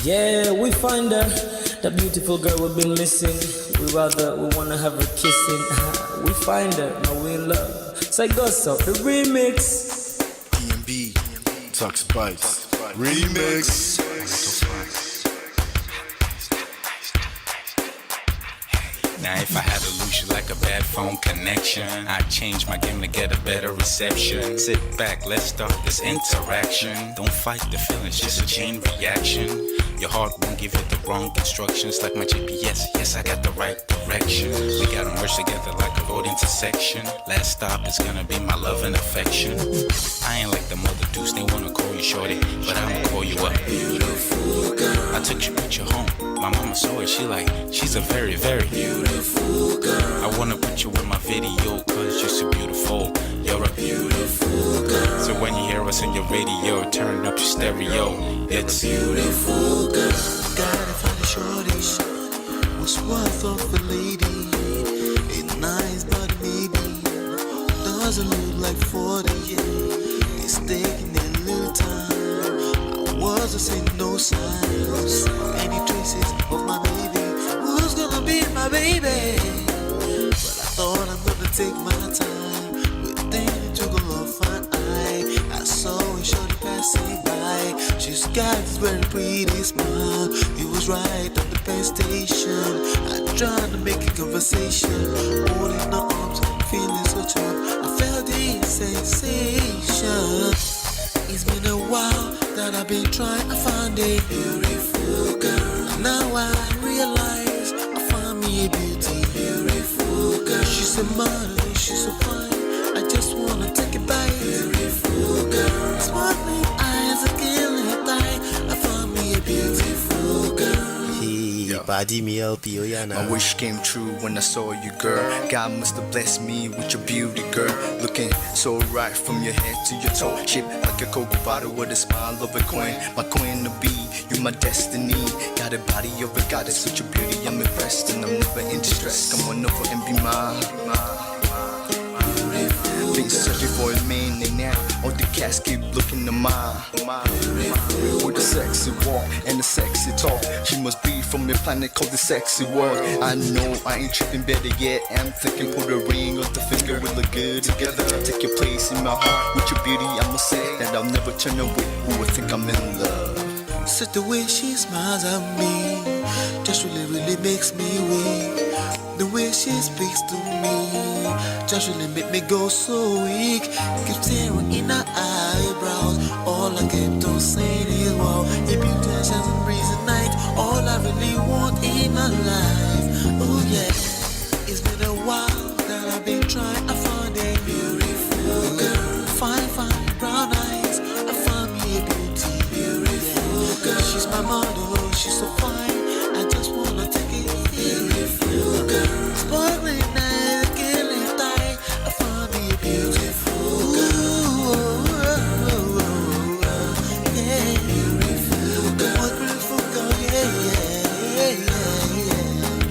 Yeah, we find her, the beautiful girl we've been missing. We wanna have her kissing. We find her, now we in love. Say go so, the remix. DMB, Tux Bites, remix. Now if I had to lose you like a bad phone connection, I'd change my game to get a better reception. Sit back, let's start this interaction. Don't fight the feelings, just a chain reaction. Your heart won't give you the wrong instructions. Like my GPS, yes I got the right direction. We gotta merge together like a road intersection. Last stop is gonna be my love and affection. I ain't like the mother dudes, they wanna call you shorty, but I'ma call you a beautiful girl. I took your picture home, my mama saw it, she's a very, very beautiful girl. I wanna put you in my video, cause you're so beautiful. You're a beautiful girl. So when you hear us in your radio, turn up your stereo. It's beautiful girl. Gotta find a shorty, what's worth of a lady. It's nice but maybe doesn't look like 40. It's taking a little time. I wasn't seeing no signs, any traces of my baby. Who's gonna be my baby? But I thought I'm gonna take my time with things to go off an eye. I saw a shorty passing by. She's got this very pretty smile. It was right at the bus station. I tried to make a conversation, holding her arms, feeling so tough. I felt the sensation. It's been a while that I've been trying to find a beautiful girl. Now I realize I found me a beautiful girl. She's a model, she's so fine. I just wanna take it by. Beautiful girl, sparkling eyes, a killing thigh. I found me a beautiful girl. My wish came true when I saw you, girl. God must have blessed me with your beauty, girl. Looking so right from your head to your toe. Shaped like a cocoa bottle with a smile of a queen. My queen to be, you're my destiny. Got a body of a goddess with your beauty. I'm impressed and I'm never in distress. Come on over and be mine. Been searching for a man and now all the cats keep looking to mine. With a sexy walk and a sexy talk, she must be from a planet called the sexy world. I know I ain't tripping, better yet I'm thinking put a ring on the finger, we look good together. Take your place in my heart with your beauty. I'ma say that I'll never turn away. Who would think I'm in love? Such the way she smiles at me just really makes me weak. The way she speaks to me just really make me go so weak. Keep staring in her eyebrows. All I kept on saying is wow. Your beauty shines and breeze at night. All I really want in my life. Oh yeah. It's been a while that I've been trying to find a beautiful girl. Fine brown eyes. I found me a beautiful girl. She's my model, she's so fine. I just wanna take it. Beautiful girl, sparkling eyes, killing thigh. I found me a beautiful girl. Yeah, beautiful girl, beautiful girl. Yeah.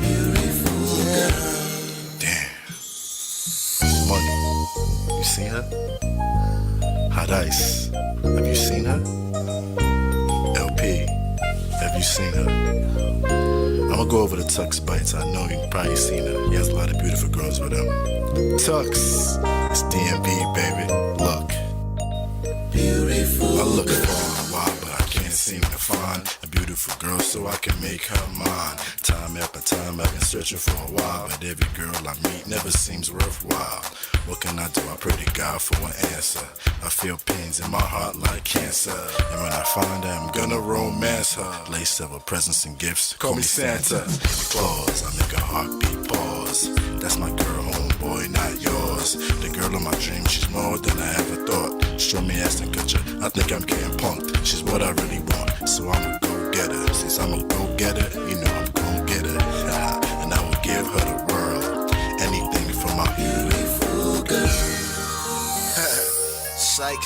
Beautiful girl. Damn. Money. You seen her? Hot Ice. Have you seen her? LP. Have you seen her? I'ma go over to Tux Bites. I know you've probably seen her. He has a lot of beautiful girls with him. Tux, it's DMB, baby. Look. Beautiful. I look for a while, but I can't seem to find a beautiful girl so I can make her mine. Time after time I've been searching for a while, but every girl I meet never seems worthwhile. What can I do? I pray to God for an answer. I feel pains in my heart like cancer, and when I find her, I'm gonna romance her. Lace of her presents and gifts, call me Santa Claus. I make her heartbeat pause. That's my girl, homeboy, not yours. The girl of my dreams, she's more than I ever thought. Show me Aston Kutcher, I think I'm getting punked. She's what I really want, so I'ma go get her. Since I'm a go getter, you know I'm gon' get her. And I will give her the world, anything for my beautiful girl. Psych.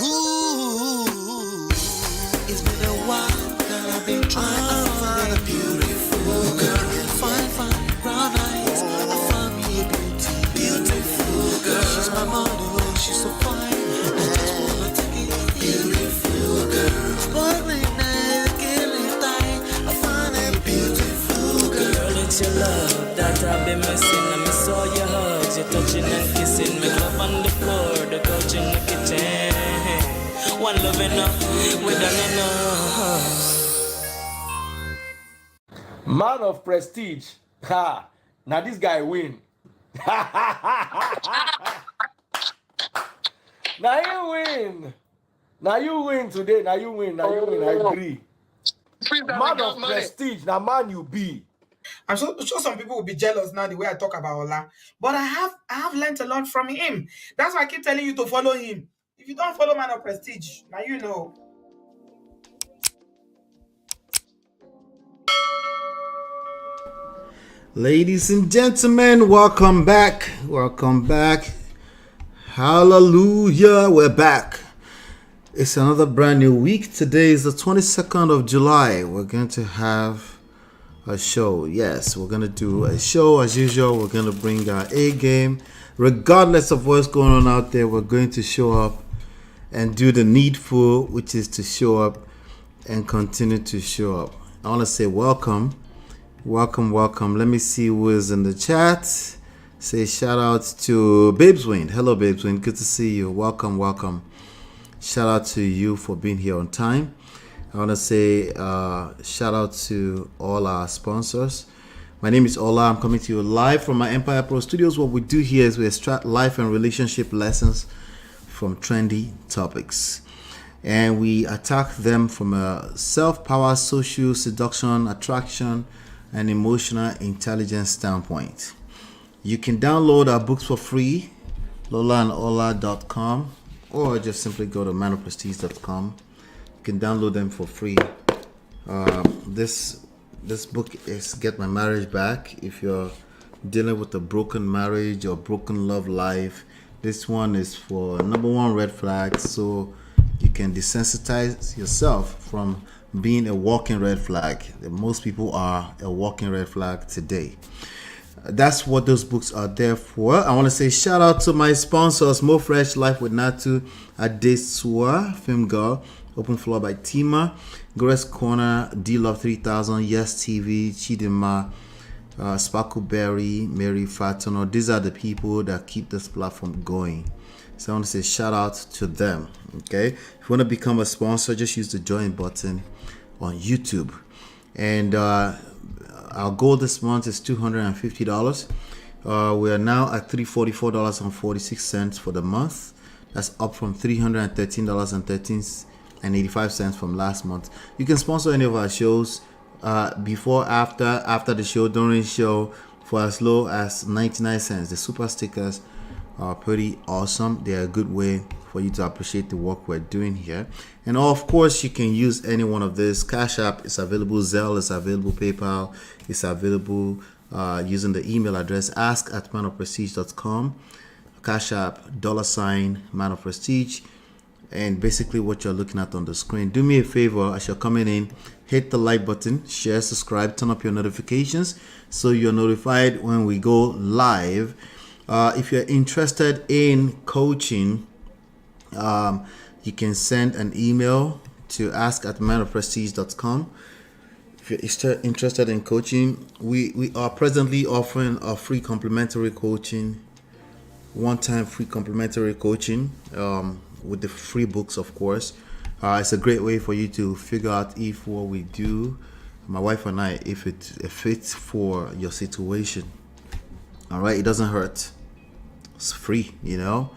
Ooh, it's been a while that I've been trying to find a beautiful girl. Fine brown eyes. I found me a beautiful girl. She's my model, she's so fine. I just wanna take it. Beautiful girl, sparkling eyes, killing thigh. the touching and kissing, make love on the floor, the couch in the kitchen. One love enough, we done enough. Man of prestige. Ha! Now this guy win. Now you win. Now you win today. Now you win. Now you win. I agree. Man of prestige. Now man you be. I'm sure some people will be jealous now the way I talk about Ola. But I have learned a lot from him. That's why I keep telling you to follow him. If you don't follow Man of Prestige, now you know. Ladies and gentlemen, welcome back. Welcome back. Hallelujah. We're back. It's another brand new week. Today is the 22nd of July. We're going to have a show. Yes, we're going to do a show as usual. We're going to bring our A game. Regardless of what's going on out there, we're going to show up and do the needful, which is to show up and continue to show up. I want to say welcome. Welcome. Let me see who is in the chat. Say shout out to Babes Wind. Hello, Babes Wind. Good to see you. Welcome. Shout out to you for being here on time. I want to say shout out to all our sponsors. My name is Ola. I'm coming to you live from my Empire Pro Studios. What we do here is we extract life and relationship lessons from trendy topics, and we attack them from a self-power, social, seduction, attraction, and emotional intelligence standpoint. You can download our books for free, lolaandola.com, or just simply go to manofprestige.com. You can download them for free. This book is Get My Marriage Back. If you're dealing with a broken marriage or broken love life, this one is for number one red flag, so you can desensitize yourself from being a walking red flag. Most people are a walking red flag today. That's what those books are there for. I want to say shout out to my sponsors: Mo Fresh, Life with Natu, Adesua, Film Girl, Open Floor by Tima, Grace Corner, D Love 3000, Yes TV, Chidima, Sparkleberry, Mary Fatono. These are the people that keep this platform going. So I want to say shout out to them. Okay, if you want to become a sponsor, just use the join button on YouTube. And our goal this month is $250. We are now at $344.46 for the month. That's up from $313.85 from last month. You can sponsor any of our shows before, after the show, during the show, for as low as 99 cents. The super stickers are pretty awesome. They're a good way for you to appreciate the work we're doing here. And of course, you can use any one of this. Cash App is available, Zelle is available, PayPal is available using the email address ask@manofprestige.com. Cash App, $Man of Prestige. And basically what you're looking at on the screen. Do me a favor as you're coming in, hit the like button, share, subscribe, turn up your notifications so you're notified when we go live. If you're interested in coaching, you can send an email to ask@manofprestige.com. If you're interested in coaching, we are presently offering a free complimentary coaching, one-time free complimentary coaching with the free books, of course. It's a great way for you to figure out if what we do, my wife and I, if it fits for your situation. All right, it doesn't hurt. It's free, you know.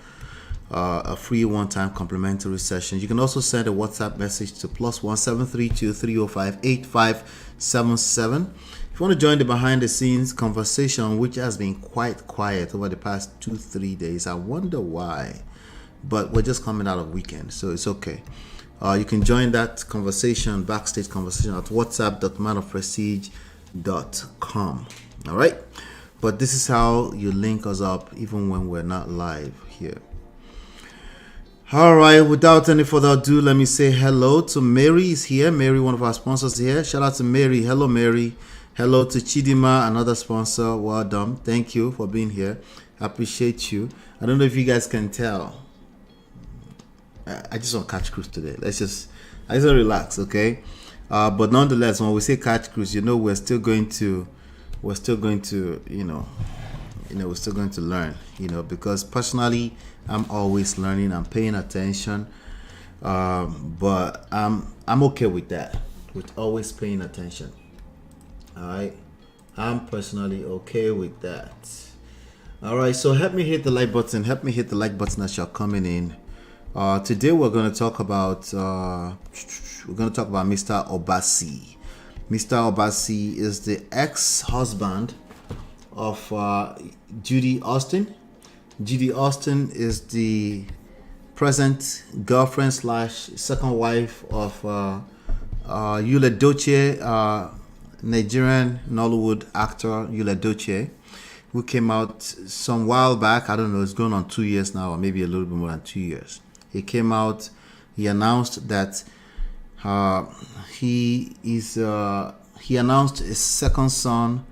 A free one-time complimentary session. You can also send a WhatsApp message to +1 732 305 8577. If you want to join the behind-the-scenes conversation, which has been quite quiet over the past 2-3 days, I wonder why. But we're just coming out of weekend, so it's okay. You can join that conversation, backstage conversation, at whatsapp.manofprestige.com. All right. But this is how you link us up even when we're not live here. All right, without any further ado, let me say hello to Mary is here. Mary, one of our sponsors here. Shout out to Mary. Hello, Mary. Hello to Chidima, another sponsor. Well done. Thank you for being here. I appreciate you. I don't know if you guys can tell. I just want catch cruise today. I just relax, okay? But nonetheless, when we say catch cruise, you know, we're still going to, you know, we're still going to learn, because personally, I'm always learning. I'm paying attention, but I'm okay with that, with always paying attention. All right, I'm personally okay with that. All right, so help me hit the like button. Help me hit the like button as you're coming in. Today we're going to talk about Mr. Obasi. Mr. Obasi is the ex-husband of Judy Austin. Judy Austin is the present girlfriend / second wife of Edochie, Nigerian Nollywood actor Edochie, who came out some while back. I don't know, it's going on 2 years now, or maybe a little bit more than 2 years. He came out, he announced that he announced his second son.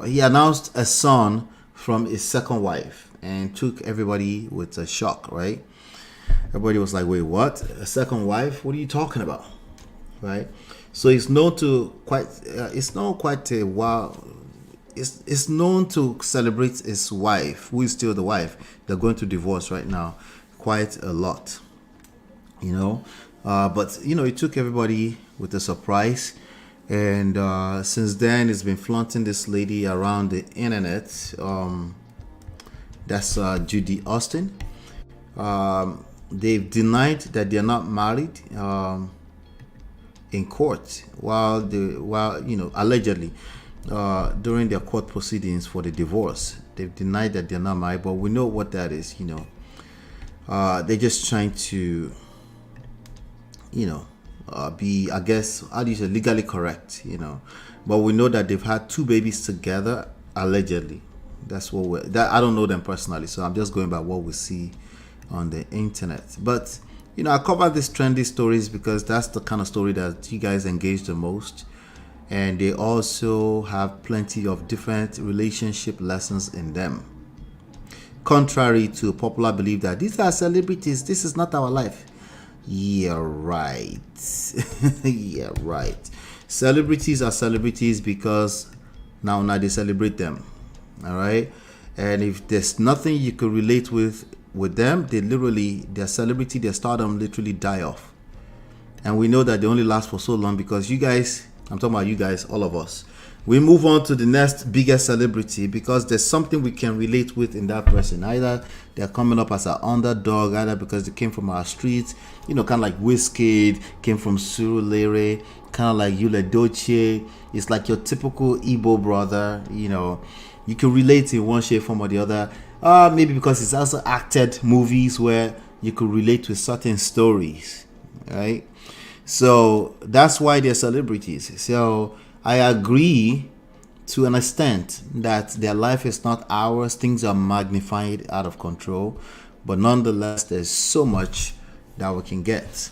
He announced a son from his second wife, and took everybody with a shock, right? Everybody was like, wait, what? A second wife? What are you talking about? Right? So it's known to it's known to celebrate his wife, who is still the wife. They're going to divorce right now quite a lot, but it took everybody with a surprise. And since then, he's been flaunting this lady around the internet. That's Judy Austin. They've denied that they're not married in court, while allegedly during their court proceedings for the divorce. They've denied that they're not married, but we know what that is. They're just trying to, be, I guess, how do you say, legally correct, but we know that they've had 2 babies together, allegedly. That's what I don't know them personally, so I'm just going by what we see on the internet. But I cover these trendy stories because that's the kind of story that you guys engage the most, and they also have plenty of different relationship lessons in them, contrary to popular belief that these are celebrities, this is not our life. Yeah, right. Yeah, right. Celebrities are celebrities because now they celebrate them. All right. And if there's nothing you could relate with them, their celebrity, their stardom literally die off. And we know that they only last for so long because you guys, I'm talking about you guys, all of us, we move on to the next biggest celebrity because there's something we can relate with in that person. Either they're coming up as an underdog, either because they came from our streets, kind of like Wizkid came from Surulere, kind of like Edochie. It's like your typical Igbo brother, you can relate in one shape, form or the other. Maybe because it's also acted movies where you could relate with certain stories, right? So that's why they're celebrities. So I agree to an extent that their life is not ours. Things are magnified out of control. But nonetheless, there's so much that we can get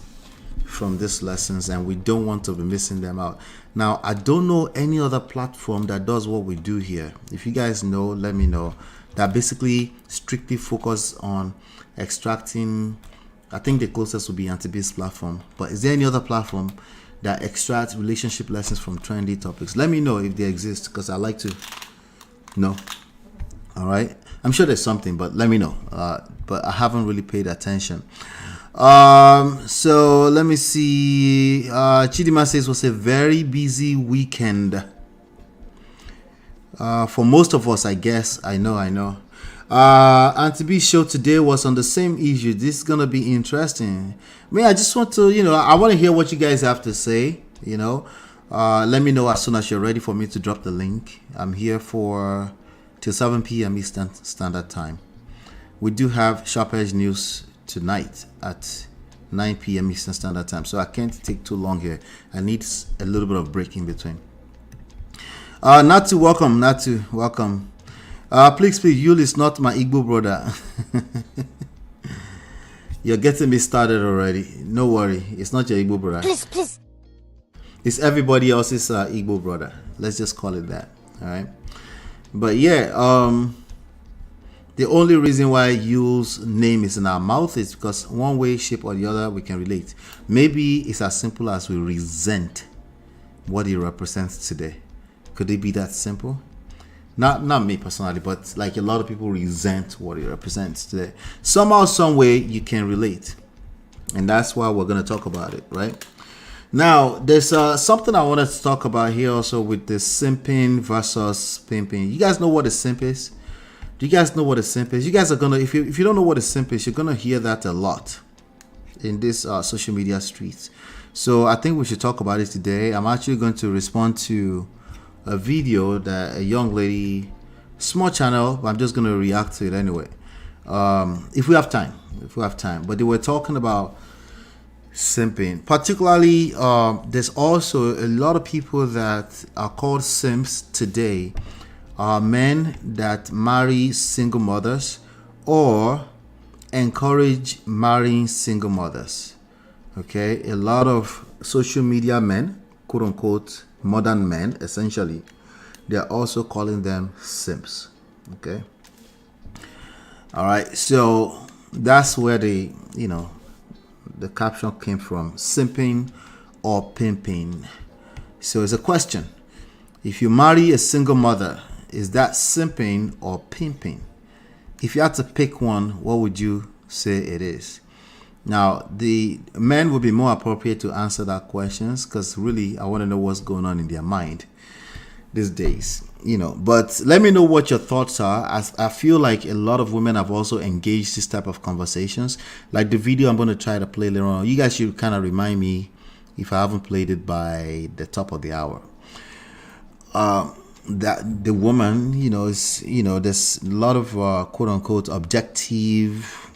from these lessons, and we don't want to be missing them out. Now, I don't know any other platform that does what we do here. If you guys know, let me know. That basically strictly focus on extracting. I think the closest would be Antibe's platform. But is there any other platform that extracts relationship lessons from trendy topics? Let me know if they exist, because I like to know. All right, I'm sure there's something, but let me know. But I haven't really paid attention. So let me see. Chidima says it was a very busy weekend for most of us, I guess. I know. Auntie B's show today was on the same issue. This is gonna be interesting. I just want to, I want to hear what you guys have to say. Let me know as soon as you're ready for me to drop the link. I'm here for till 7 p.m. Eastern Standard Time. We do have Sharp Edge News tonight at 9 p.m. Eastern Standard Time, so I can't take too long here. I need a little bit of break in between. Natu, welcome. Please, Yul is not my Igbo brother. You're getting me started already. No worry, it's not your Igbo brother. Please. It's everybody else's Igbo brother. Let's just call it that. All right. But yeah, the only reason why Yul's name is in our mouth is because one way, shape, or the other we can relate. Maybe it's as simple as we resent what he represents today. Could it be that simple? Not me personally, but like a lot of people resent what it represents today. Somehow, some way, you can relate, and that's why we're gonna talk about it, right? Now, there's something I wanted to talk about here also with the simping versus pimping. You guys know what a simp is? Do you guys know what a simp is? You guys are gonna, if you don't know what a simp is, you're gonna hear that a lot in this social media streets. So I think we should talk about it today. I'm actually going to respond to a video that a young lady, small channel, but I'm just going to react to it anyway. If we have time, but they were talking about simping. Particularly, there's also a lot of people that are called simps today, are men that marry single mothers or encourage marrying single mothers. Okay, a lot of social media men, quote unquote, modern men, essentially, they're also calling them simps. Okay, all right, so that's where the caption came from, simping or pimping. So it's a question: if you marry a single mother, is that simping or pimping? If you had to pick one, what would you say it is? Now, the men would be more appropriate to answer that questions, because really I want to know what's going on in their mind these days, but let me know what your thoughts are. As I feel like a lot of women have also engaged this type of conversations, like the video I'm going to try to play later on. You guys should kind of remind me if I haven't played it by the top of the hour. That the woman, is, there's a lot of quote unquote objective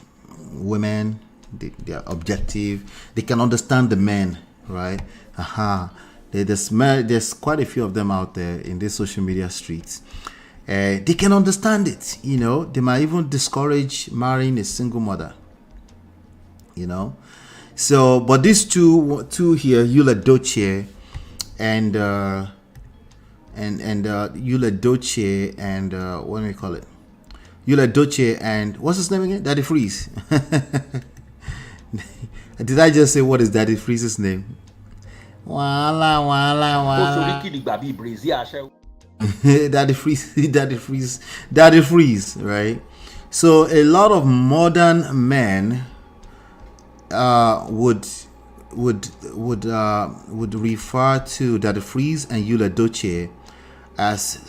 women. They are objective. They can understand the men, right? There's quite a few of them out there in these social media streets. They can understand it. They might even discourage marrying a single mother. So, but these two here, Edochie and Edochie and what do we call it? Edochie and what's his name again? Dang3rs. Did I just say what is Dang3rs' name? Dang3rs, right? So a lot of modern men would refer to Dang3rs and Edochie as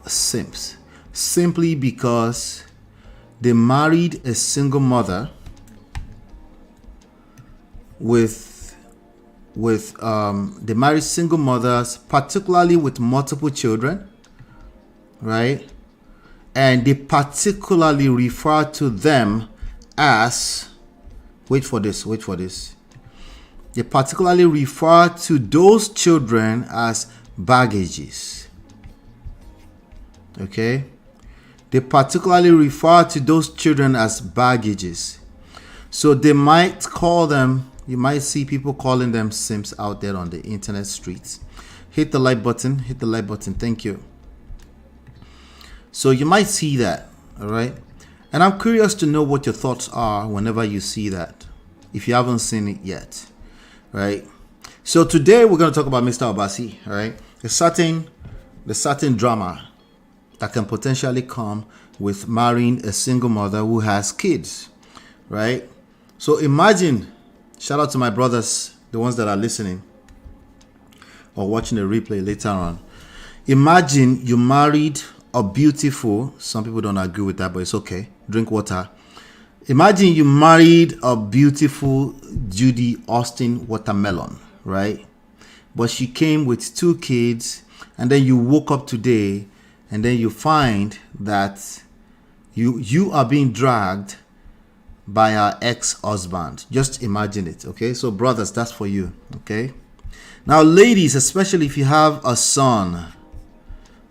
simps, simply because they married a single mother they marry single mothers, particularly with multiple children, right? And they particularly refer to them as, wait for this. They particularly refer to those children as baggages. Okay? They particularly refer to those children as baggages. So they might call them, you might see people calling them simps out there on the internet streets. Hit the like button, thank you. So you might see that, all right? And I'm curious to know what your thoughts are whenever you see that, if you haven't seen it yet, right? So today we're going to talk about Mr. Obasi, all right? The certain drama that can potentially come with marrying a single mother who has kids, right? So imagine, shout out to my brothers, the ones that are listening or watching the replay later on. Imagine you married a beautiful, some people don't agree with that, but it's okay. Drink water. Imagine you married a beautiful Judy Austin watermelon, right? But she came with 2 kids, and then you woke up today and then you find that you are being dragged by her ex-husband. Just imagine it, okay? So brothers, that's for you, okay? Now ladies, especially if you have a son,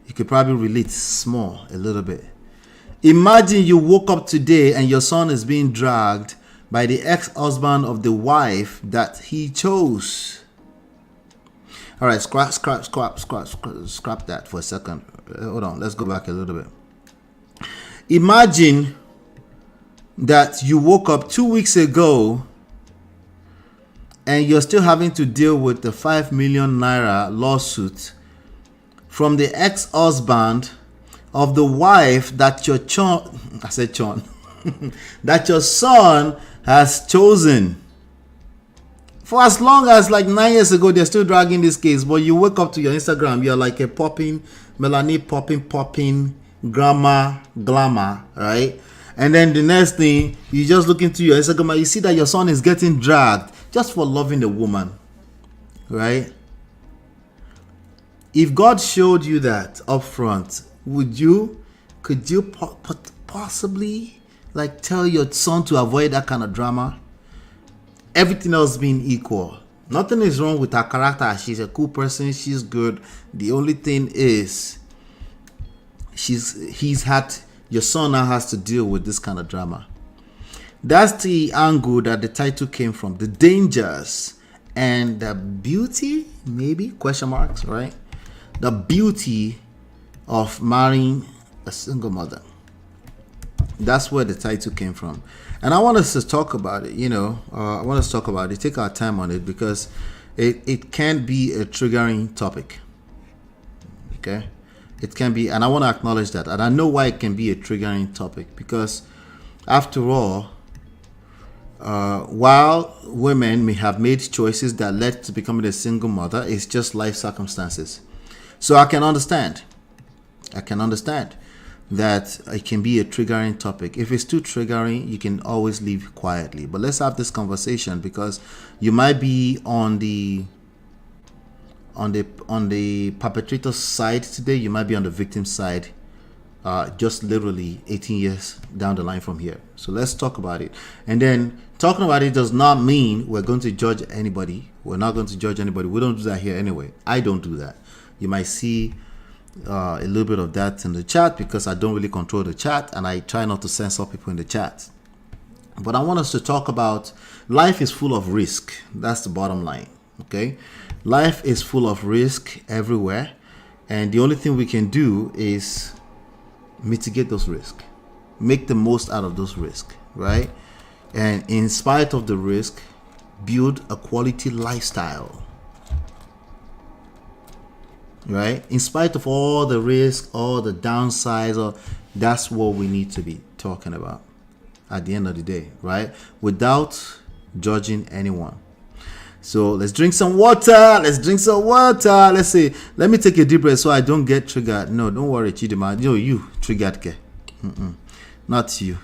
you could probably relate a little bit. Imagine you woke up today and your son is being dragged by the ex-husband of the wife that he chose. All right, scrap that for a second. Hold on, let's go back a little bit. Imagine that you woke up 2 weeks ago and you're still having to deal with the 5 million naira lawsuit from the ex-husband of the wife that your that your son has chosen. For as long as like 9 years ago, they're still dragging this case. But you wake up to your Instagram, you're like a popping, Melanie popping, glamour, right? And then the next thing, you just look into your Instagram and you see that your son is getting dragged just for loving the woman, right? If God showed you that up front, could you possibly like tell your son to avoid that kind of drama? Everything else being equal, nothing is wrong with her character. She's a cool person, she's good. The only thing is your son now has to deal with this kind of drama. That's the angle that the title came from. The dangers and the beauty, maybe, question marks, right? The beauty of marrying a single mother. That's where the title came from. And I want us to talk about it, I want us to talk about it, take our time on it, because it can be a triggering topic. Okay? It can be, and I want to acknowledge that. And I know why it can be a triggering topic, because after all, while women may have made choices that led to becoming a single mother, it's just life circumstances. So I can understand that it can be a triggering topic. If it's too triggering, you can always leave quietly. But let's have this conversation, because you might be on the perpetrator's side today, you might be on the victim's side, just literally 18 years down the line from here. So let's talk about it. And then talking about it does not mean we're going to judge anybody. We're not going to judge anybody. We don't do that here anyway. I don't do that. You might see a little bit of that in the chat, because I don't really control the chat and I try not to censor people in the chat. But I want us to talk about life is full of risk. That's the bottom line. Okay, life is full of risk everywhere, and the only thing we can do is mitigate those risks, make the most out of those risks, right? And in spite of the risk, build a quality lifestyle. Right, in spite of all the risk, all the downsides, that's what we need to be talking about at the end of the day, right? Without judging anyone. So let's drink some water. Let's see. Let me take a deep breath so I don't get triggered. No, don't worry, Chidima. You triggered, ke? Not you.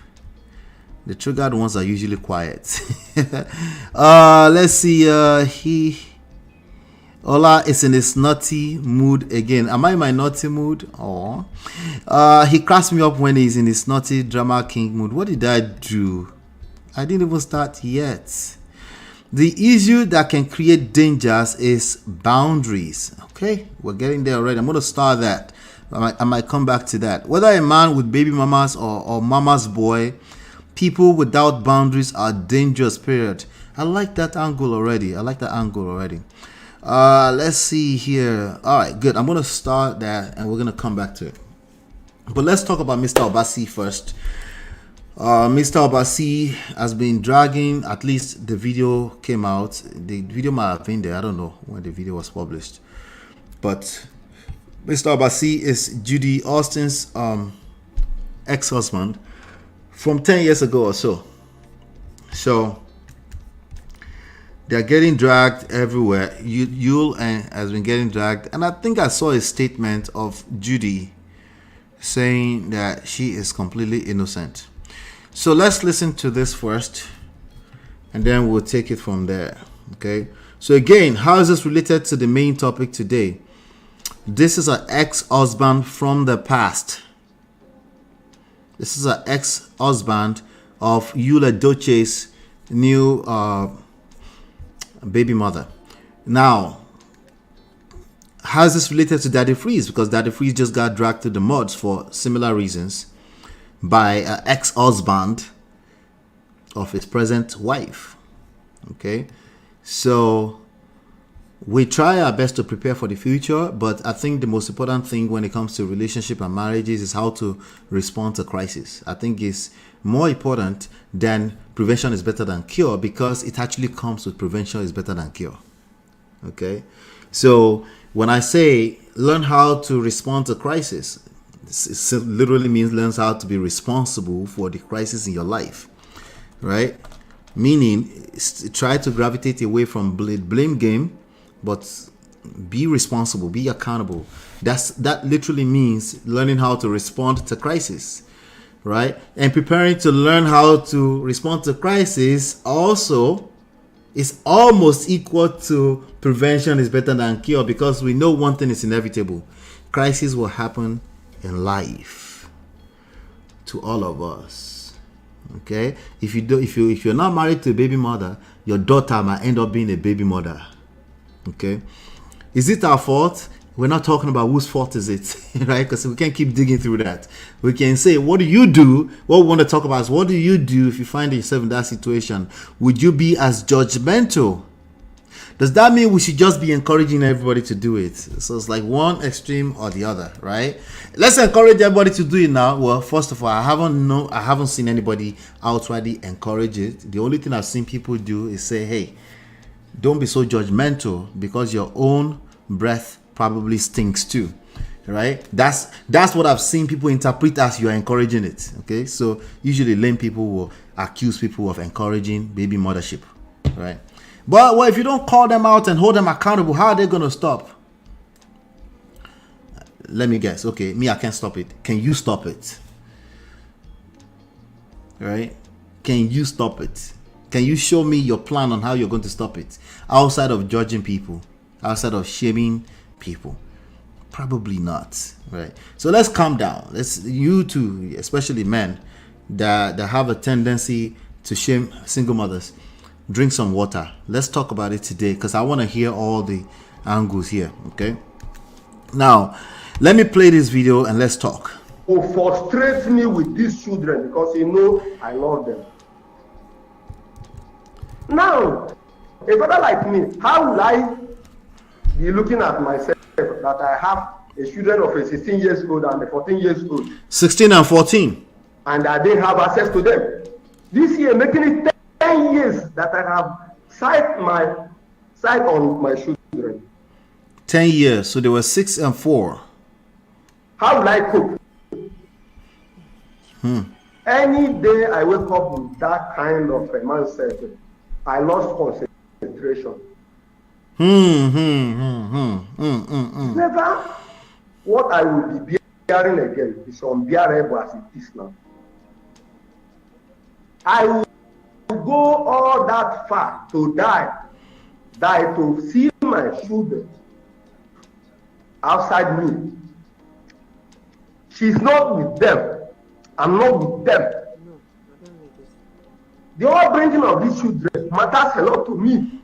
The triggered ones are usually quiet. Let's see. Ola is in his naughty mood again. Am I in my naughty mood? Oh, he cracks me up when he's in his naughty drama king mood. What did I do? I didn't even start yet. The issue that can create dangers is boundaries. Okay, we're getting there already. I'm going to start that. I might come back to that. Whether a man with baby mamas or mama's boy, people without boundaries are dangerous, period. I like that angle already. Let's see here. All right, good. I'm going to start that and we're going to come back to it. But let's talk about Mr. Obasi first. Mr. Obasi has been dragging, at least the video came out. The video might have been there. I don't know when the video was published. But Mr. Obasi is Judy Austin's ex-husband from 10 years ago or so. So they're getting dragged everywhere. Yul has been getting dragged. And I think I saw a statement of Judy saying that she is completely innocent. So let's listen to this first, and then we'll take it from there. Okay. So again, how is this related to the main topic today? This is an ex-husband from the past. This is an ex-husband of Edochie's new baby mother. Now, how is this related to Dang3rs? Because Dang3rs just got dragged to the mud for similar reasons by an ex-husband of his present wife. Okay, so we try our best to prepare for the future, but I think the most important thing when it comes to relationship and marriages is how to respond to crisis. I think it's more important than prevention is better than cure, because it actually comes with prevention is better than cure. Okay, so when I say learn how to respond to crisis, It literally means learns how to be responsible for the crisis in your life, right? Meaning, try to gravitate away from blame game, but be responsible, be accountable. That literally means learning how to respond to crisis, right? And preparing to learn how to respond to crisis also is almost equal to prevention is better than cure, because we know one thing is inevitable. Crisis will happen in life to all of us. Okay? If you're not married to a baby mother, your daughter might end up being a baby mother. Okay? Is it our fault? We're not talking about whose fault is it, right? Because we can't keep digging through that. We can say, what do you do? What we want to talk about is, what do you do if you find yourself in that situation? Would you be as judgmental? Does that mean we should just be encouraging everybody to do it? So it's like one extreme or the other, right? Let's encourage everybody to do it now. Well, first of all, I haven't seen anybody outrightly encourage it. The only thing I've seen people do is say, hey, don't be so judgmental, because your own breath probably stinks too, right? That's what I've seen people interpret as you are encouraging it. Okay, so usually lame people will accuse people of encouraging baby mothership, right? But well, if you don't call them out and hold them accountable, how are they going to stop? Let me guess. Okay, me, I can't stop it. Can you stop it? Right? Can you stop it? Can you show me your plan on how you're going to stop it? Outside of judging people, outside of shaming people? Probably not, right? So let's calm down. You two, especially men that have a tendency to shame single mothers, drink some water. Let's talk about it today, because I want to hear all the angles here. Okay, now let me play this video and let's talk. Who frustrates me with these children because I love them. Now, a brother like me, how will I be looking at myself that I have a children of a 16 years old and a 14 years old? 16 and 14. And I didn't have access to them. This year, making it 10 years that I have sight on my children. 10 years, so they were 6 and 4. How will I cope? Any day I wake up with that kind of a mindset, I lost concentration. Never. What I will be bearing again is unbearable as it is now. I will go all that far to die to see my children outside me. She's not with them. I'm not with them. The upbringing of these children matters a lot to me.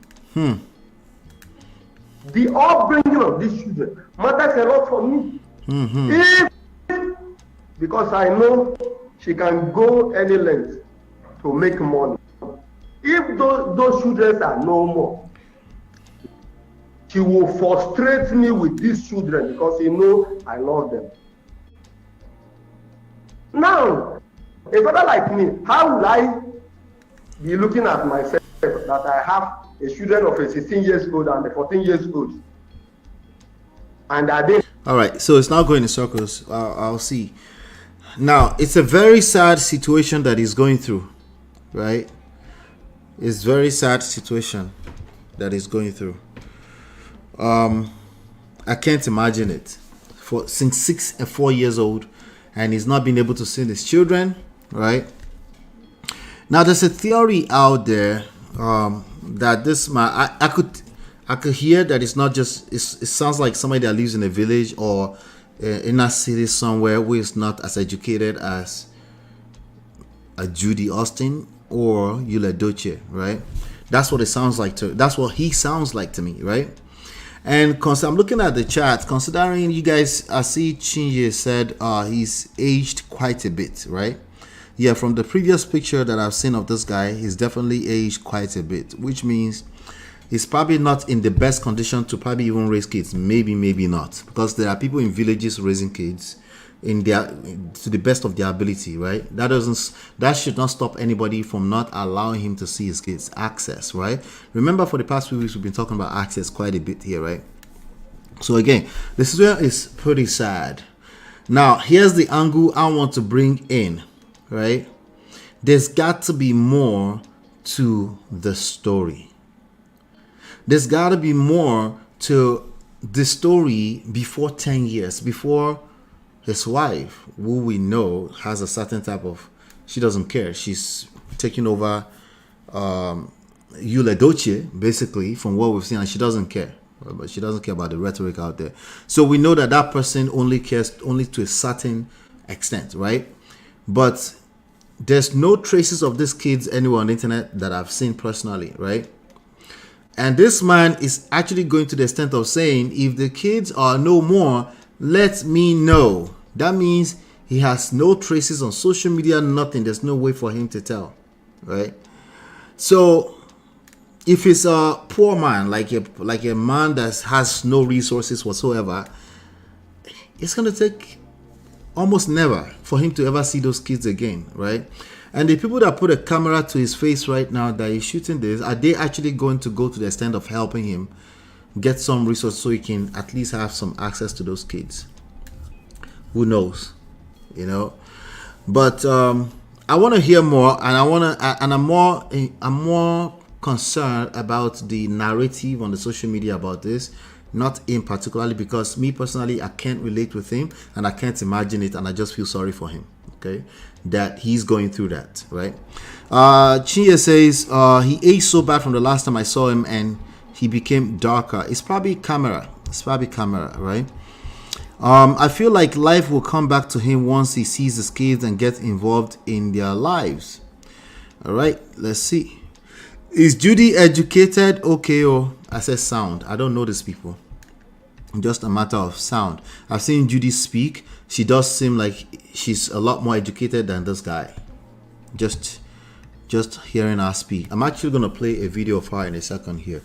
The upbringing of these children matters a lot for me. Because I know she can go any length to make money. If those children are no more, she will frustrate me with these children because I love them. Now, a brother like me, how will I be looking at myself that I have a children of a 16 years old and a 14 years old? And I didn't. All right, so it's now going in circles. I'll see. Now, it's a very sad situation that he's going through, right? It's a very sad situation that he's going through. I can't imagine it. Since 6 and 4 years old, and he's not been able to see his children, right? Now, there's a theory out there that this man, I could hear that it's not just, it sounds like somebody that lives in a village or in a city somewhere who is not as educated as a Judy Austin or Edochie, right? That's what it sounds like that's what he sounds like to me, right? And I'm looking at the chat, considering you guys, I see Chinye said he's aged quite a bit, right? Yeah, from the previous picture that I've seen of this guy, he's definitely aged quite a bit, which means he's probably not in the best condition to probably even raise kids. Maybe not, because there are people in villages raising kids to the best of their ability, right? That should not stop anybody from not allowing him to see his kids access, right? Remember, for the past few weeks we've been talking about access quite a bit here, right? So again, this is where it's pretty sad. Now, here's the angle I want to bring in, right? There's got to be more to the story. There's got to be more to the story before 10 years, before his wife, who we know has a certain type of, she doesn't care. She's taking over Edochie, basically, from what we've seen, and she doesn't care. But she doesn't care about the rhetoric out there. So we know that that person only cares only to a certain extent, right? But there's no traces of these kids anywhere on the internet that I've seen personally, right? And this man is actually going to the extent of saying, if the kids are no more, let me know. That means he has no traces on social media, nothing. There's no way for him to tell, right? So if it's a poor man, like a man that has no resources whatsoever, it's going to take almost never for him to ever see those kids again, right? And the people that put a camera to his face right now that he's shooting this, are they actually going to go to the extent of helping him get some resources so he can at least have some access to those kids? Who knows, you know? But I want to hear more, and I'm more concerned about the narrative on the social media about this, not him particularly, because me personally, I can't relate with him and I can't imagine it, and I just feel sorry for him, okay, that he's going through that, right? Chinye says he aged so bad from the last time I saw him, and he became darker. It's probably camera, right? I feel like life will come back to him once he sees his kids and gets involved in their lives. All right, let's see. Is Judy educated? Okay, I said sound. I don't know these people. Just a matter of sound. I've seen Judy speak. She does seem like she's a lot more educated than this guy. Just hearing her speak. I'm actually going to play a video of her in a second here.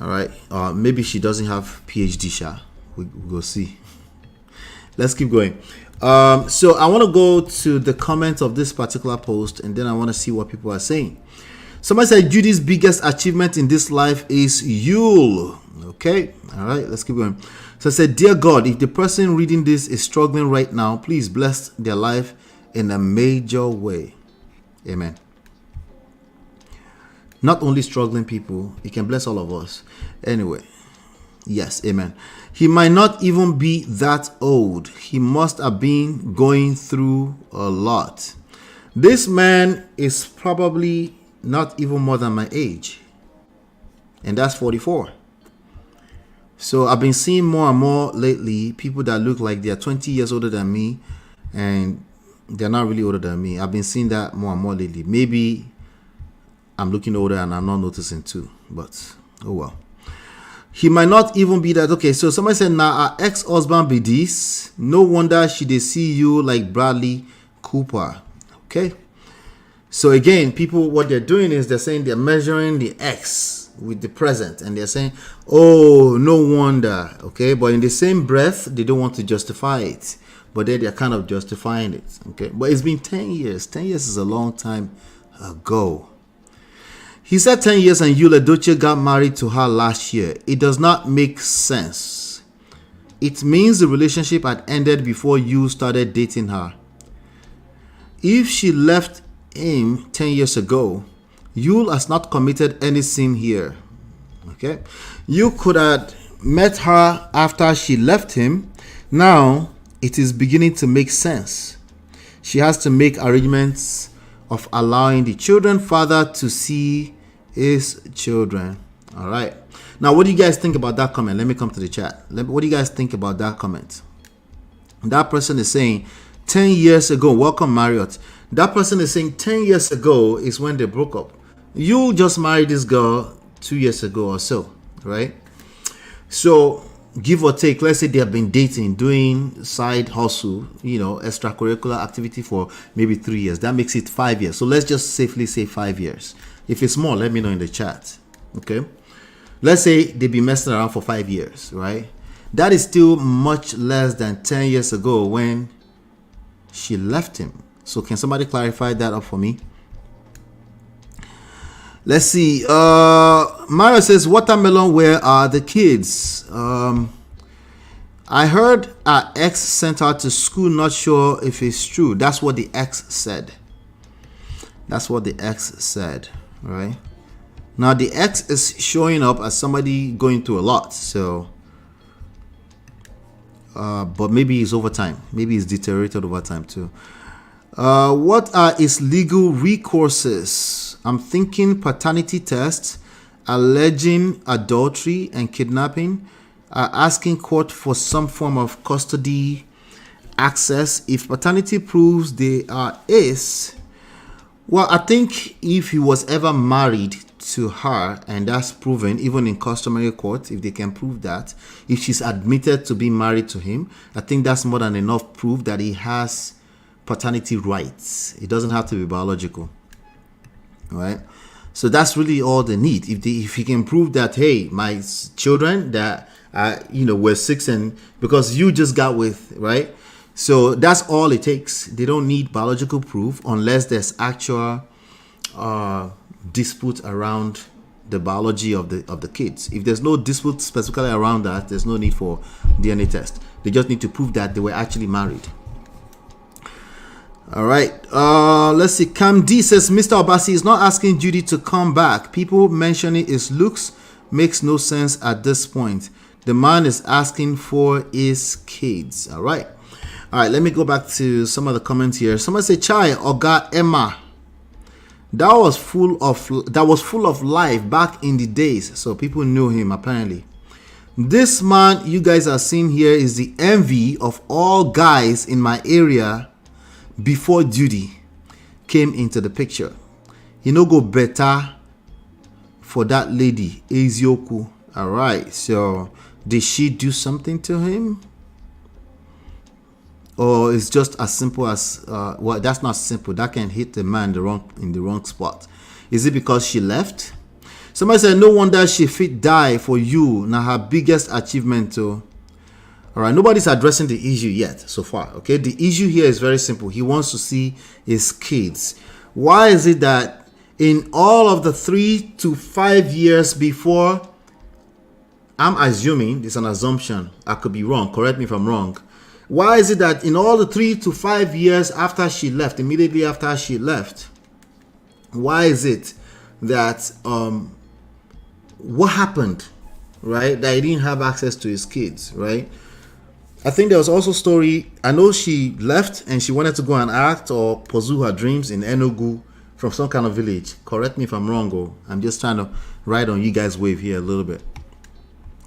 All right. Maybe she doesn't have PhD, Sha. We'll go see. Let's keep going. So I want to go to the comments of this particular post, and then I want to see what people are saying. Somebody said Judy's biggest achievement in this life is Yule. Okay. All right. Let's keep going. So I said, dear God, if the person reading this is struggling right now, please bless their life in a major way. Amen. Not only struggling people, He can bless all of us. Anyway. Yes. Amen. He might not even be that old. He must have been going through a lot. This man is probably not even more than my age, and that's 44. So I've been seeing more and more lately people that look like they're 20 years older than me, and they're not really older than me. I've been seeing that more and more lately. Maybe I'm looking older and I'm not noticing too, but oh well. He might not even be that. Okay, so somebody said, now our ex-husband be this. No wonder she they see you like Bradley Cooper. Okay. So again, people, what they're doing is they're saying they're measuring the X with the present, and they're saying, oh, no wonder. Okay. But in the same breath, they don't want to justify it, but then they're kind of justifying it. Okay. But it's been 10 years. 10 years is a long time ago. He said 10 years and Edochie got married to her last year. It does not make sense. It means the relationship had ended before you started dating her. If she left him 10 years ago, Yule has not committed any sin here. Okay, you could have met her after she left him. Now it is beginning to make sense. She has to make arrangements of allowing the children's father to see his children. All right, now what do you guys think about that comment? Let me come to the chat. What do you guys think about that comment? That person is saying 10 years ago. Welcome, Marriott. That person is saying 10 years ago is when they broke up. You just married this girl 2 years ago or so, right? So give or take, let's say they have been dating, doing side hustle, extracurricular activity for maybe 3 years. That makes it 5 years. So let's just safely say 5 years. If it's more, let me know in the chat. Okay. Let's say they've been messing around for 5 years, right? That is still much less than 10 years ago when she left him. So can somebody clarify that up for me? Let's see. Mario says, watermelon, where are the kids? I I heard our ex sent her to school, not sure if it's true. That's what the ex said. That's what the ex said, right? Now the ex is showing up as somebody going through a lot, so but maybe it's over time. Maybe it's deteriorated over time too. What are its legal recourses? I'm thinking paternity tests, alleging adultery and kidnapping, asking court for some form of custody access. If paternity proves they are is, well, I think if he was ever married to her and that's proven, even in customary court, if they can prove that, if she's admitted to be married to him, I think that's more than enough proof that he has paternity rights. It doesn't have to be biological, right? So that's really all they need. If he can prove that, hey, my children that were 6 and because you just got with, right? So that's all it takes. They don't need biological proof unless there's actual dispute around the biology of the kids. If there's no dispute specifically around that, there's no need for DNA test. They just need to prove that they were actually married. All right. Let's see. Cam D says Mr. Obasi is not asking Judy to come back. People mentioning his looks makes no sense at this point. The man is asking for his kids. All right. Let me go back to some of the comments here. Someone say, "Chai Oga Emma, that was full of life back in the days." So people knew him apparently. This man you guys are seeing here is the envy of all guys in my area before Judy came into the picture. You know, go better for that lady, Ezioku. All right. So did she do something to him? Or it's just as simple as, well, that's not simple. That can hit the man in the wrong spot. Is it because she left? Somebody said, no wonder she fit die for you. Now her biggest achievement too. All right, nobody's addressing the issue yet so far. Okay, the issue here is very simple. He wants to see his kids. Why is it that in all of the 3 to 5 years before, I'm assuming, it's an assumption, I could be wrong, correct me if I'm wrong. Why is it that in all the 3 to 5 years after she left, immediately after she left, why is it that what happened, right? That he didn't have access to his kids, right? I think there was also a story. I know she left and she wanted to go and act or pursue her dreams in Enugu from some kind of village. Correct me if I'm wrong, or I'm just trying to ride on you guys' wave here a little bit.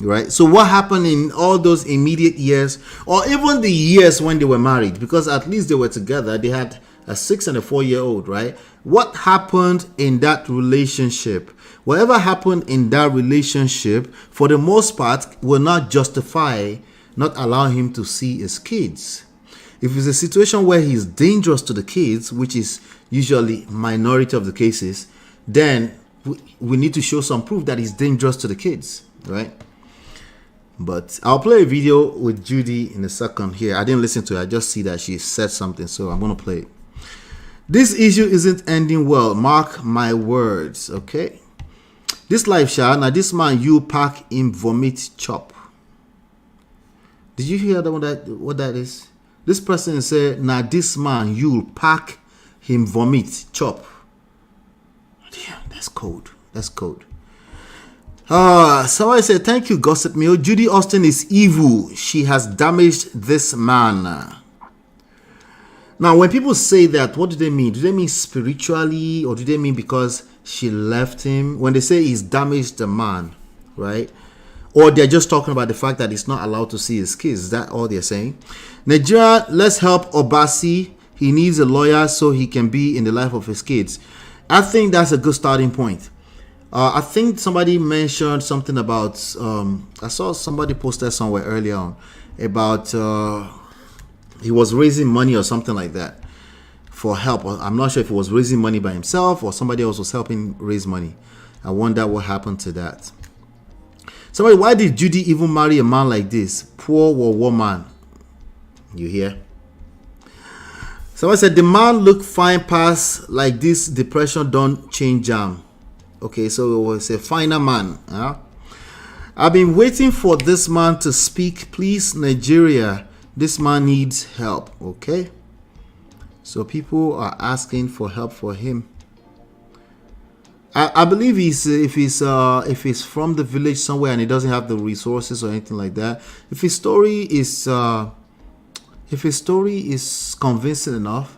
Right? So what happened in all those immediate years, or even the years when they were married, because at least they were together, they had a 6 and a 4-year-old, right? What happened in that relationship? Whatever happened in that relationship, for the most part, will not justify not allowing him to see his kids. If it's a situation where he's dangerous to the kids, which is usually minority of the cases, then we need to show some proof that he's dangerous to the kids, right? But I'll play a video with Judy in a second here. I didn't listen to it. I just see that she said something, so I'm going to play it. This issue isn't ending well. Mark my words, okay? This life, Sha, now this man, you pack him vomit chop. Did you hear what that is? This person said, now this man, you'll pack him vomit chop. Damn, that's cold. That's cold. Somebody said, thank you, Gossip Mill. Judy Austin is evil. She has damaged this man. Now, when people say that, what do they mean? Do they mean spiritually, or do they mean because she left him? When they say he's damaged the man, right? Or they're just talking about the fact that he's not allowed to see his kids. Is that all they're saying? Nigeria, let's help Obasi. He needs a lawyer so he can be in the life of his kids. I think that's a good starting point. I think somebody mentioned something about, I saw somebody posted somewhere earlier on about he was raising money or something like that for help. I'm not sure if he was raising money by himself or somebody else was helping raise money. I wonder what happened to that. Somebody, why did Judy even marry a man like this? Poor woman. You hear? Somebody said, the man look fine past like this depression don't change jam. Okay, so it was a finer man. Huh? I've been waiting for this man to speak. Please, Nigeria, this man needs help. Okay, so people are asking for help for him. I believe if he's from the village somewhere and he doesn't have the resources or anything like that. If his story is convincing enough,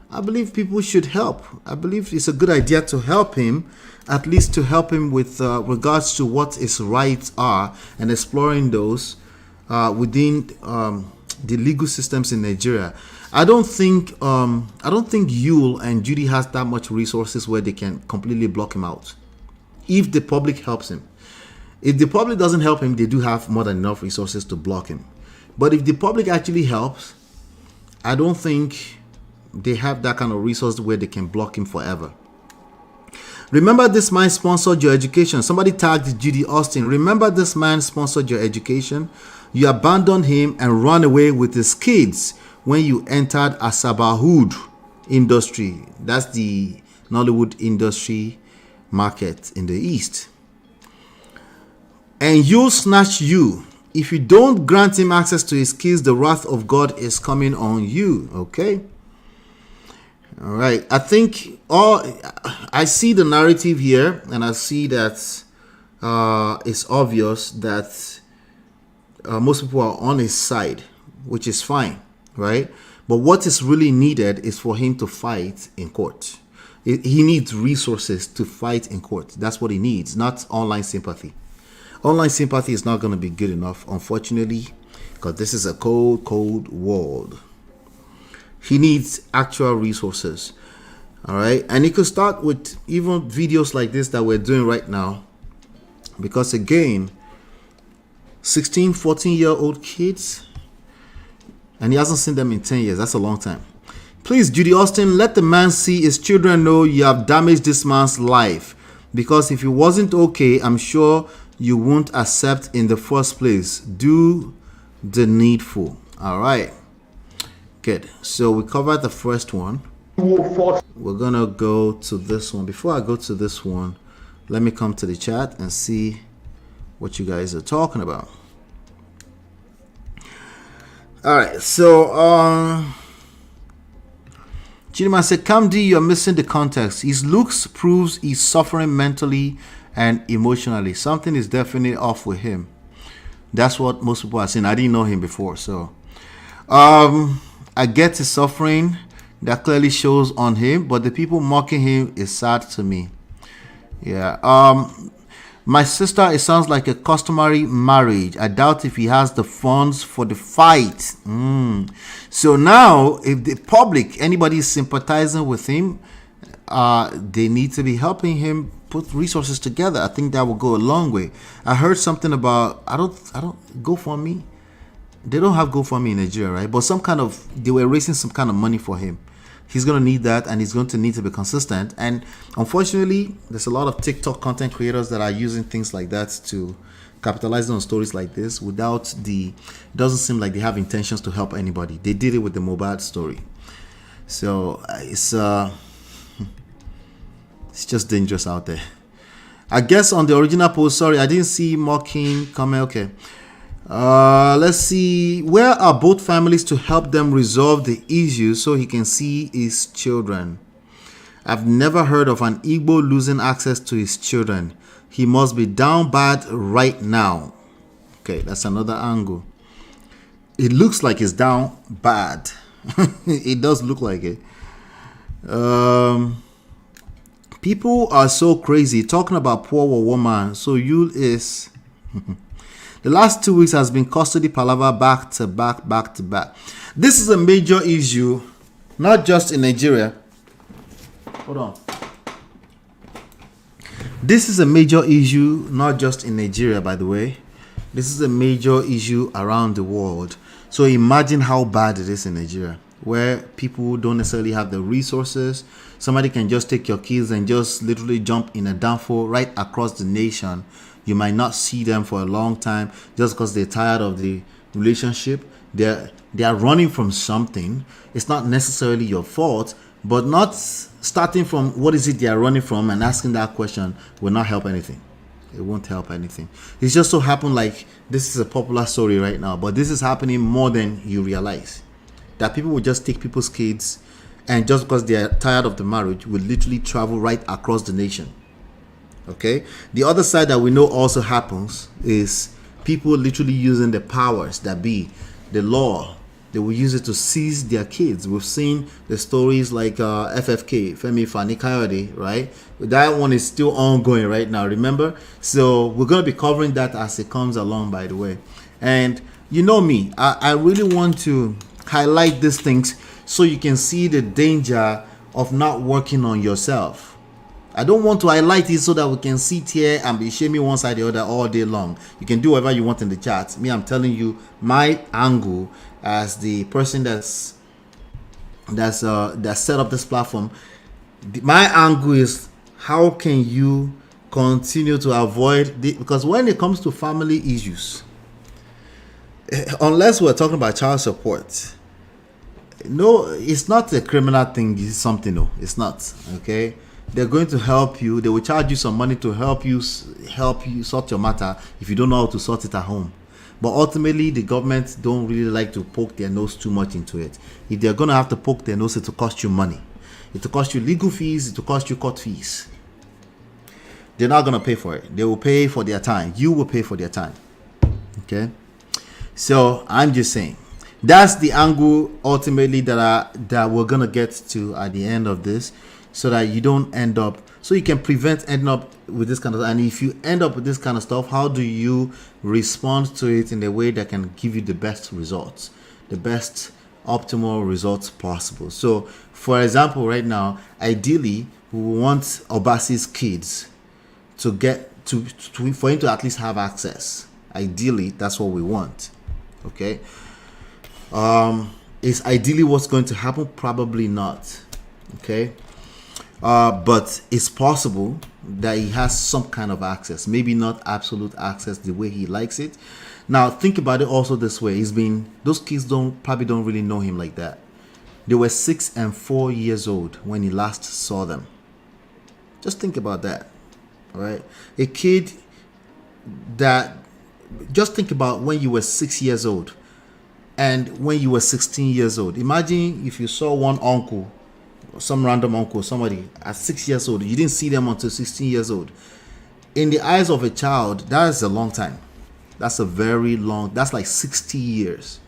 I believe people should help. I believe it's a good idea to help him, at least to help him with regards to what his rights are and exploring those within the legal systems in Nigeria. I don't think Yule and Judy has that much resources where they can completely block him out. If the public helps him, if the public doesn't help him, they do have more than enough resources to block him. But if the public actually helps, I don't think they have that kind of resource where they can block him forever. Remember, this man sponsored your education. Somebody tagged Judy Austin. Remember, this man sponsored your education. You abandoned him and ran away with his kids when you entered Asabahood industry. That's the Nollywood industry market in the East. And you'll snatch you. If you don't grant him access to his kids, the wrath of God is coming on you. Okay? All right. I think I see the narrative here, and I see that it's obvious that most people are on his side, which is fine, right? But what is really needed is for him to fight in court. He needs resources to fight in court. That's what he needs, not online sympathy. Online sympathy is not going to be good enough, unfortunately, because this is a cold, cold world. He needs actual resources. All right. And he could start with even videos like this that we're doing right now. Because again, 16, 14-year-old kids, and he hasn't seen them in 10 years. That's a long time. Please, Judy Austin, let the man see his children know you have damaged this man's life. Because if it wasn't okay, I'm sure you won't accept in the first place. Do the needful. All right. Good. So we covered the first one. We're going to go to this one. Before I go to this one, let me come to the chat and see what you guys are talking about. All right. So, Chinima said, Kamdi, you're missing the context. His looks proves he's suffering mentally and emotionally. Something is definitely off with him. That's what most people are saying. I didn't know him before, so I get his suffering. That clearly shows on him, but the people mocking him is sad to me. Yeah. My sister, it sounds like a customary marriage. I doubt if he has the funds for the fight. So now, if the public, anybody is sympathizing with him, they need to be helping him put resources together. I think that will go a long way. I heard something about, I don't GoFundMe. They don't have GoFundMe in Nigeria, right? But they were raising some kind of money for him. He's going to need that, and he's going to need to be consistent. And unfortunately, there's a lot of TikTok content creators that are using things like that to capitalize on stories like this without it doesn't seem like they have intentions to help anybody. They did it with the Mobad story. So it's just dangerous out there. I guess on the original post, sorry, I didn't see mocking comment. Okay. Let's see. Where are both families to help them resolve the issue so he can see his children? I've never heard of an Igbo losing access to his children. He must be down bad right now. Okay, that's another angle. It looks like he's down bad. It does look like it. People are so crazy talking about poor woman. So you is... The last 2 weeks has been custody palaver back to back. This is a major issue, not just in Nigeria. Hold on. This is a major issue, not just in Nigeria, by the way. This is a major issue around the world. So imagine how bad it is in Nigeria, where people don't necessarily have the resources. Somebody can just take your kids and just literally jump in a danfo right across the nation. You might not see them for a long time just because they're tired of the relationship. They are running from something. It's not necessarily your fault, but not starting from what is it they are running from and asking that question will not help anything. It won't help anything. It's just so happened like this is a popular story right now, but this is happening more than you realize. That people will just take people's kids, and just because they are tired of the marriage, will literally travel right across the nation. Okay? The other side that we know also happens is people literally using the powers that be, the law. They will use it to seize their kids. We've seen the stories like FFK, Femi Fani Kayode, right? That one is still ongoing right now, remember? So we're going to be covering that as it comes along, by the way. And you know me, I really want to highlight these things so you can see the danger of not working on yourself. I don't want to highlight it so that we can sit here and be shaming one side or the other all day long. You can do whatever you want in the chat. Me, I'm telling you my angle as the person that's set up this platform. My angle is, how can you continue to avoid because when it comes to family issues, unless we're talking about child support, no, it's not a criminal thing. It's something, no, it's not. Okay, they're going to help you. They will charge you some money to help you sort your matter if you don't know how to sort it at home. But ultimately, the government don't really like to poke their nose too much into it. If they're going to have to poke their nose, it will cost you money. It will cost you legal fees. It will cost you court fees. They're not going to pay for it. They will pay for their time. You will pay for their time. Okay? So, I'm just saying. That's the angle, ultimately, that we're going to get to at the end of this. So that you don't end up... So you can prevent ending up with this kind of... And if you end up with this kind of stuff, how do you respond to it in a way that can give you the best results? The best optimal results possible. So, for example, right now, ideally, we want Obasi's kids to get for him to at least have access. Ideally, that's what we want. Okay? Is ideally what's going to happen? Probably not. Okay? But it's possible that he has some kind of access. Maybe not absolute access the way he likes it. Now, think about it also this way. Those kids probably don't really know him like that. They were 6 and 4 years old when he last saw them. Just think about that. All right? A kid that... Just think about when you were 6 years old and when you were 16 years old. Imagine if you saw one uncle, some random uncle, somebody at 6 years old. You didn't see them until 16 years old. In the eyes of a child, that is a long time. That's a very long... That's like 60 years.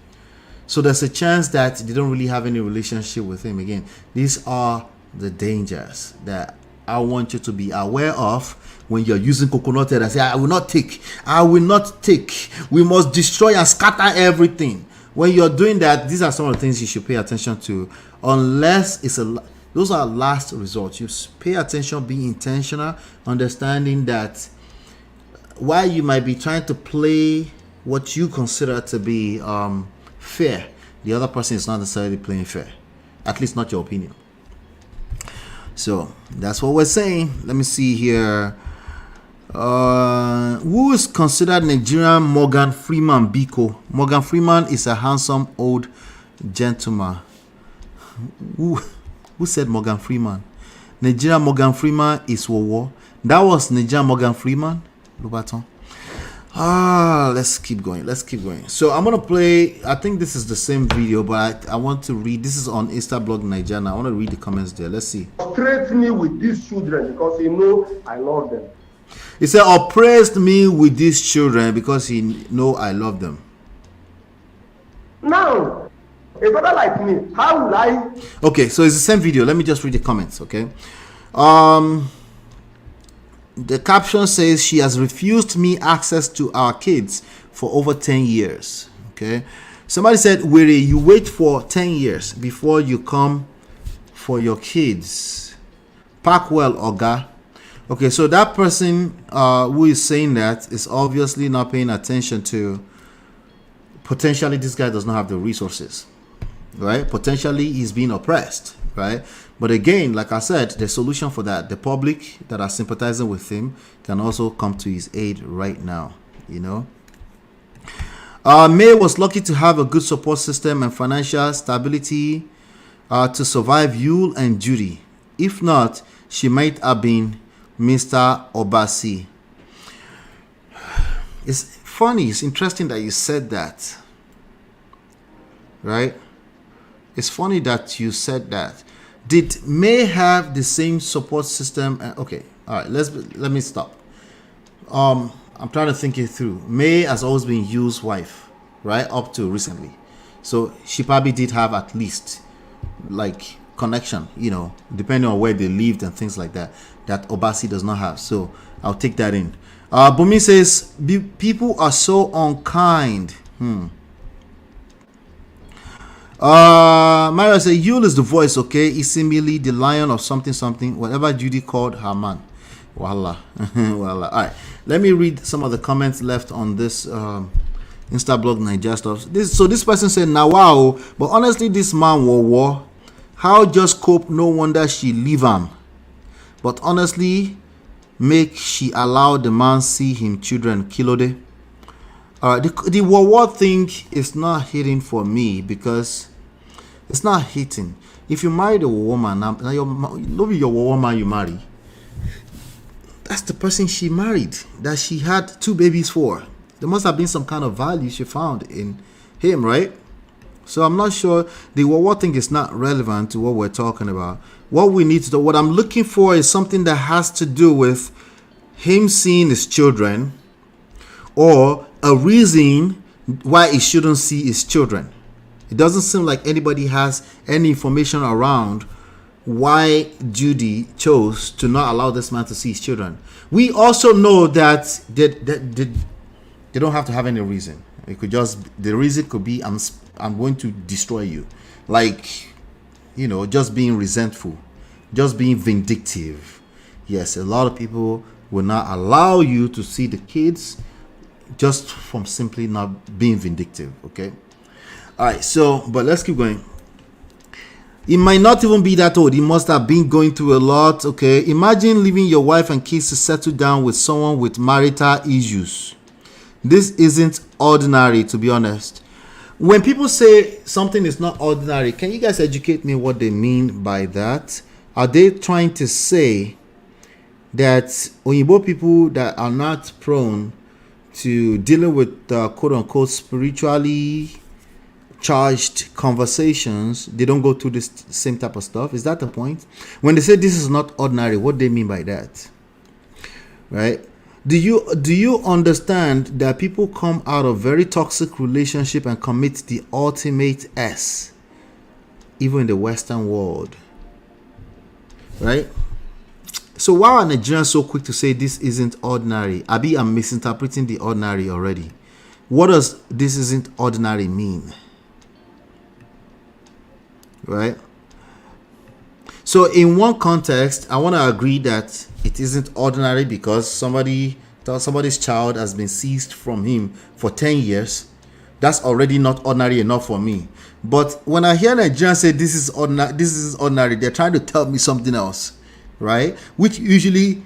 So there's a chance that they don't really have any relationship with him again. These are the dangers that I want you to be aware of when you're using coconut head and say, I will not take. We must destroy and scatter everything. When you're doing that, these are some of the things you should pay attention to. Unless those are last results. You pay attention, be intentional, understanding that while you might be trying to play what you consider to be fair, the other person is not necessarily playing fair. At least not your opinion. So that's what we're saying. Let me see here. Who is considered Nigerian Morgan Freeman Biko? Morgan Freeman is a handsome old gentleman. Who said Morgan Freeman? Nigerian Morgan Freeman is Wowo. That was Nigerian Morgan Freeman. Lubaton. Let's keep going. So I'm gonna play. I think this is the same video, but I want to read. This is on Instablog Nigeria. I want to read the comments there. Let's see. Frustrate me with these children because he know I love them. He said, oppressed me with these children because he know I love them. Now, a brother like me, how would I? Okay, so it's the same video. Let me just read the comments, okay? The caption says, she has refused me access to our kids for over 10 years, okay? Somebody said, Wiri, you wait for 10 years before you come for your kids. Pack well, Oga. Okay, so that person who is saying that is obviously not paying attention to potentially this guy does not have the resources, right? Potentially he's being oppressed, right? But again, like I said, the solution for that, the public that are sympathizing with him can also come to his aid right now, you know? May was lucky to have a good support system and financial stability to survive Yule and Judy. If not, she might have been Mr. Obasi. It's funny, it's interesting that you said that. Right? It's funny that you said that. Did May have the same support system? Okay, all right, let me stop. I'm trying to think it through. May has always been Yu's wife, right? Up to recently. So she probably did have at least like connection, depending on where they lived and things like that Obasi does not have. So I'll take that in. Bumi says people are so unkind. Mario says Yul is the voice, okay? Isimili, the lion of something, whatever Judy called her man. Voila. Voila. All right, let me read some of the comments left on this Instablog Niger stuff. This person said, "Now wow, but honestly, this man war. How just cope? No wonder she leave him. But honestly, make she allow the man see him children kilode." The war thing is not hitting for me because it's not hitting. If you marry a woman, now your woman you marry, that's the person she married, that she had 2 babies for. There must have been some kind of value she found in him, right? So I'm not sure. The war thing is not relevant to what we're talking about. What we need to do, what I'm looking for is something that has to do with him seeing his children, or a reason why he shouldn't see his children. It doesn't seem like anybody has any information around why Judy chose to not allow this man to see his children. We also know that they don't have to have any reason. It could just, the reason could be I'm going to destroy you, like, just being resentful, just being vindictive. Yes, a lot of people will not allow you to see the kids just from simply not being vindictive. Okay, all right, so but let's keep going. It might not even be that old. He must have been going through a lot. Okay, imagine leaving your wife and kids to settle down with someone with marital issues. This isn't ordinary, to be honest. When people say something is not ordinary, can you guys educate me what they mean by that? Are they trying to say that Oyinbo people that are not prone to dealing with quote-unquote spiritually charged conversations, they don't go through this same type of stuff? Is that the point? When they say this is not ordinary, what do they mean by that? Right? Do you understand that people come out of very toxic relationship and commit the ultimate S, even in the Western world? Right? So why are Nigerians so quick to say this isn't ordinary? Abi, I'm misinterpreting the ordinary already. What does this isn't ordinary mean? Right? So in one context, I want to agree that it isn't ordinary because somebody's child has been seized from him for 10 years. That's already not ordinary enough for me. But when I hear Nigerians say this is ordinary, they're trying to tell me something else, right? Which usually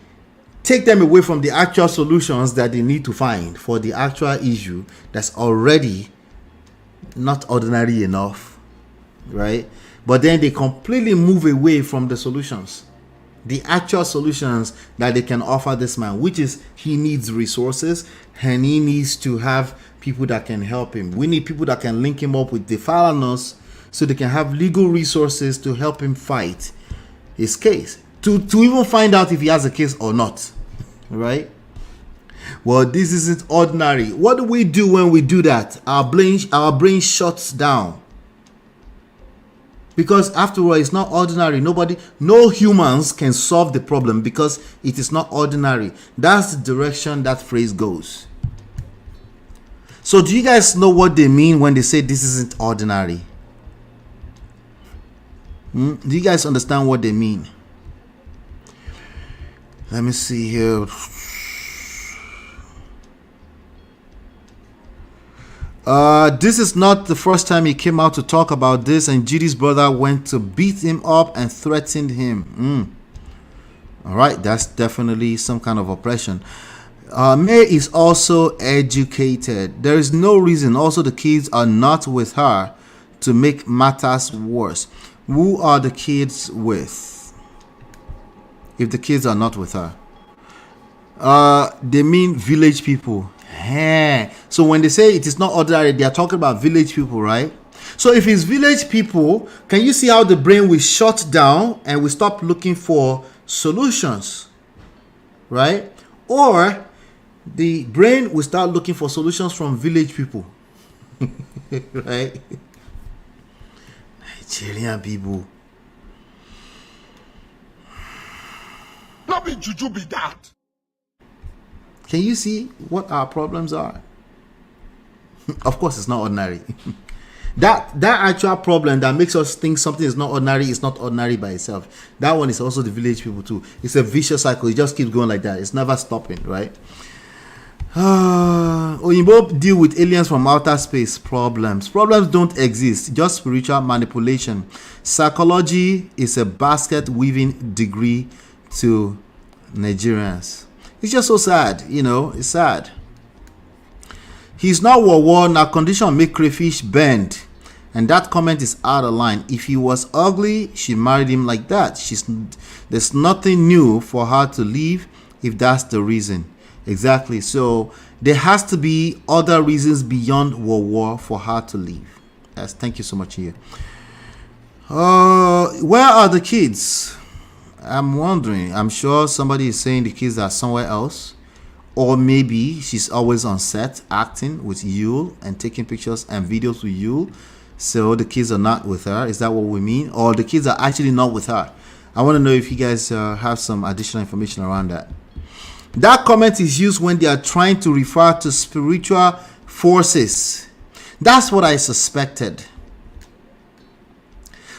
take them away from the actual solutions that they need to find for the actual issue that's already not ordinary enough, right? But then they completely move away from the solutions, the actual solutions that they can offer this man, which is he needs resources and he needs to have people that can help him. We need people that can link him up with the fathers so they can have legal resources to help him fight his case, to even find out if he has a case or not, right? Well, this isn't ordinary. What do we do when we do that? Our brain shuts down. Because after all, it's not ordinary. No humans can solve the problem because it is not ordinary. That's the direction that phrase goes. So do you guys know what they mean when they say this isn't ordinary? Do you guys understand what they mean? Let me see here. This is not the first time he came out to talk about this, and Judy's brother went to beat him up and threatened him. All right, that's definitely some kind of oppression. May is also educated. There is no reason also the kids are not with her to make matters worse. Who are the kids with if the kids are not with her? They mean village people. So when they say it is not ordinary, they are talking about village people, right? So if it's village people, can you see how the brain will shut down and we stop looking for solutions, right? Or the brain will start looking for solutions from village people, right? Nigerian people. Not be juju be that. Can you see what our problems are? Of course, it's not ordinary. that actual problem that makes us think something is not ordinary is not ordinary by itself. That one is also the village people too. It's a vicious cycle. It just keeps going like that. It's never stopping, right? Oyinbo deal with aliens from outer space problems. Problems don't exist, just spiritual manipulation. Psychology is a basket weaving degree to Nigerians. It's just so sad, you know, it's sad. He's not war now condition make crayfish bend. And that comment is out of line. If he was ugly, she married him like that. There's nothing new for her to leave if that's the reason. Exactly. So there has to be other reasons beyond war for her to leave. Yes, thank you so much here. Where are the kids? I'm wondering. I'm sure somebody is saying the kids are somewhere else. Or maybe she's always on set acting with Yule and taking pictures and videos with Yule. So the kids are not with her. Is that what we mean? Or the kids are actually not with her? I want to know if you guys have some additional information around that. That comment is used when they are trying to refer to spiritual forces. That's what I suspected.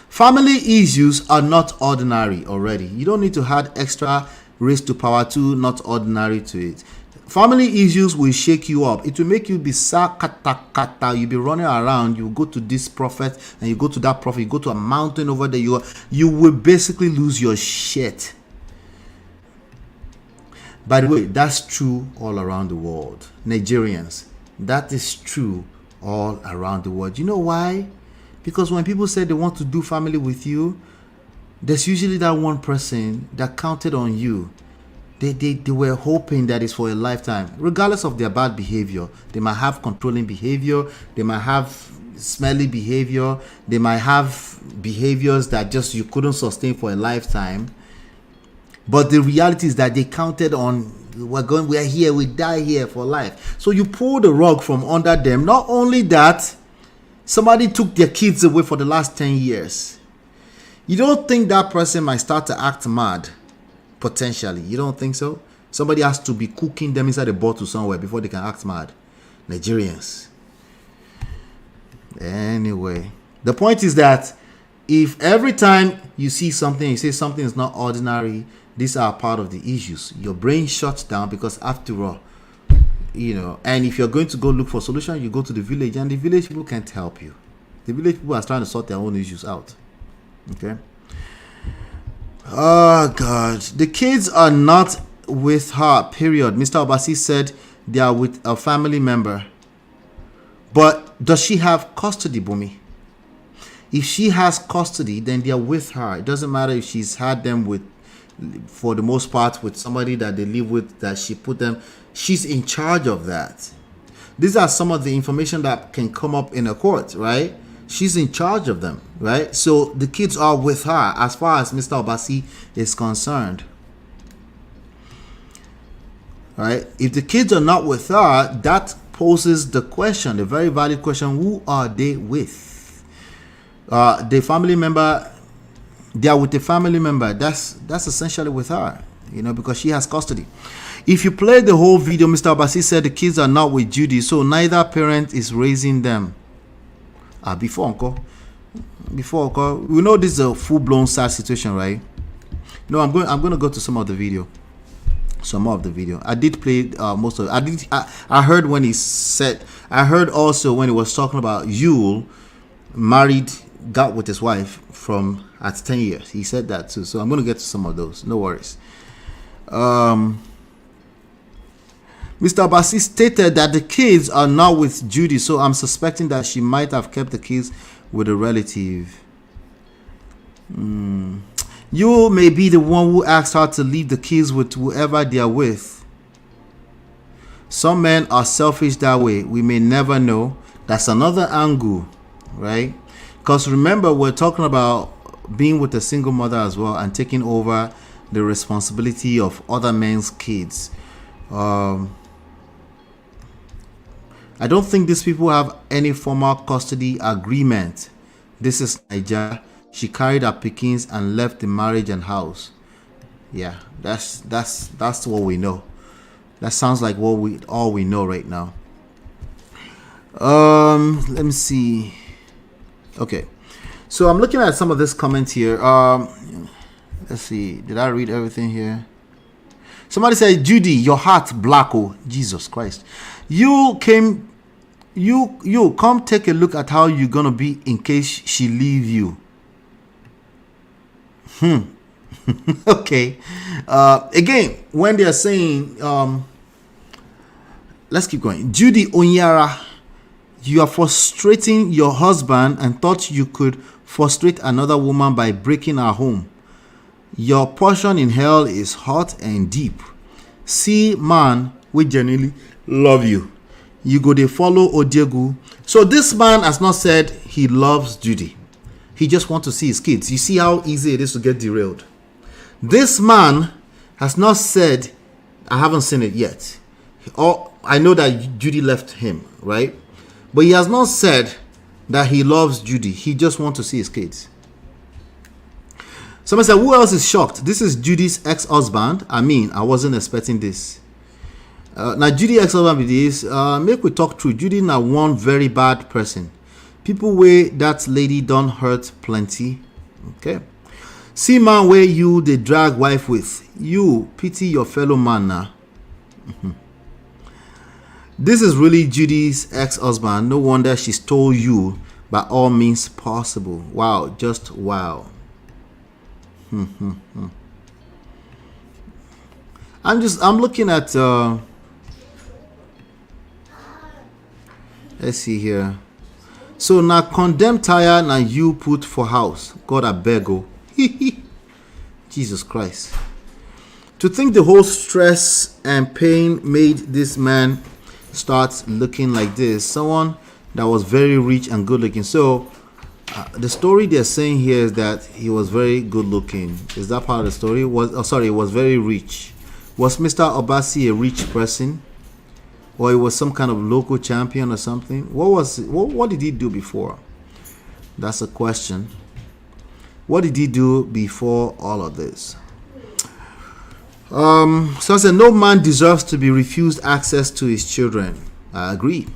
Family issues are not ordinary already. You don't need to add extra raised to power 2, not ordinary to it. Family issues will shake you up. It will make you be sakata. You'll be running around. You go to this prophet and you go to that prophet. You go to a mountain over there. You will basically lose your shit. By the way, that's true all around the world. Nigerians, that is true all around the world. You know why? Because when people say they want to do family with you, there's usually that one person that counted on you. They were hoping that it's for a lifetime. Regardless of their bad behavior, they might have controlling behavior, they might have smelly behavior, they might have behaviors that just you couldn't sustain for a lifetime. But the reality is that they counted on, we're here, we die here for life. So you pull the rug from under them. Not only that, somebody took their kids away for the last 10 years. You don't think that person might start to act mad? Potentially. You don't think so? Somebody has to be cooking them inside a bottle somewhere before they can act mad. Nigerians. Anyway, the point is that if every time you see something, you say something is not ordinary, these are part of the issues. Your brain shuts down because after all, you know, and if you're going to go look for a solution, you go to the village and the village people can't help you. The village people are trying to sort their own issues out. Okay. Oh God, the kids are not with her, period. Mr. Obasi said they are with a family member. But does she have custody, Bumi? If she has custody, then they are with her. It doesn't matter if she's had them with, for the most part, with somebody that they live with, that she put them. She's in charge of that. These are some of the information that can come up in a court, right? She's in charge of them, right? So the kids are with her as far as Mr. Obasi is concerned. All right? If the kids are not with her, that poses the question, the very valid question, who are they with? The family member, they are with the family member. That's essentially with her, you know, because she has custody. If you play the whole video, Mr. Obasi said the kids are not with Judy, so neither parent is raising them. Before uncle, we know this is a full-blown sad situation, right? No, I'm going to go to some of the video. Some of the video. I did play most of it. I heard when he said. I heard also when he was talking about Yule got with his wife from at 10 years. He said that too. So I'm going to get to some of those. No worries. Mr. Obasi stated that the kids are not with Judy, so I'm suspecting that she might have kept the kids with a relative. You may be the one who asked her to leave the kids with whoever they are with. Some men are selfish that way. We may never know. That's another angle, right? Because remember, we're talking about being with a single mother as well and taking over the responsibility of other men's kids. I don't think these people have any formal custody agreement. This is Nigeria. She carried her pickings and left the marriage and house. Yeah, that's what we know. That sounds like all we know right now. Let me see. Okay, so I'm looking at some of this comment here. Let's see. Did I read everything here? Somebody said, Judy, your heart black. Oh, Jesus Christ. You come take a look at how you're gonna be in case she leave you. Okay. Again, when they're saying, let's keep going. Judy Onyara, you are frustrating your husband and thought you could frustrate another woman by breaking her home. Your portion in hell is hot and deep. See, man, we genuinely love you. You go to follow Odiegu. So this man has not said he loves Judy. He just wants to see his kids. You see how easy it is to get derailed. This man has not said, I haven't seen it yet. Or I know that Judy left him, right? But he has not said that he loves Judy. He just wants to see his kids. Somebody said, who else is shocked? This is Judy's ex-husband. I mean, I wasn't expecting this. Now, Judy ex-husband with this, make we talk true. Judy now one very bad person. People way that lady done hurt plenty. Okay. See man where you the drag wife with. You pity your fellow man now. This is really Judy's ex-husband. No wonder she stole you by all means possible. Wow, just wow. I'm looking at let's see here. So now condemn tire now you put for house. God I beg oh. Jesus Christ. To think the whole stress and pain made this man start looking like this. Someone that was very rich and good looking. So the story they're saying here is that he was very good looking. Is that part of the story? He was very rich. Was Mr. Obasi a rich person? Or he was some kind of local champion or something? What did he do before? That's a question. What did he do before all of this? So I said, no man deserves to be refused access to his children. I agree.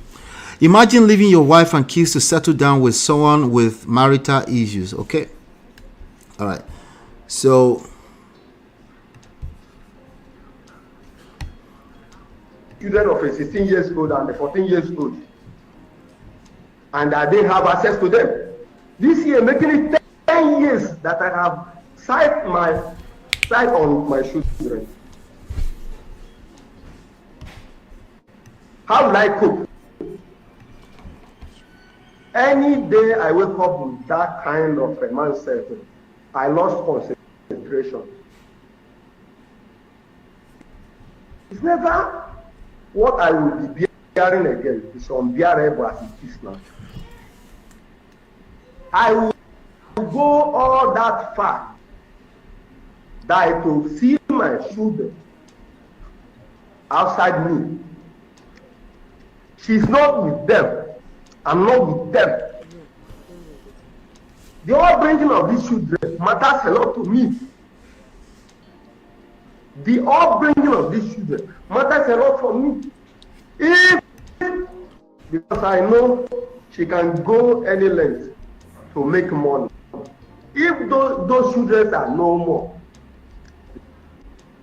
Imagine leaving your wife and kids to settle down with someone with marital issues. Okay. All right. So children of a 16 years old and a 14 years old, and I didn't have access to them. This year, making it 10 years that I have sight on my children. How will I cope? Any day I wake up with that kind of a mindset, I lost concentration. It's never what I will be bearing again. It's unbearable as it is now. I will go all that far that I could see my children outside me. She's not with them. I'm not with them. The upbringing of these children matters a lot to me. The upbringing of these children matters a lot for me. Because I know she can go any length to make money. If those children are no more,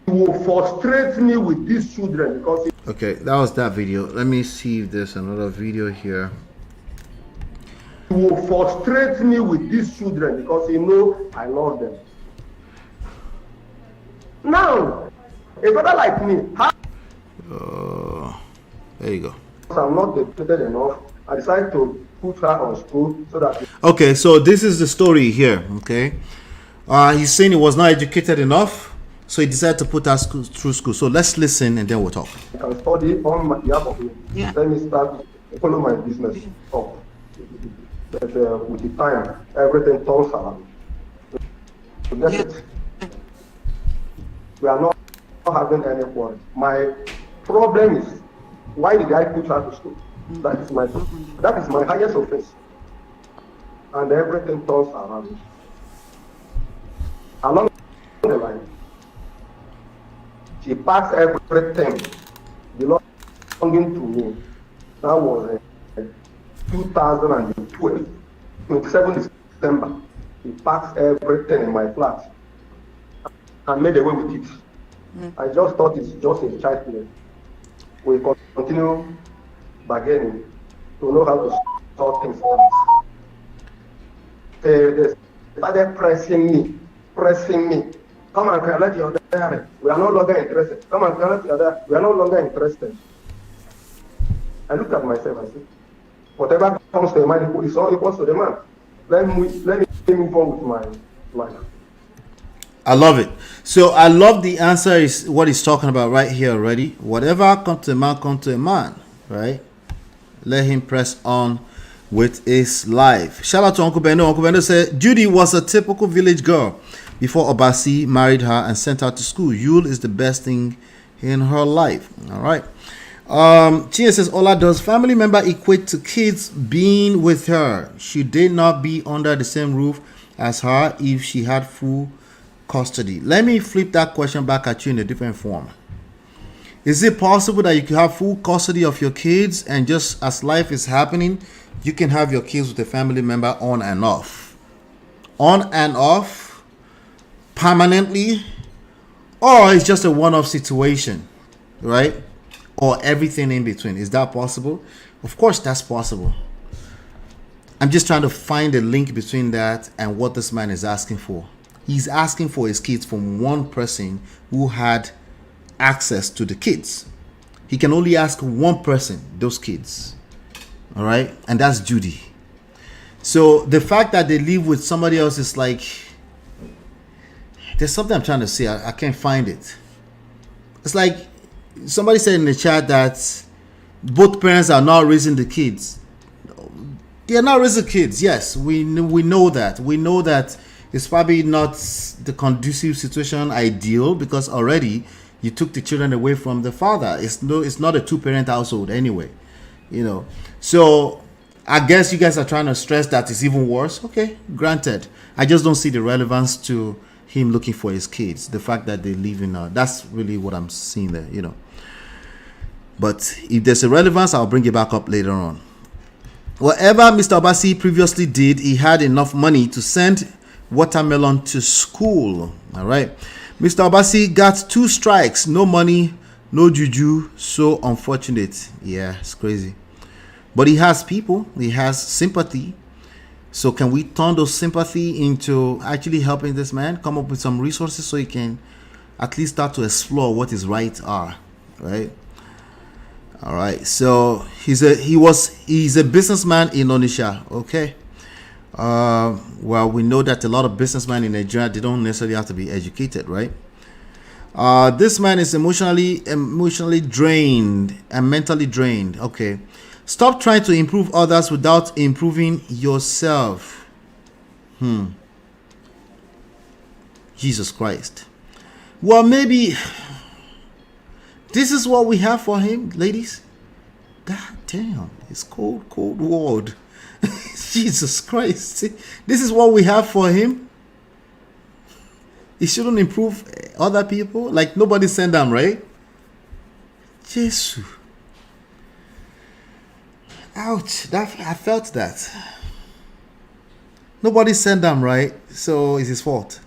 it will frustrate me with these children because okay, that was that video. Let me see if there's another video here. It will frustrate me with these children because you know I love them. Now, a brother like me, there you go. I'm not educated enough. I decided to put her on school so that. Okay, so this is the story here. Okay, he's saying he was not educated enough, So he decided to put her through school. So let's listen and then we'll talk. I can study on my behalf of me. Yeah. Let me start follow my business up. But with the time, everything turns around. So that's it. We are not having any quarrel. My problem is, why did I put her to school? That is my highest offense. And everything turns around. Along the line, she passed everything belonging to me. That was 2012, 27 December. She packed everything in my flat and made away with it. I just thought it's just a child play. We continue bargaining to know how to sort things out. They started pressing me. Come and collect your diary. We are no longer interested. Come and collect your diary. We are no longer interested. I looked at myself and said, whatever comes to the man, it's all equal to the man. Let me move on with my life. I love it. So I love the answer is what he's talking about right here already. Whatever comes to a man, come to a man, right? Let him press on with his life. Shout out to Uncle Beno. Uncle Beno said Judy was a typical village girl before Obasi married her and sent her to school. Yule is the best thing in her life. All right. Chia says, Ola, does family member equate to kids being with her? Should they not be under the same roof as her if she had full custody? Let me flip that question back at you in a different form. Is it possible that you can have full custody of your kids and just as life is happening, you can have your kids with a family member on and off? On and off? Permanently? Or it's just a one-off situation, right? Or everything in between. Is that possible? Of course that's possible. I'm just trying to find a link between that and what this man is asking for. He's asking for his kids from one person who had access to the kids. He can only ask one person, those kids. All right? And that's Judy. So the fact that they live with somebody else is like, there's something I'm trying to say. I can't find it. It's like somebody said in the chat that both parents are not raising the kids. They are not raising kids. Yes, we know that. We know that it's probably not the conducive situation ideal because already you took the children away from the father. It's not a two-parent household anyway, you know. So I guess you guys are trying to stress that it's even worse. Okay, granted. I just don't see the relevance to him looking for his kids. The fact that they live in that's really what I'm seeing there, you know. But if there's a relevance, I'll bring it back up later on. Whatever Mr. Obasi previously did, he had enough money to send Watermelon to school. All right. Mr. Obasi got 2 strikes. No money, no juju. So unfortunate. Yeah, it's crazy. But he has people. He has sympathy. So can we turn those sympathy into actually helping this man come up with some resources so he can at least start to explore what his rights are, right? All right. So he's a businessman in Onitsha. Okay. Well, we know that a lot of businessmen in Nigeria, they don't necessarily have to be educated, right? This man is emotionally drained and mentally drained. Okay. Stop trying to improve others without improving yourself. Jesus Christ. Well, maybe this is what we have for him, ladies. God damn, it's cold world. Jesus Christ. This is what we have for him. He shouldn't improve other people. Like nobody sent them, right? Jesus. Ouch. I felt that. Nobody sent them, right? So it's his fault.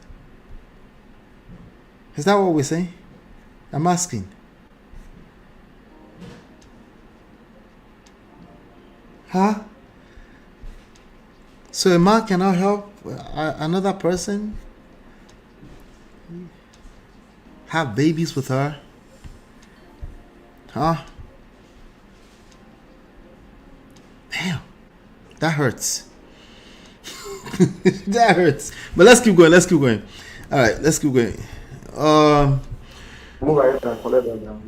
Is that what we're saying? I'm asking. Huh? So a man cannot help another person have babies with her? Huh? Damn. That hurts. That hurts. But let's keep going. All right, let's keep going. Move ahead and collect them now.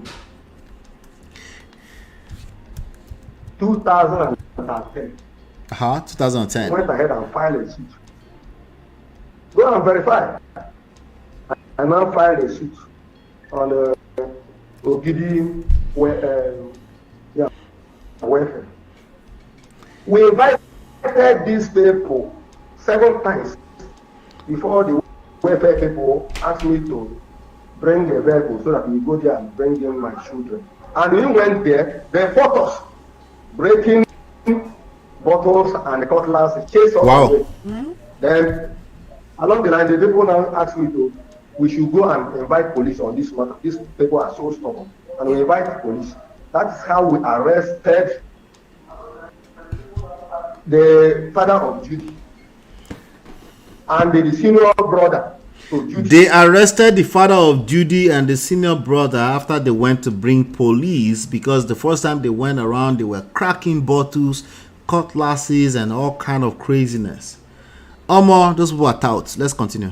2010. 2010. Went ahead and filed a suit. Go and verify. I now filed a suit on Ogidi welfare. We invited these people 7 times before the welfare people asked me to bring a vehicle so that we go there and bring in my children. And we went there, they fought us, breaking bottles and cutlass, chase us away. Then along the line, the people now asked me we should go and invite police on this matter. These people are so stubborn. And we invite police. That's how we arrested the father of Judy and the senior brother to Judy. They arrested the father of Judy and the senior brother after they went to bring police, because the first time they went around, they were cracking bottles, cutlasses, and all kind of craziness. Those people are touts. Let's continue.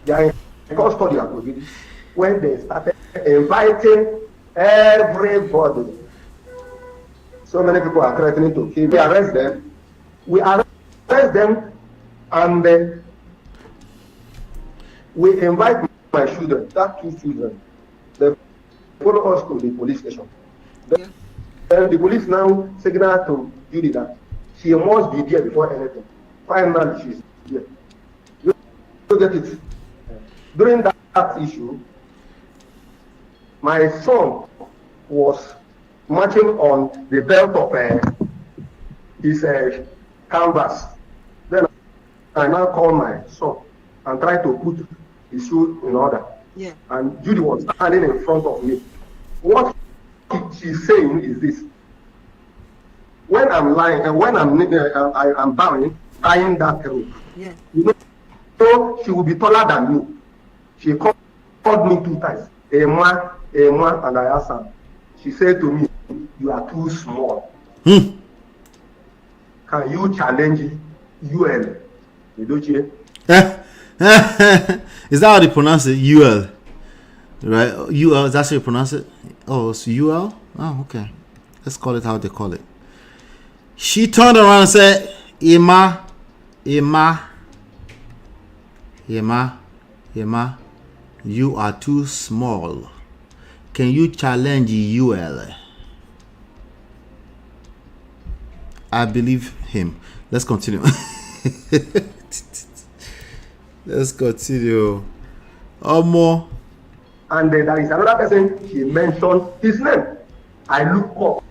They are in custody of Judy when they started inviting everybody. So many people are threatening to kill. We arrest them. We arrest them, and we invite my children, that 2 children. They follow us to the police station. Then the police now signal to Judy that she must be there before anything. Finally, she's there. You get it? During that issue, my son was marching on the belt of his canvas. Then I now call my son and try to put his shoe in order. Yeah. And Judy was standing in front of me. What she's saying is this: when I'm lying and when I'm bowing, tying that rope, Yeah. you know, so she will be taller than me. She called me 2 times, and I asked her. She said to me, "You are too small. Can you challenge UL?" Edochie? Is that how they pronounce it? UL, right? UL, is that how you pronounce it? Oh, it's UL? Oh, okay. Let's call it how they call it. She turned around and said, Emma, you are too small. Can you challenge UL? I believe him. Let's continue. Let's continue. More. And then there is another person, she mentioned his name. I look up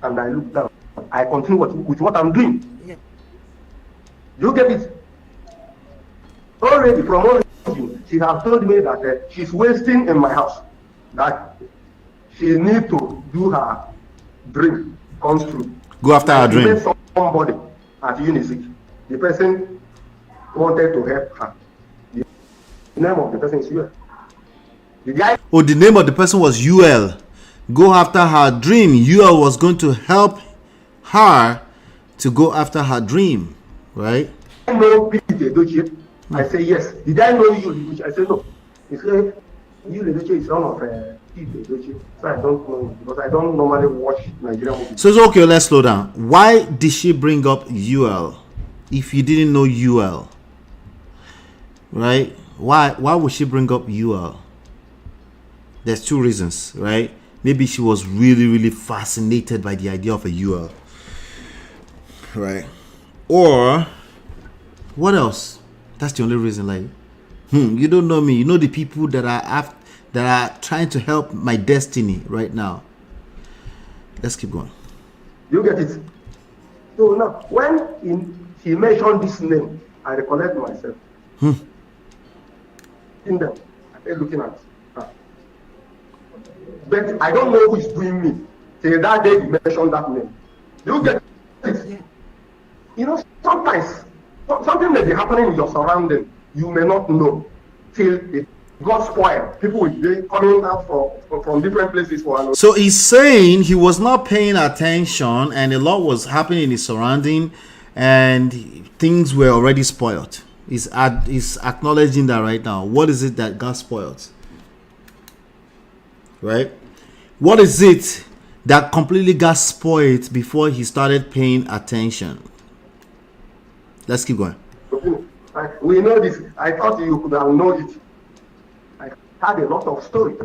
and I look down. I continue with what I'm doing. Yeah. You get it? Already from origin, she has told me that she's wasting in my house. That she need to do her dream comes true. Go after her dream. Somebody at UNICEF. The person wanted to help her. The name of the person is UL. The guy. Oh, the name of the person was UL. Go after her dream. UL was going to help her to go after her dream, right? I know Peter Edochie. I say yes. Did I know you, Edochie? I say no. He said, you, Edochie, is son of Peter Edochie. So I don't know him because I don't normally watch Nigerian movies. So it's okay, let's slow down. Why did she bring up UL if you didn't know UL? Right? Why would she bring up UL? There's 2 reasons, right? Maybe she was really, really fascinated by the idea of a UL. Right? Or what else? That's the only reason. Like, you don't know me. You know the people that are trying to help my destiny right now. Let's keep going. You get it? So now, when he mentioned this name, I recollect myself. In them, I started looking at her. But I don't know who is doing me. Till that day he mentioned that name. You get it? Yeah. You know, sometimes something may be happening in your surrounding. You may not know till it got spoiled. People will be coming out from different places for another. So he's saying he was not paying attention and a lot was happening in his surrounding and things were already spoiled. is acknowledging that right now. What is it that got spoiled? Right? What is it that completely got spoiled before he started paying attention? Let's keep going. We know this. I thought you could have known it. I had a lot of stories.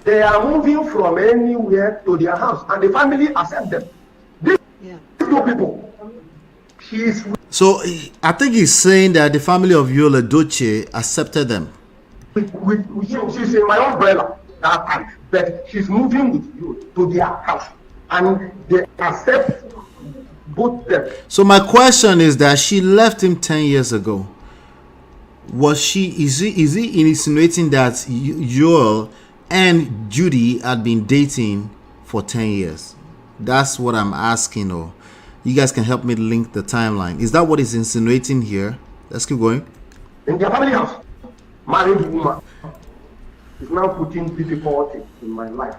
They are moving from anywhere to their house, and the family accept them. These two people. So I think he's saying that the family of Edochie accepted them. She's in my umbrella that time, but she's moving with you to their house, and they accept both them. So my question is that she left him 10 years ago. Is he insinuating that Joel and Judy had been dating for 10 years? That's what I'm asking. Or you guys can help me link the timeline. Is that what he's insinuating here? Let's keep going. In their family house, married woman is now putting difficulty in my life.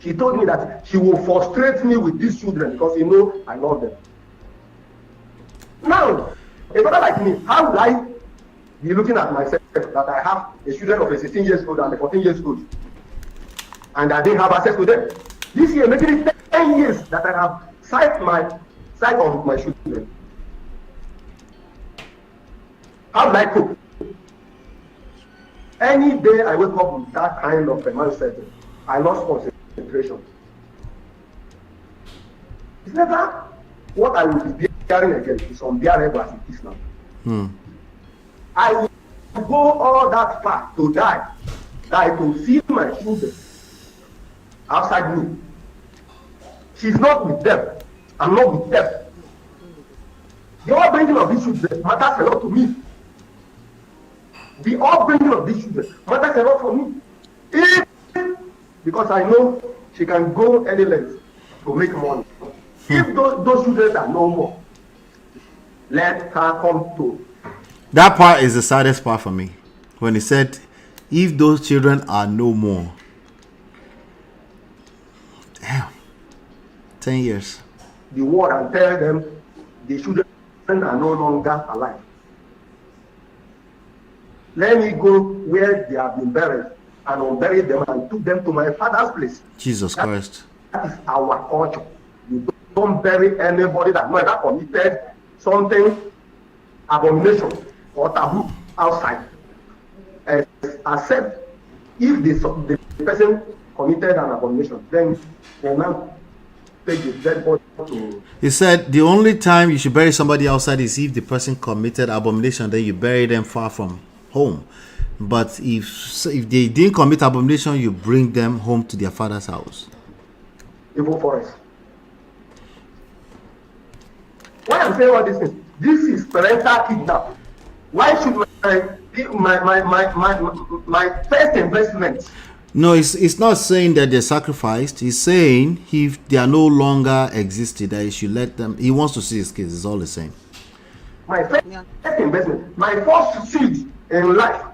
She told me that she will frustrate me with these children because I love them. Now, a brother like me, how would I be looking at myself that I have a children of a 16 years old and a 14 years old, and I didn't have access to them? This year, making it 10 years that I have sight on my children. How would I cope? Any day I wake up with that kind of a mindset, I lost concentration. It's never what I will be bearing again. It's unbearable as it is now. I will go all that far to die, that I can see my children outside me. She's not with them. I'm not with them. The upbringing of these children matters a lot to me. The upbringing of these children matters a lot for me. Because I know she can go any length to make money. If those children are no more, let her come to. That part is the saddest part for me. When he said, if those children are no more. Damn. 10 years. The word and tell them the children are no longer alive. Let me go where they have been buried and unbury them and took them to my father's place. Jesus Christ. That is our culture. You don't bury anybody that might have committed something, abomination or taboo outside. Except if the person committed an abomination, then they now take the dead body to. He said the only time you should bury somebody outside is if the person committed abomination, then you bury them far from home. But if they didn't commit abomination, you bring them home to their father's house. Evil forest. Why I'm saying all these things? This is parental kidnap. Why should my first investment? No, it's not saying that they're sacrificed. He's saying if they are no longer existed, that he should let them. He wants to see his kids. It's all the same. My first investment, my first seed in life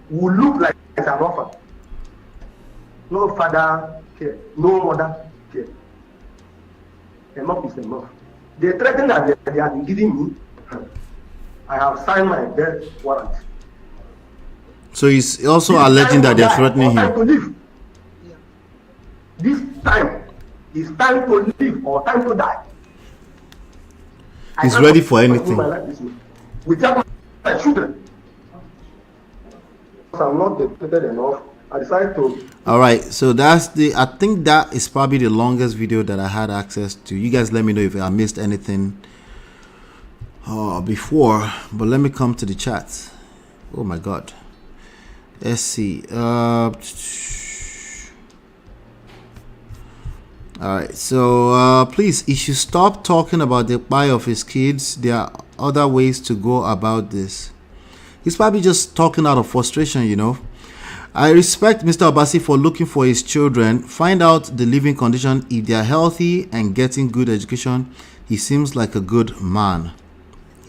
will look like an orphan. No father care, no mother care. Enough is enough. They threaten that they are giving me. I have signed my death warrant. So he's also alleging that they're threatening him. Time to live. This time is time to live or time to die. He's ready for anything. Without my children. I'm not dedicated enough. I decided to. All right, so I think that is probably the longest video that I had access to. You guys let me know if I missed anything before, but let me come to the chat. Oh my God. Let's see. All right, so please, he should stop talking about the buy of his kids. There are other ways to go about this. He's probably just talking out of frustration, you know. I respect Mr. Obasi for looking for his children. Find out the living condition. If they are healthy and getting good education, he seems like a good man.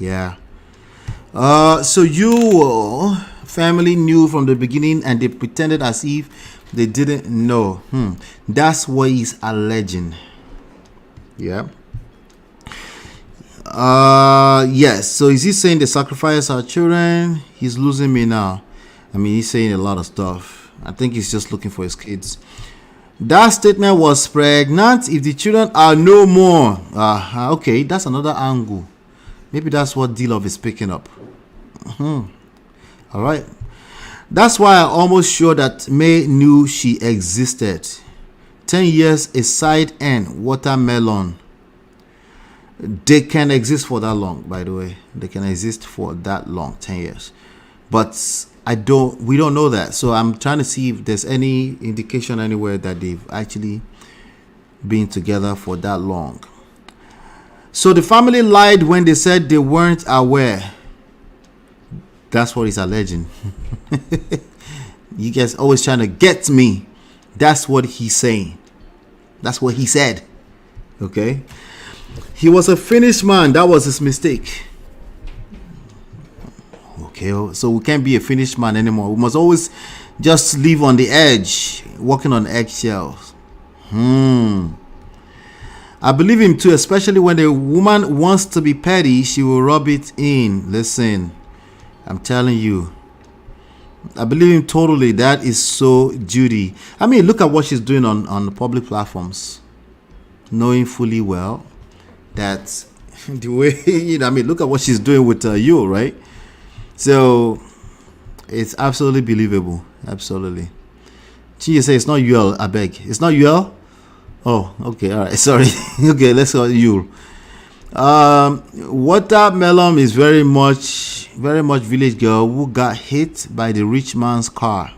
Yeah. So you family knew from the beginning and they pretended as if they didn't know. That's what he's alleging. Yeah. Yes. So is he saying they sacrifice our children? He's losing me now. I mean, he's saying a lot of stuff. I think he's just looking for his kids. That statement was pregnant if the children are no more. Okay, that's another angle. Maybe that's what D-Love is picking up. All right. That's why I'm almost sure that May knew she existed. 10 years a side end watermelon. They can exist for that long, by the way. They can exist for that long, 10 years. But we don't know that. So I'm trying to see if there's any indication anywhere that they've actually been together for that long. So the family lied when they said they weren't aware. That's what he's alleging. You guys always trying to get me. That's what he's saying. That's what he said. Okay. He was a finished man. That was his mistake. Okay. So we can't be a finished man anymore. We must always just live on the edge, walking on eggshells. I believe him too, especially when the woman wants to be petty, she will rub it in. Listen, I'm telling you. I believe him totally. That is so Judy. I mean, look at what she's doing on the public platforms. Knowing fully well that the way, I mean, look at what she's doing with you, right? So, it's absolutely believable. Absolutely. She say it's not Yuel, I beg. It's not Yuel? Oh, okay, all right. Sorry. Okay, let's go Yul. Watermelon is very much village girl who got hit by the rich man's car.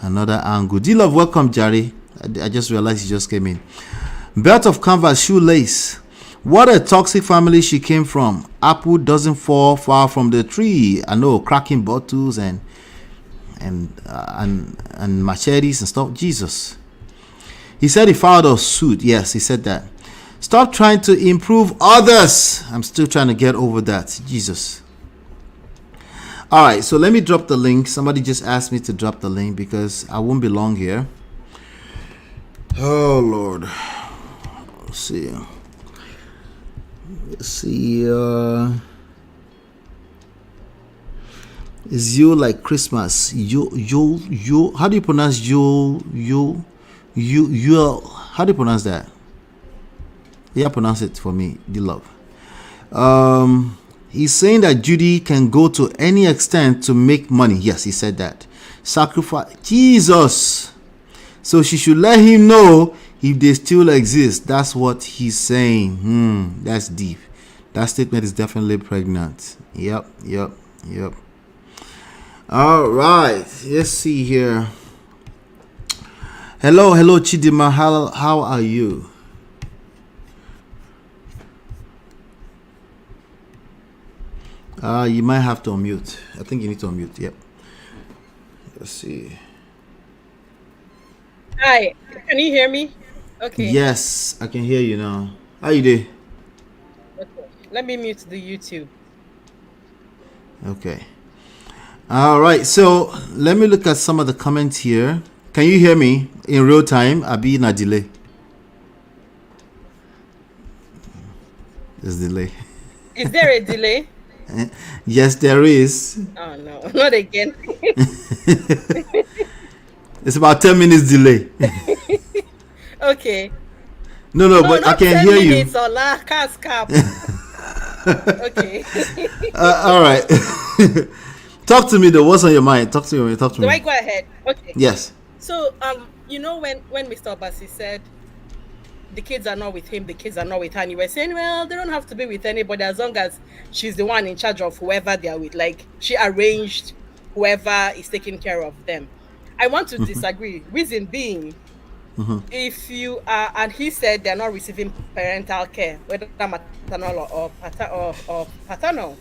Another angle. D-Love, welcome, Jerry. I just realized you just came in. Belt of canvas, shoelace. What a toxic family she came from. Apple doesn't fall far from the tree. I know, cracking bottles and machetes and stuff. Jesus. He said he filed a suit. Yes, he said that. Stop trying to improve others. I'm still trying to get over that. Jesus. All right, so let me drop the link. Somebody just asked me to drop the link because I won't be long here. Oh, Lord. Let's see. Is you like Christmas? You. How do you pronounce you? How do you pronounce that? Yeah, pronounce it for me, D-Love. He's saying that Judy can go to any extent to make money. Yes, he said that. Sacrifice. Jesus. So she should let him know if they still exist. That's what he's saying. That's deep. That statement is definitely pregnant. Yep. All right. Let's see here. Hello, Chidima. How are you? You might have to unmute. I think you need to unmute. Yep. Let's see. Hi, can you hear me? Okay. Yes, I can hear you now. How you doing? Okay. Let me mute the YouTube. Okay. All right. So let me look at some of the comments here. Can you hear me in real time? I'll be in a delay. There's delay. Is there a delay? Yes, there is. Oh no, not again. It's about 10 minutes delay. Okay. No, but I can hear you. Okay. All right. Talk to me though. What's on your mind? Talk to me. Do I go ahead? Okay. Yes. So when Mr. Obasi said the kids are not with him, the kids are not with her, and you were saying, well, they don't have to be with anybody as long as she's the one in charge of whoever they are with. Like she arranged whoever is taking care of them. I want to disagree. Reason being, if you are, and he said they're not receiving parental care, whether maternal or paternal.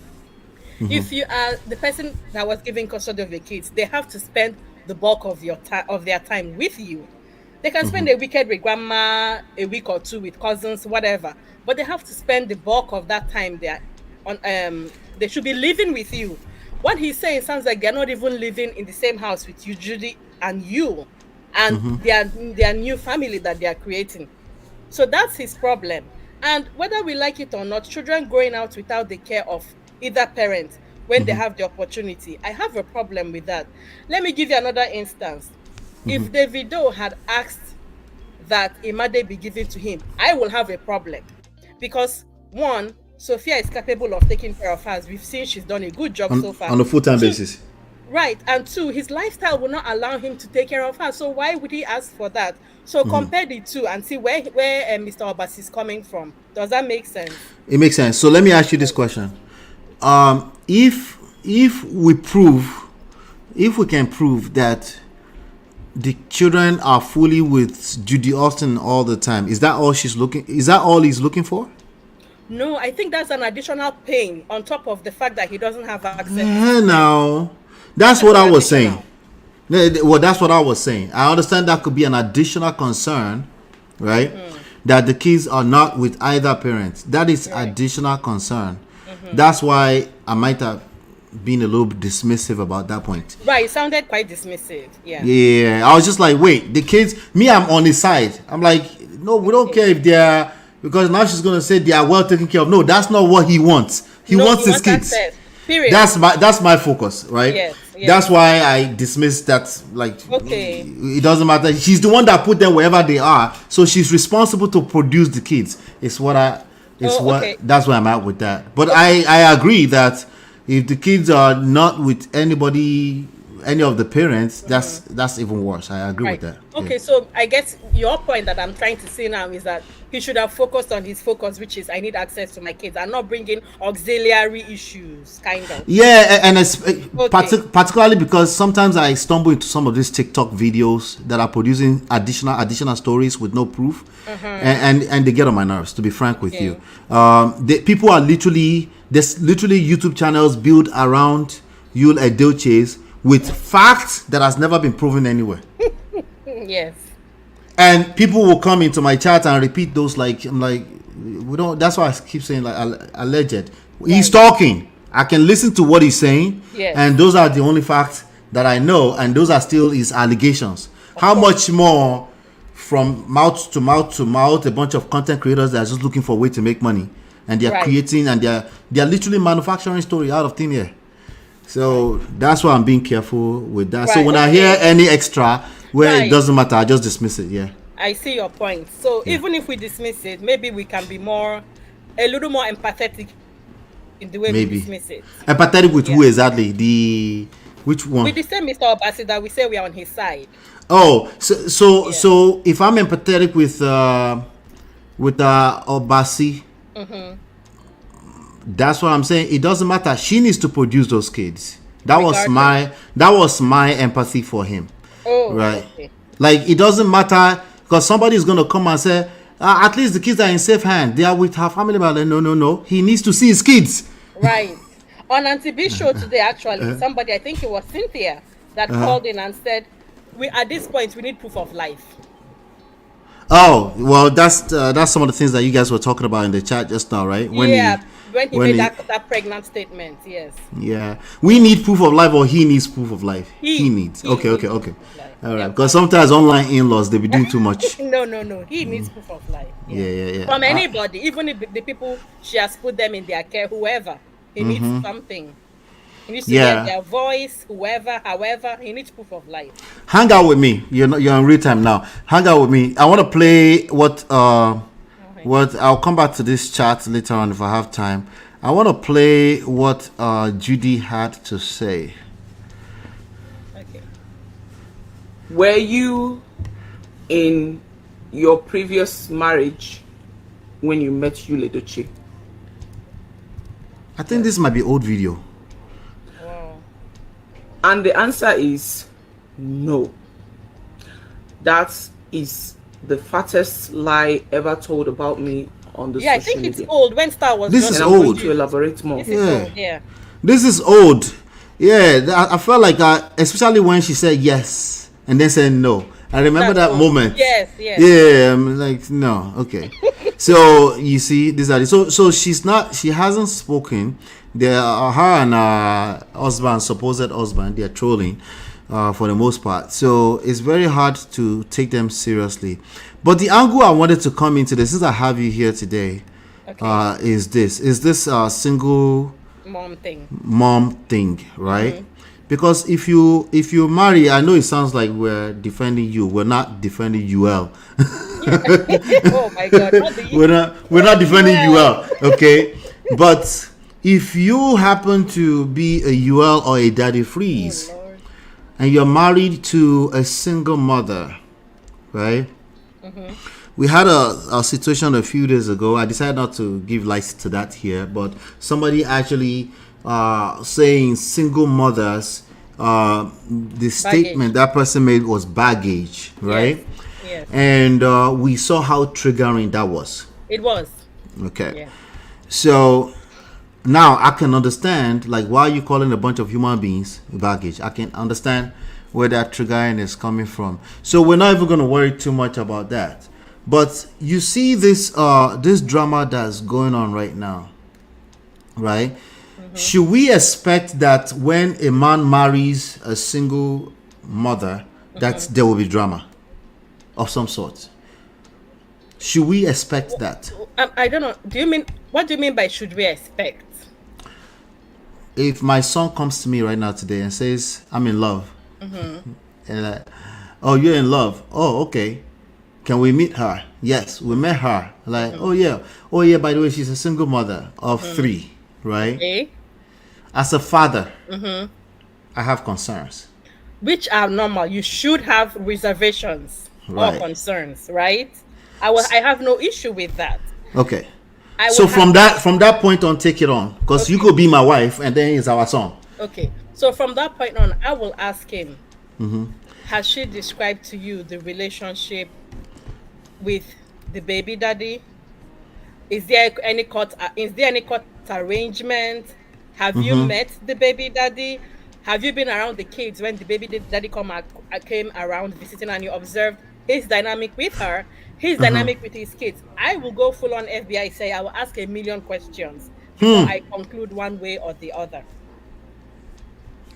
If you are the person that was giving custody of the kids, they have to spend the bulk of their time with you. They can spend a weekend with grandma, a week or two with cousins, whatever. But they have to spend the bulk of that time there. They should be living with you. What he's saying sounds like they're not even living in the same house with you, Judy, and you, and their new family that they are creating. So that's his problem. And whether we like it or not, children growing out without the care of either parent when they have the opportunity, I have a problem with that. Let me give you another instance. If Davido had asked that Imade be given to him, I will have a problem. Because one, Sophia is capable of taking care of us. We've seen she's done a good job so far. On a full-time basis. Right. And two, his lifestyle will not allow him to take care of her. So why would he ask for that? So compare the two and see where Mr. Obasi is coming from. Does that make sense? It makes sense. So let me ask you this question. If we can prove that the children are fully with Judy Austin all the time, is that all he's looking for? No, I think that's an additional pain on top of the fact that he doesn't have access. No. That's what I was saying. Well, that's what I was saying. I understand that could be an additional concern, right? That the kids are not with either parent. That is additional concern. That's why I might have been a little bit dismissive about that point. Right, it sounded quite dismissive. Yeah. Yeah, I was just like, wait, the kids, I'm on his side. I'm like, no, we don't care if they're, because now she's going to say they are well taken care of. No, that's not what he wants. He wants his kids. Access. Period. That's my focus, right? Yes. That's why I dismiss that. Like, okay, it doesn't matter. She's the one that put them wherever they are, so she's responsible to produce the kids. That's where I'm at with that. But I agree that if the kids are not with anybody, any of the parents, that's even worse. I agree with that. Okay, so I guess your point that I'm trying to say now is that he should have focused on his focus, which is I need access to my kids, and not bringing auxiliary issues, kind of. Yeah, and particularly because sometimes I stumble into some of these TikTok videos that are producing additional stories with no proof, and they get on my nerves. To be frank with you, people are there's literally YouTube channels built around Edochie's with facts that has never been proven anywhere. Yes. And people will come into my chat and repeat those, like, I'm like, we don't, that's why I keep saying, like, alleged. He's talking. I can listen to what he's saying. Yes. And those are the only facts that I know. And those are still his allegations. How much more from mouth to mouth to mouth, a bunch of content creators that are just looking for a way to make money. And they're creating, and they're literally manufacturing story out of thin air. So that's why I'm being careful with that. So when I hear any extra where it doesn't matter, I just dismiss it. Yeah. I see your point. So even if we dismiss it, maybe we can be a little more empathetic in the way we dismiss it. Empathetic with who exactly? Which one? With the same Mr. Obasi that we say we are on his side. Oh, so if I'm empathetic with Obasi, that's what I'm saying. It doesn't matter. She needs to produce those kids. That was my empathy for him. Oh, right. Okay. Like, it doesn't matter, because somebody is going to come and say, at least the kids are in safe hands. They are with her family. But no. He needs to see his kids. Right. On Auntie B's show today, actually, somebody, I think it was Cynthia, that called in and said, at this point, we need proof of life. Oh, well, that's some of the things that you guys were talking about in the chat just now, right? When he made that pregnant statement, yes. Yeah. We need proof of life, or he needs proof of life? He needs. Okay. All right. Because sometimes online in-laws, they be doing too much. No. He needs proof of life. Yeah. From anybody, even if the people she has put them in their care, whoever, he needs something. He needs to hear their voice, however, he needs proof of life. Hang out with me. You're in real time now. Hang out with me. I want to play what I'll come back to this chat later on if I have time. I want to play what Judy had to say. Okay. Were you in your previous marriage when you met Edochie? I think this might be old video. Wow. And the answer is no. That is the fattest lie ever told about me on the social media. I think it's old. When Star was this is old. I'm going to elaborate more. This is old. Yeah, I felt like especially when she said yes and then said no. I remember that moment. Yes. Yeah, I'm like, no, okay. So you see, these are so she hasn't spoken. Her and her husband, supposed husband, they're trolling for the most part. So it's very hard to take them seriously. But the angle I wanted to come into this, since I have you here today, Okay. Is this a single Mom thing, right? Because if you marry, I know it sounds like we're defending you. We're not defending you well. Oh my God. We're not defending you well, okay? But if you happen to be a UL or a daddy freeze, and you're married to a single mother, right? We had a situation a few days ago. I decided not to give light to that here, but somebody actually saying single mothers, the statement that person made was baggage, right? Yes. And we saw how triggering that was. It was. Okay. Yeah. So now I can understand, like, why are you calling a bunch of human beings baggage? I can understand where that triggering is coming from. So we're not even going to worry too much about that. But you see this this drama that's going on right now, right? Should we expect that when a man marries a single mother, that there will be drama of some sort? Should we expect that? I don't know. What do you mean by should we expect? If my son comes to me right now today and says, I'm in love, and oh, you're in love? Oh, okay. Can we meet her? Yes, we met her. Like, oh yeah, by the way, she's a single mother of 3, right? Okay. As a father, I have concerns. Which are normal. You should have reservations Right. or concerns, right? I have no issue with that. Okay. I So will from have- that point on, take it on, because you could be my wife and then he's our son. Okay. So from that point on, I will ask him, has she described to you the relationship with the baby daddy? Is there any court arrangement? Have you met the baby daddy? Have you been around the kids when the baby daddy came around visiting and you observed his dynamic with her, his dynamic with his kids? I will go full on FBI, say I will ask a million questions before I conclude one way or the other.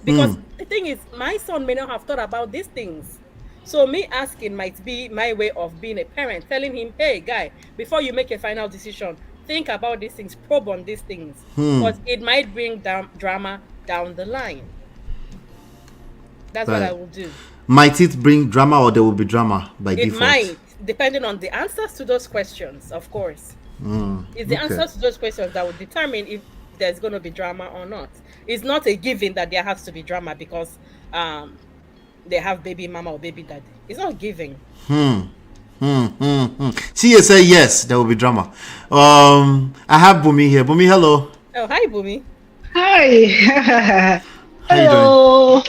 Because the thing is, my son may not have thought about these things. So me asking might be my way of being a parent, telling him, hey, guy, before you make a final decision, think about these things, probe on these things. Because it might bring down drama down the line. That's what Right. I will do. Might it bring drama, or there will be drama by It default? might, depending on the answers to those questions, of course. It's the okay. answers to those questions that will determine if there's going to be drama or not. It's not a given that there has to be drama because they have baby mama or baby daddy. It's not giving. She say yes, there will be drama. I have Bumi here. Bumi, hello. Oh, hi, Bumi. Hi. How you doing? Hello.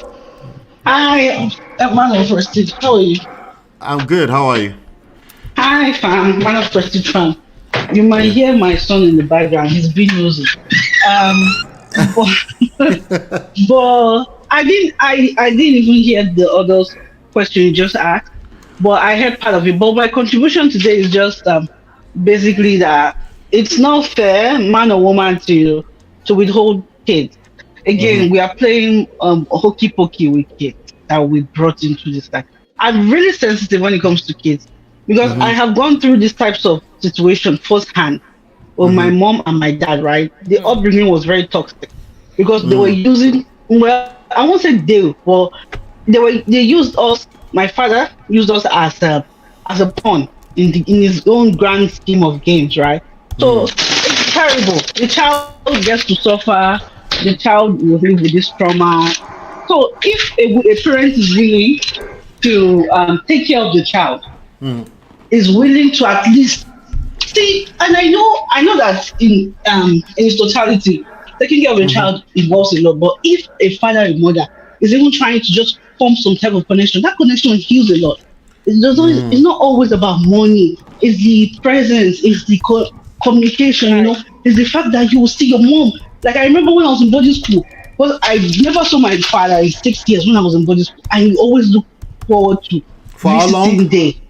Hi, man of Prestige. How are you? I'm good. How are you? Hi, fam. Man of Prestige fan. You might hear my son in the background. He's being nosy. But I didn't even hear the other question you just asked. But I heard part of it. But my contribution today is just basically that it's not fair, man or woman, to withhold kids. Again, we are playing hokey pokey with kids that we brought into this life. I'm really sensitive when it comes to kids because I have gone through these types of situations firsthand with my mom and my dad, right? The upbringing was very toxic because they were using, well, I won't say but they used us. My father used us as a pawn in his own grand scheme of games, right? So it's terrible. The child gets to suffer. The child will live with this trauma. So if a parent is willing to take care of the child, is willing to at least see, and I know that in its totality, taking care of a child involves a lot. But if a father and mother is even trying to just form some type of connection, that connection heals a lot. It's not always about money. It's the presence. It's the communication. You know, it's the fact that you will see your mom. Like I remember when I was in boarding school, because I never saw my father in 6 years when I was in boarding school, and you always look forward to For how long? day.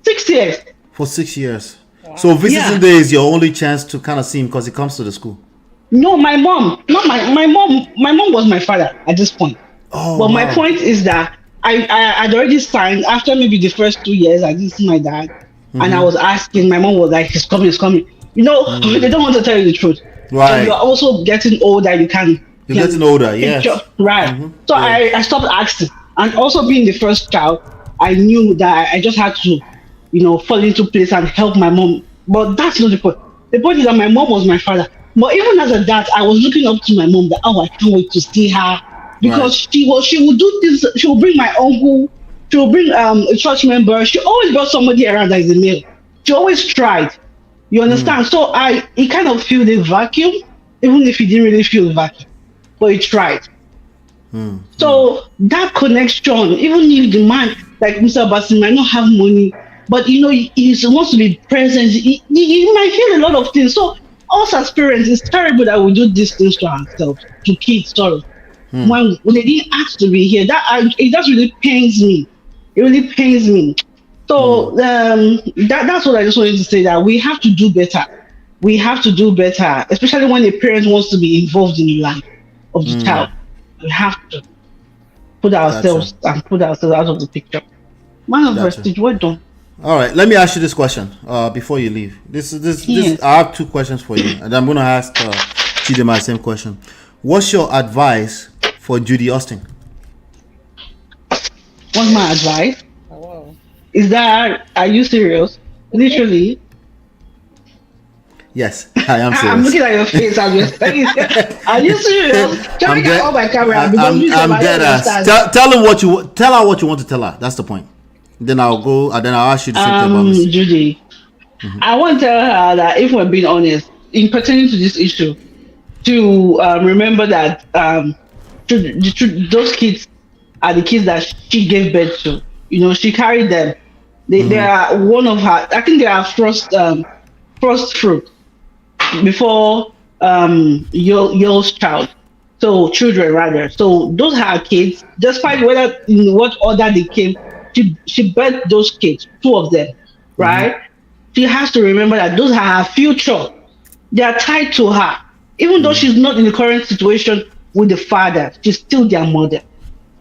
6 years. For 6 years. So visiting day is your only chance to kind of see him because he comes to the school. No, my mom, not my mom. My mom was my father at this point. Oh, but wow. my point is that I had already signed after maybe the first 2 years. I didn't see my dad, and I was asking. My mom was like, "He's coming, he's coming." You know, they don't want to tell you the truth. Right. And you're also getting older. You're getting older, yes. Right. So I stopped asking. And also being the first child, I knew that I just had to, fall into place and help my mom. But that's not the point. The point is that my mom was my father. But even as a dad, I was looking up to my mom that, I can't wait to see her. Because she would do things. She would bring my uncle. She would bring a church member. She always brought somebody around that is a male. She always tried. You understand? So it kind of filled a vacuum, even if he didn't really feel a vacuum. But he tried. So that connection, even if the man, like Mr. Obasi, might not have money, but he wants to be present. He might feel a lot of things. So us as parents, it's terrible that we do these things to ourselves, to kids. Sorry, when they didn't ask to be here, it just really pains me. It really pains me. So that's what I just wanted to say. That we have to do better. We have to do better, especially when a parent wants to be involved in the life of the child. We have to put ourselves out of the picture. Man of Prestige, well done. All right, let me ask you this question before you leave. This I have two questions for you, and I'm going to ask Chidema the same question. What's your advice for Judy Austin? What's my advice? Oh, wow. Is that, are you serious? Literally? Yes, I am serious. I'm looking at your face as you're saying. Are you serious? Can I get on my camera? I'm dead ass. Tell her what you want to tell her. That's the point. Then I'll go, and then I'll ask you the same thing about me. Judy, I want to tell her that if we're being honest, in pertaining to this issue, to remember that those kids are the kids that she gave birth to. She carried them. They are one of her. I think they are first fruit before Yo's child. So children rather. So those are her kids. Despite whether in what order they came, she birthed those kids, two of them, right? She has to remember that those are her future. They are tied to her. Even though she's not in the current situation with the father, she's still their mother.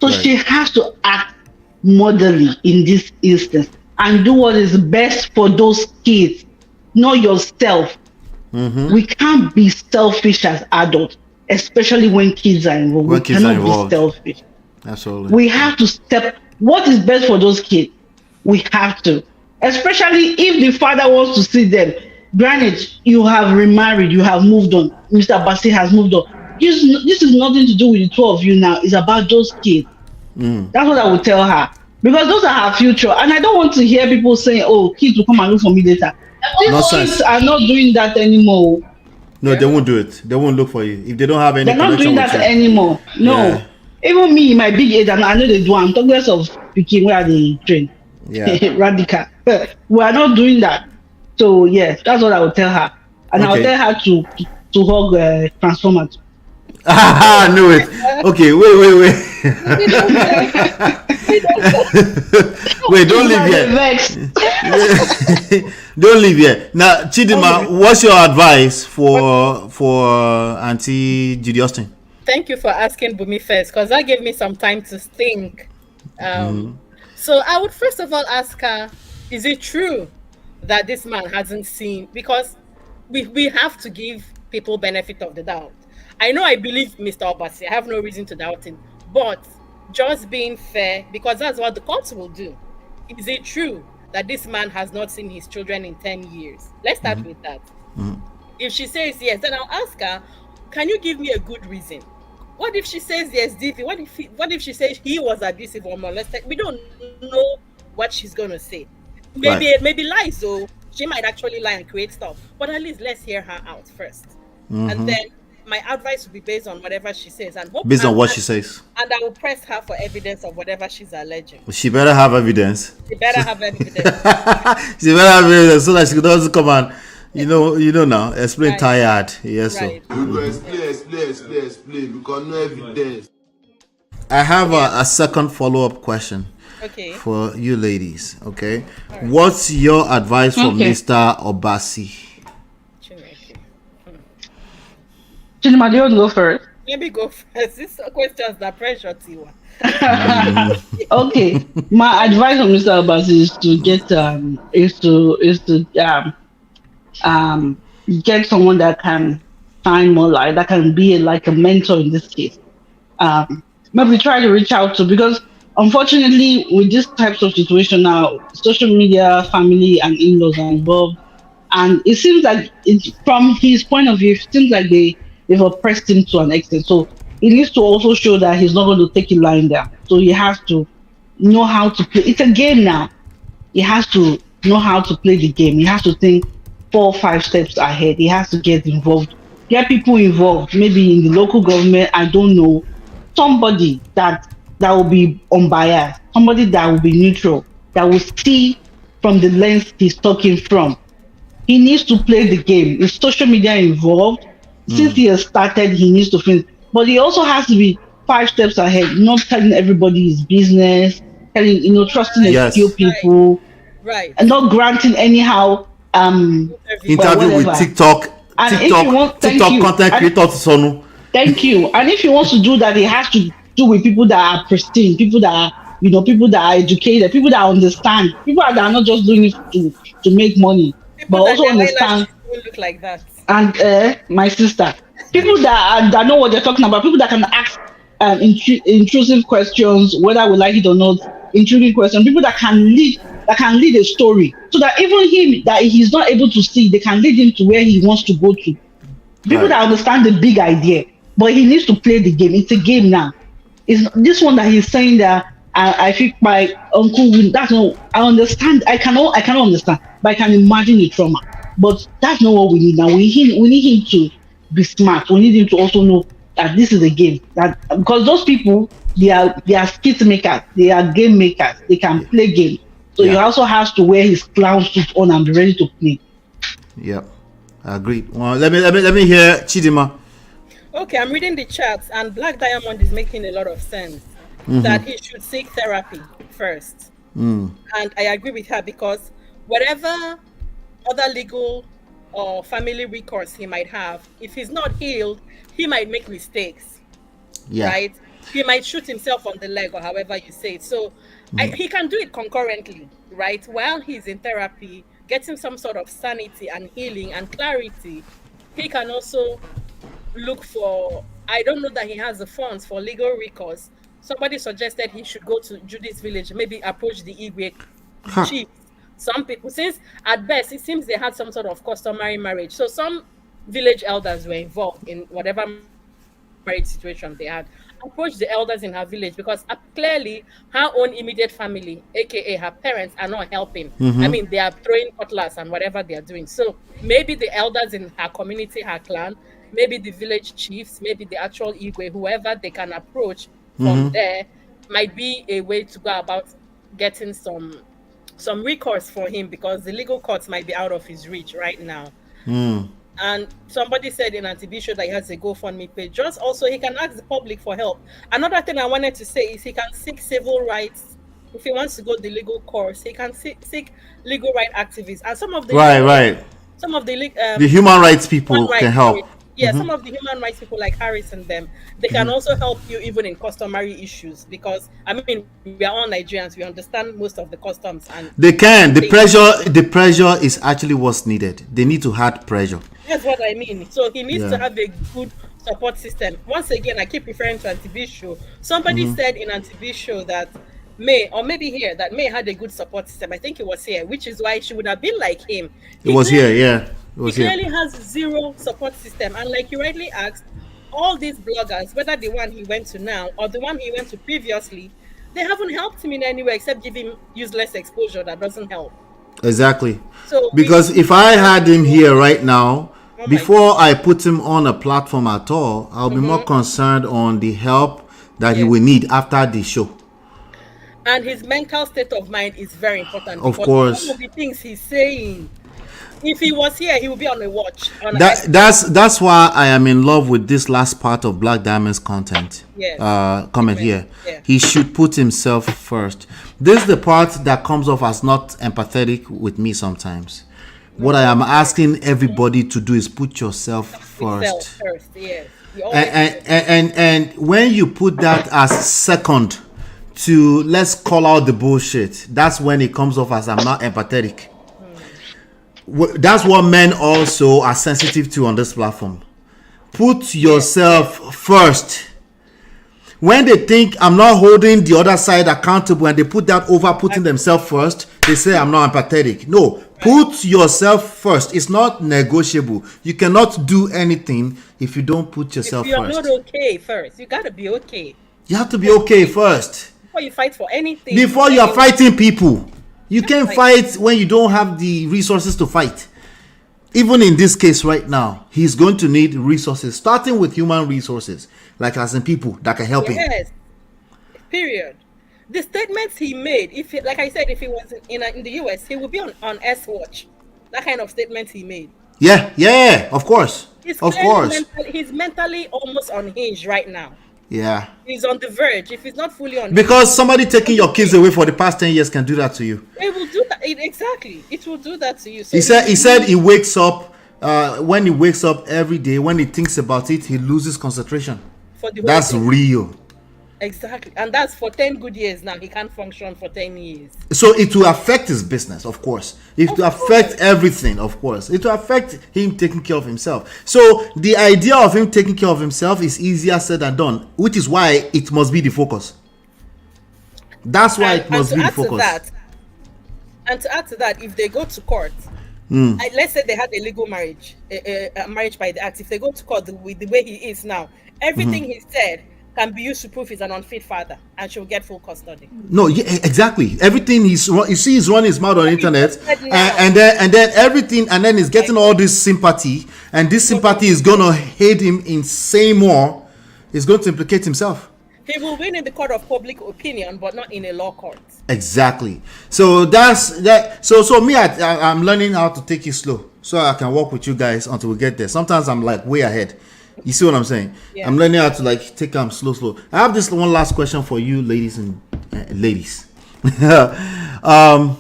So she has to act motherly in this instance and do what is best for those kids, not yourself. We can't be selfish as adults, especially when kids are involved. We cannot be selfish. Absolutely. We have to step. What is best for those kids? We have to. Especially if the father wants to see them. Granted, you have remarried, you have moved on. Mr. Obasi has moved on. This is nothing to do with the two of you now. It's about those kids. That's what I would tell her. Because those are her future. And I don't want to hear people saying, oh, kids will come and look for me later. These kids are not doing that anymore. No, they won't do it. They won't look for you. If they don't have any connection with you. They're not doing that anymore. No. Yeah. Even me, my big age, I know they do. I'm talking of speaking where they train. Yeah. Radical. We are not doing that. So, yes, that's what I would tell her. And I'll tell her to hug Transformer. I knew it. Okay, wait. Wait, don't leave yet. Don't leave yet. Now, Chidema, what's your advice for Auntie Judy Austin? Thank you for asking Bumi first, because that gave me some time to think. So I would first of all ask her, is it true that this man hasn't seen? Because we have to give people benefit of the doubt. I know I believe Mr. Obasi. I have no reason to doubt him. But just being fair, because that's what the courts will do. Is it true that this man has not seen his children in 10 years? Let's start with that. If she says yes, then I'll ask her, can you give me a good reason? What if she says yes, DV? What if she says he was abusive or molested? We don't know what she's going to say. Maybe lies, though. She might actually lie and create stuff. But at least let's hear her out first. And then my advice will be based on whatever she says. And based on what she says. And I will press her for evidence of whatever she's alleging. She better have evidence. She better have evidence. She better have evidence so that she doesn't come and, now, explain tired. Yes, right. Explain, because no evidence. I have a second follow-up question. Okay. For you ladies, okay? Right. What's your advice for Mr. Obasi? Chidema, do you want to go first? Let me go first. These questions that pressure Tiwa. Okay. My advice on Mr. Obasi is to get get someone that can shine more light, that can be like a mentor in this case. Maybe try to reach out to, because unfortunately with this types of situation now, social media, family and in-laws are involved, and it seems like from his point of view, it seems like they've oppressed him to an extent. So he needs to also show that he's not going to take it lying down. So he has to know how to play. It's a game now. He has to know how to play the game. He has to think 4 or 5 steps ahead. He has to get involved, get people involved, maybe in the local government. I don't know, somebody that will be unbiased, somebody that will be neutral, that will see from the lens he's talking from. He needs to play the game. Is social media involved? Since he has started, he needs to finish. But he also has to be 5 steps ahead, not telling everybody his business, telling, trusting a few people, Right. and not granting anyhow interview with whatever. TikTok And if you want, thank TikTok you. content And- creator to Sonu. Thank you. And if he wants to do that, he has to do with people that are pristine, people that are, people that are educated, people that understand, people that are not just doing it to make money, People but that also their understand. eyelashes don't look like that. And my sister, people that know what they're talking about, people that can ask intrusive questions, whether we like it or not, intriguing questions, people that can lead a story, so that even him that he's not able to see, they can lead him to where he wants to go to. People that understand the big idea, but he needs to play the game. It's a game now. It's this one that he's saying that I think my uncle will. That's not. I understand. I cannot understand, but I can imagine the trauma. But that's not what we need now. We need him to be smart. We need him to also know that this is a game. That because those people, they are skit makers. They are game makers. They can play game. So he also has to wear his clown suit on and be ready to play. Yep, I agree. Well, let me hear Chidima. Okay, I'm reading the chats, and Black Diamond is making a lot of sense. That he should seek therapy first. And I agree with her, because whatever other legal or family recourse he might have, if he's not healed, he might make mistakes. Right? He might shoot himself on the leg, or however you say it. So he can do it concurrently, right? While he's in therapy, getting some sort of sanity and healing and clarity, he can also look for, I don't know that he has the funds for legal recourse. Somebody suggested he should go to Judy's village, maybe approach the Igwe chief. Some people, since at best it seems they had some sort of customary marriage, so some village elders were involved in whatever marriage situation they had. Approach the elders in her village, because clearly her own immediate family, aka her parents, are not helping. I mean, they are throwing cutlass and whatever they are doing. So maybe the elders in her community, her clan, maybe the village chiefs, maybe the actual Igwe, whoever they can approach from there, might be a way to go about getting some recourse for him, because the legal courts might be out of his reach right now. And somebody said in Antibi show that he has a GoFundMe page. Just also, he can ask the public for help. Another thing I wanted to say is he can seek civil rights. If he wants to go the legal course, he can seek legal right activists. And some of the some of the human rights people can help. Some of the human rights people like Harris and them, they can also help you even in customary issues, because I mean, we are all Nigerians, we understand most of the customs, and they can. The pressure is actually what's needed. They need to add pressure. That's what I mean. So he needs to have a good support system. Once again, I keep referring to Antibi show. Somebody said in Antibi show that May, or maybe here, that May had a good support system. I think it was here, which is why she would have been like him. It was here, yeah. He clearly has zero support system. And like you rightly asked, all these bloggers, whether the one he went to now or the one he went to previously, they haven't helped him in any way except give him useless exposure that doesn't help. Exactly. So because if I had him here right now, before I put him on a platform at all, I'll be more concerned on the help that he will need after the show. And his mental state of mind is very important. Of course. Some of the things he's saying, if he was here, he would be on a watch. That's why I am in love with this last part of Black Diamond's content. Comment here. Yeah. He should put himself first. This is the part that comes off as not empathetic with me sometimes. What I am asking everybody to do is put yourself first. Yes. And when you put that as second to let's call out the bullshit, that's when it comes off as I'm not empathetic. that's what men also are sensitive to on this platform. Put yourself first. When they think I'm not holding the other side accountable and they put that over putting themselves first, they say I'm not empathetic. No, put yourself first. It's not negotiable. You cannot do anything if you don't put yourself if you're first. not okay first, you gotta be okay. You have to be okay first. Before you fight for anything. Before you are fighting people. You can't fight when you don't have the resources to fight. Even in this case right now, he's going to need resources, starting with human resources, like as in people that can help him. Yes. Period. The statements he made, like I said, if he was in the US, he would be on S watch. That kind of statement he made. Yeah, of course. He's mentally almost unhinged right now. Yeah. He's on the verge. If he's not fully on, because somebody taking your kids away for the past 10 years can do that to you. It will do that. Exactly. It will do that to you. So he said he wakes up when he wakes up every day, when he thinks about it, he loses concentration. That's real. Exactly. And that's for 10 good years now. He can't function for 10 years. So it will affect his business, of course. It will affect everything, of course. It will affect him taking care of himself. So the idea of him taking care of himself is easier said than done, which is why it must be the focus. That's why it must be the focus. And to add to that, if they go to court, let's say they had a legal marriage, a marriage by the act. If they go to court with the way he is now, everything he said can be used to prove he's an unfit father, and she'll get full custody. No, yeah, exactly. Everything you see, he's running his mouth on the internet, and then everything, and then he's getting all this sympathy, and this sympathy is gonna hate him in saying more. He's going to implicate himself. He will win in the court of public opinion, but not in a law court. Exactly. So that's that. So me, I'm learning how to take it slow, so I can work with you guys until we get there. Sometimes I'm like way ahead. You see what I'm saying? Yeah. I'm learning how to like take them slow. I have this one last question for you, ladies and ladies. A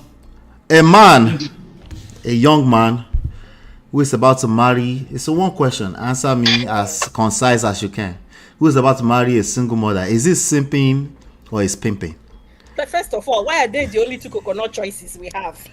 young man who is about to marry. It's a one question. Answer me as concise as you can. Who is about to marry a single mother? Is this simping or is pimping? But first of all, why are they the only two coconut choices we have?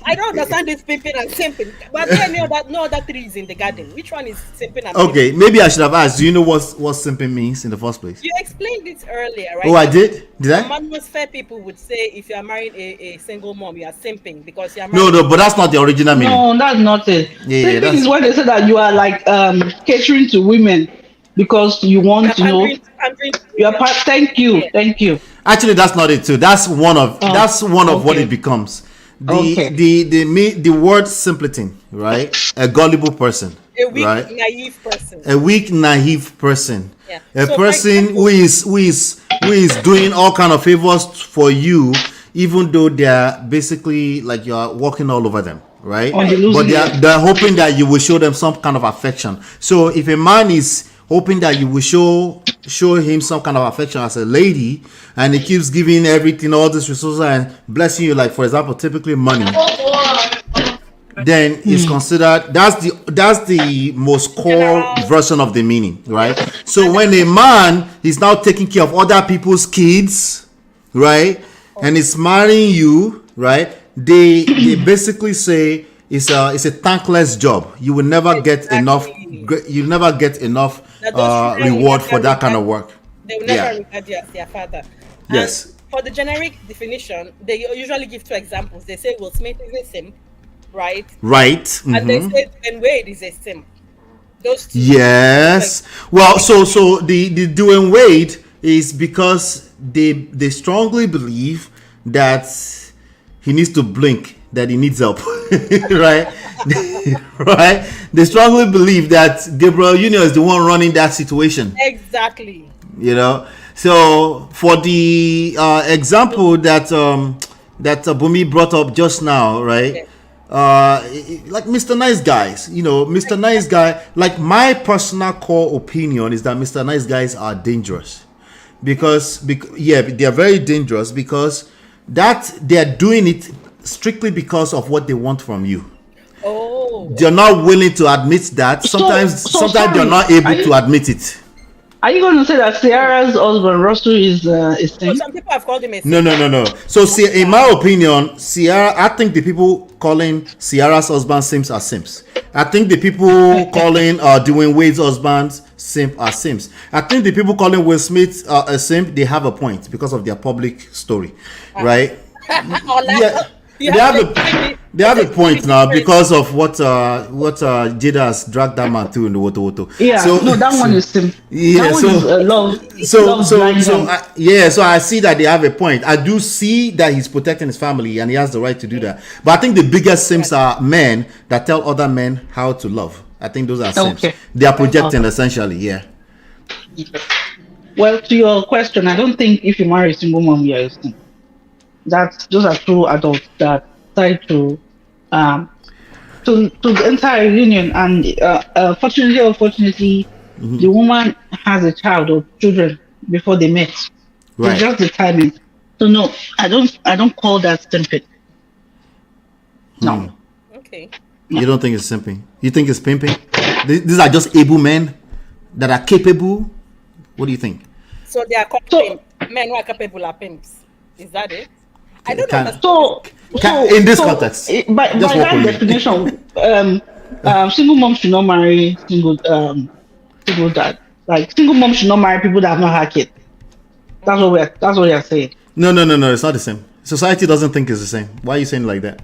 I don't understand this pimping and simping. But there are no other trees in the garden. Which one is simping and okay, pimping? Maybe I should have asked. Do you know what simping means in the first place? You explained it earlier, right? Oh, I did? Did I? Most fair people would say if you are marrying a single mom, you are simping because you are marrying. No, but that's not the original meaning. No, that's not it. Yeah, simping is when they say that you are like catering to women because you want to know. You are thank you. Actually, that's not it too. That's one of what it becomes. The word simpleton, right? A gullible person, a weak, right? naive person. A weak, naive person. Yeah. A person who is doing all kind of favors for you, even though they're basically like you're walking all over them, right? But they're hoping that you will show them some kind of affection. So if a man is hoping that you will show him some kind of affection as a lady, and he keeps giving everything, all this resources and blessing you, like for example, typically money, then it's considered that's the most core version of the meaning, right? So when a man is now taking care of other people's kids, right, and is marrying you, right, they basically say it's a thankless job. You will never get enough. You'll never get enough reward for that kind of work. They will never regard you as their father. Yes. And for the generic definition, they usually give two examples. They say Will Smith is a simp, right? Right. Mm-hmm. And they say Ben Wade is a simp. Those two. Yes. Well, so the Dwayne Wade is because they strongly believe that he needs to blink, that he needs help, right? Right? They strongly believe that Gabriel Union is the one running that situation. Exactly. You know, so for the example that Bumi brought up just now, right? Like Mr. Nice Guys, you know, Mr. Nice Guy. Like my personal core opinion is that Mr. Nice Guys are dangerous because they are very dangerous because that they are doing it strictly because of what they want from you. Oh, they're not willing to admit that. Sometimes they're not able to admit it. Are you going to say that Sierra's husband Russell is some people have called him a no. So see, in my opinion, Sierra, I think the people calling Ciara's husband simps are simps. I think the people calling Dwayne Wade's husband simp are simps. I think the people calling Will Smith a simp, they have a point because of their public story, right? Yeah. They have a point now because of what Jada has dragged that man through in the Woto. Yeah, so, no, that one is simple. Yeah, that so one is, so I see that they have a point. I do see that he's protecting his family and he has the right to do that. But I think the biggest simps are men that tell other men how to love. I think those are simps. Okay. They are projecting essentially. Yeah. Well, to your question, I don't think if you marry a single mom, you're a simp. Those are true adults that try to the entire union, and fortunately or unfortunately, the woman has a child or children before they met. Right. It's just the timing. So no, I don't call that simping. No. Okay. You don't think it's simping? You think it's pimping? These are just able men that are capable. What do you think? So they are called men who are capable are pimps. Is that it? I don't know. In this context, by that definition, single mom should not marry single dad. Like single mom should not marry people that have not had kids. That's what we are saying. No, it's not the same. Society doesn't think it's the same. Why are you saying it like that?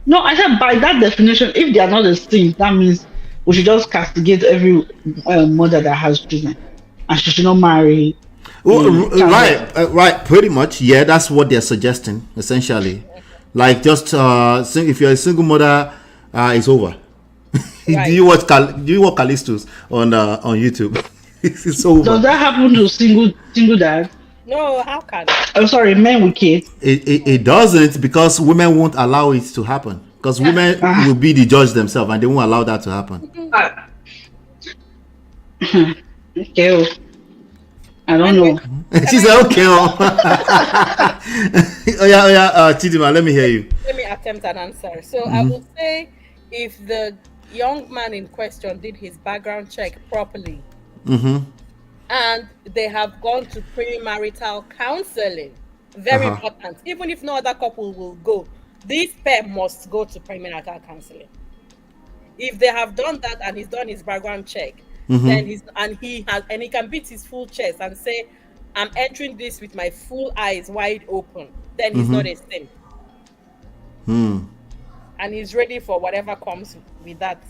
No, I said by that definition, if they are not the same, that means we should just castigate every mother that has children, and she should not marry. Right, pretty much. Yeah, that's what they're suggesting essentially. Like just if you're a single mother, it's over. Right. Do you watch Callisto's on YouTube? It's over. Does that happen to single dad? No, how can? I'm sorry, men with kids. It doesn't, because women won't allow it to happen. Because women will be the judge themselves, and they won't allow that to happen. Okay. I don't know. She said, okay. Chidima, let me hear you. Let me attempt an answer. So I would say if the young man in question did his background check properly, and they have gone to premarital counseling, very important. Even if no other couple will go, this pair must go to premarital counseling. If they have done that and he's done his background check, then he can beat his full chest and say, I'm entering this with my full eyes wide open, then he's not a simp. And he's ready for whatever comes with that.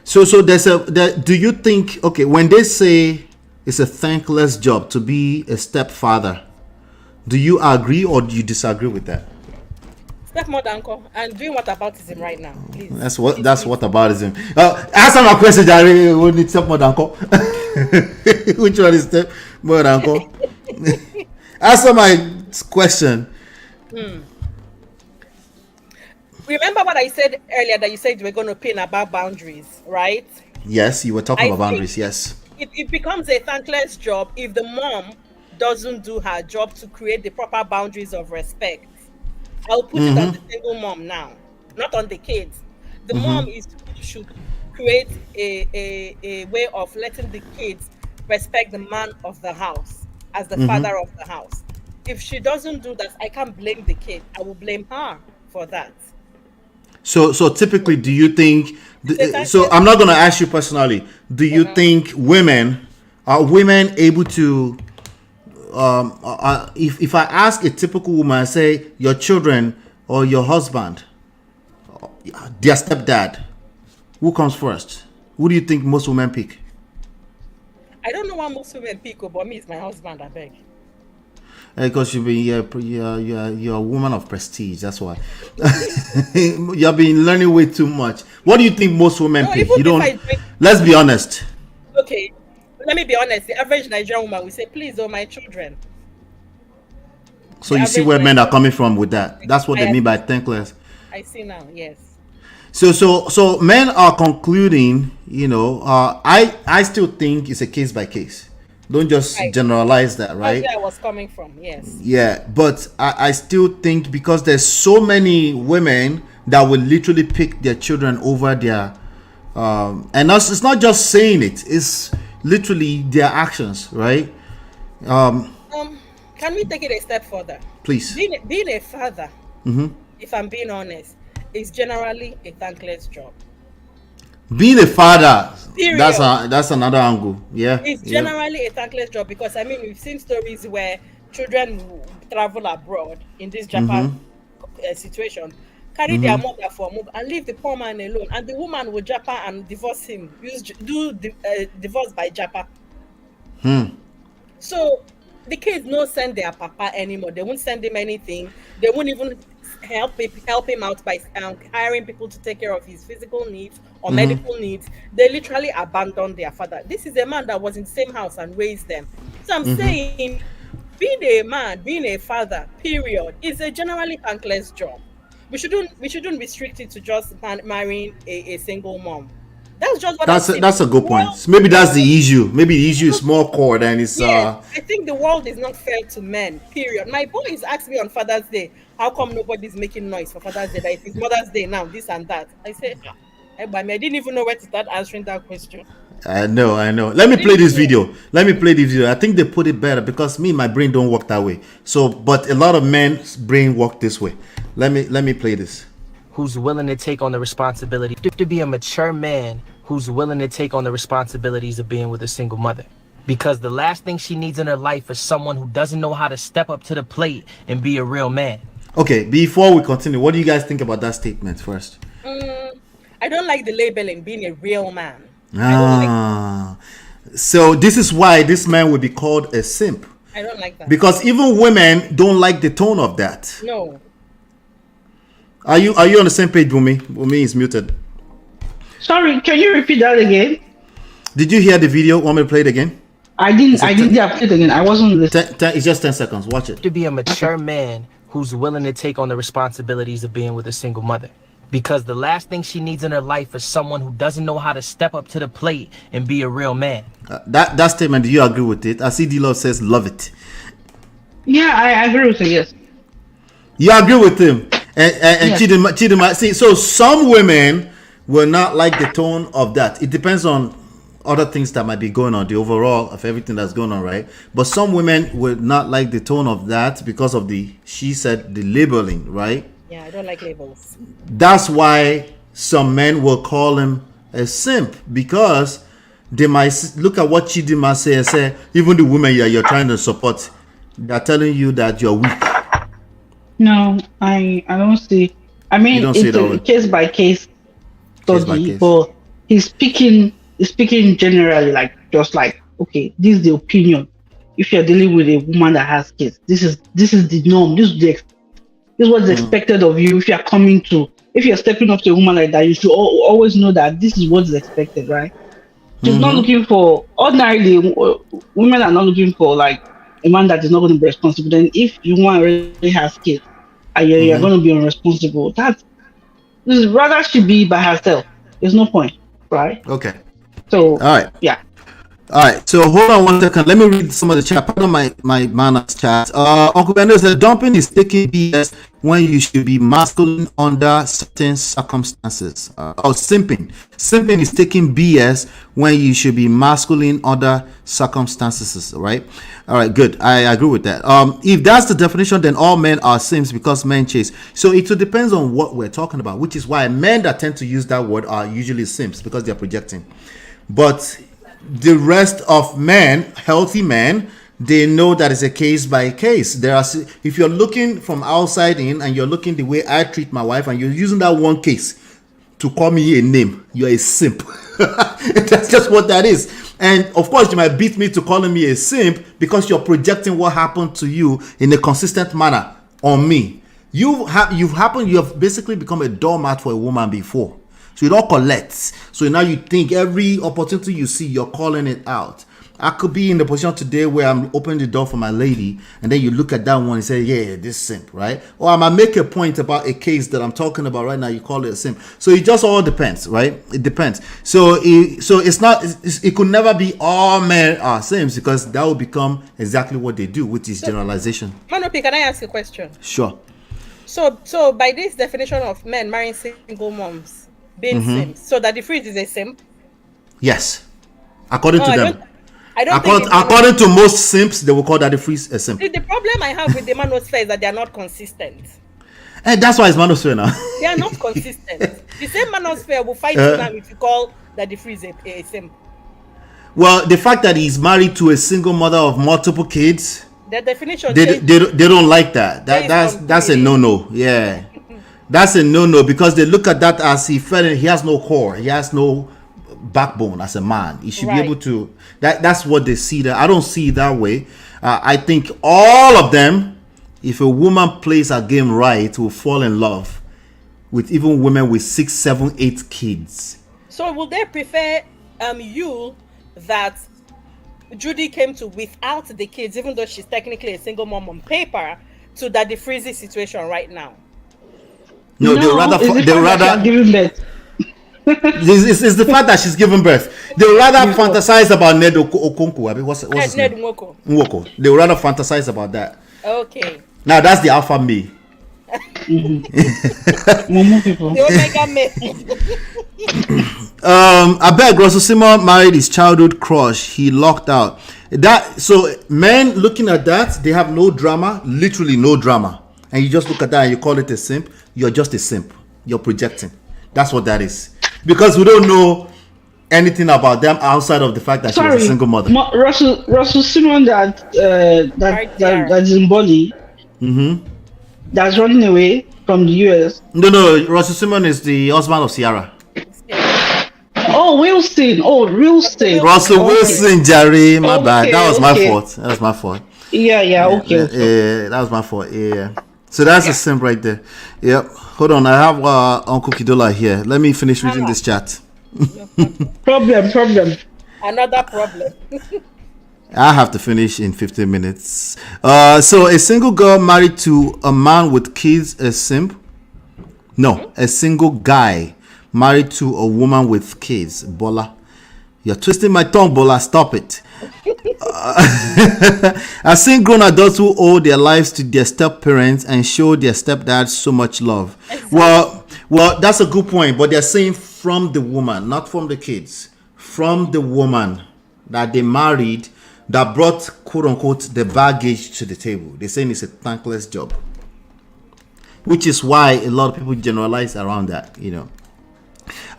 So do you think, okay, when they say it's a thankless job to be a stepfather, do you agree or do you disagree with that? Stepmother uncle, and doing whataboutism right now, please. That's whataboutism. Answer my question, Jerry. We need stepmother uncle. Which one is stepmother uncle? Answer my question. Remember what I said earlier, that you said you were going to pin about boundaries, right? Yes, you were talking about boundaries. Yes. It becomes a thankless job if the mom doesn't do her job to create the proper boundaries of respect. I'll put it on the single mom now, not on the kids. The mom should create a way of letting the kids respect the man of the house as the father of the house. If she doesn't do that, I can't blame the kid. I will blame her for that. So typically, do you think? So I'm not going to ask you personally. Do you think women are able to? If I ask a typical woman, I say your children or your husband, their stepdad, who comes first? Who do you think most women pick? I don't know what most women pick, but me, it's my husband, I beg. Because you're a woman of prestige, that's why. You've been learning way too much. What do you think most women pick? You don't. Let's be honest. Okay, let me be honest. The average Nigerian woman will say, "Please, oh my children." So you see where men are coming from with that. That's what they mean by thankless. I see now. Yes. So men are concluding. I still think it's a case by case. Don't just generalize that, right? That's where I was coming from, yes. Yeah, but I still think because there's so many women that will literally pick their children over their and it's not just saying it's literally their actions, right? Can we take it a step further? Please. Being a father, if I'm being honest, is generally a thankless job. Being a father, Period. that's another angle. Yeah. It's generally a thankless job because I mean we've seen stories where children who travel abroad in this Japan situation carry their mother for a move and leave the poor man alone, and the woman will Japan and divorce him. Divorce by Japan. So the kids don't send their papa anymore. They won't send him anything. They won't even help him out by hiring people to take care of his physical needs or medical needs. They literally abandon their father. This is a man that was in the same house and raised them. So I'm saying, being a man, being a father, period, is a generally thankless job. We shouldn't restrict it to just marrying a single mom. That's just what that's a good point. Maybe that's the issue. Maybe the issue is more core than it's. Yes, I think the world is not fair to men. Period. My boys asked me on Father's Day, how come nobody's making noise for Father's Day? That it is Mother's Day now, this and that. I said, I didn't even know where to start answering that question. I know. Let me play this video. I think they put it better because my brain don't work that way. So, but a lot of men's brain work this way. Let me play this. Who's willing to take on the responsibility to be a mature man who's willing to take on the responsibilities of being with a single mother. Because the last thing she needs in her life is someone who doesn't know how to step up to the plate and be a real man. Okay, before we continue, what do you guys think about that statement first? I don't like the labeling being a real man. So this is why this man would be called a simp. I don't like that. Because even women don't like the tone of that. No. Are you on the same page, Bumi? Bumi is muted. Sorry, can you repeat that again? Did you hear the video? Want me to play it again? I didn't play it again. I wasn't listening. It's just 10 seconds. Watch it. To be a mature man who's willing to take on the responsibilities of being with a single mother. Because the last thing she needs in her life is someone who doesn't know how to step up to the plate and be a real man. That statement, do you agree with it? I see D-Love says love it. Yeah, I agree with it, yes. You agree with him? And yes. Chidima, see, so some women will not like the tone of that. It depends on other things that might be going on, the overall of everything that's going on, right? But some women will not like the tone of that because of the labeling, right? Yeah, I don't like labels. That's why some men will call him a simp, because they might look at what Chidima say and say, even the women you're trying to support, they're telling you that you're weak. No, I don't see. I mean, it's a case by case study, but he's speaking generally, okay, this is the opinion. If you're dealing with a woman that has kids, this is the norm. This is what is expected of you. If you're stepping up to a woman like that, you should always know that this is what is expected, right? She's not looking for, ordinarily, women are not looking for like a man that is not going to be responsible. Then if you want really has kids and you're going to be irresponsible, rather she be by herself. There's no point, right? Okay. So all right. Yeah. All right. So hold on 1 second. Let me read some of the chat. Pardon my manners chat. Uncle Bendo said dumping is taking BS when you should be masculine under certain circumstances. Simping. Simping is taking BS when you should be masculine under circumstances, right? All right, good. I agree with that. If that's the definition, then all men are simps because men chase. So it depends on what we're talking about, which is why men that tend to use that word are usually simps because they're projecting. But the rest of men, healthy men, they know that it's a case by case. If you're looking from outside in and you're looking the way I treat my wife and you're using that one case to call me a name, you're a simp. That's just what that is. And of course, you might beat me to calling me a simp because you're projecting what happened to you in a consistent manner on me. You have basically become a doormat for a woman before. So you don't collect. So now you think every opportunity you see, you're calling it out. I could be in the position today where I'm opening the door for my lady, and then you look at that one and say, yeah, this simp, right? Or I might make a point about a case that I'm talking about right now, you call it a simp. So it just all depends, right? It depends. So it could never be all men are simps, because that will become exactly what they do, which is generalization. Manopi, can I ask a question? Sure. So by this definition of men marrying single moms, being simps, so that the fruit is a simp? Yes, according to them. According to most simps, they will call that the free a simp. The problem I have with the manosphere is that they are not consistent. And that's why it's manosphere now. They are not consistent. The same manosphere will fight you now if you call Dang3rs a simp. Well, the fact that he's married to a single mother of multiple kids, The definition they don't like that. That's a no. Yeah. That's a no because they look at that as he has no core. He has no backbone as a man. He should be able to. That's what they see. That I don't see it that way. I think all of them, if a woman plays her game right, will fall in love with even women with 6, 7, 8 kids. So would they prefer you that Judy came to without the kids, even though she's technically a single mom on paper, to that the freezy situation right now? No, they rather giving birth. It's the fact that she's giving birth. They rather fantasize about Ned Okonkwo. What's his Ned name? Nwoko. They rather fantasize about that. Okay. Now that's the alpha male. The omega male. I bet Russell Simon married his childhood crush. He locked out. So men looking at that, they have no drama, literally no drama. And you just look at that and you call it a simp. You're just a simp. You're projecting. That's what that is. Because we don't know anything about them outside of the fact that she was a single mother. Russell Simon that's in Bali. That's running away from the US. No, Russell Simon is the husband of Ciara. Oh, Wilson. Russell Wilson, Jerry. My bad. That was my fault. Yeah. Okay. Yeah, that was my fault. Yeah. So that's a simp right there. Yep. Hold on. I have Uncle Kidola here. Let me finish reading this chat. Problem. Another problem. I have to finish in 15 minutes. So a single girl married to a man with kids, a simp? No, a single guy married to a woman with kids. Bola. You're twisting my tongue, Bola. Stop it. I've seen grown adults who owe their lives to their step parents and show their stepdads so much love. Exactly. Well, that's a good point, but they're saying from the woman, not from the kids. From the woman that they married, that brought quote unquote the baggage to the table. They're saying it's a thankless job, which is why a lot of people generalize around that.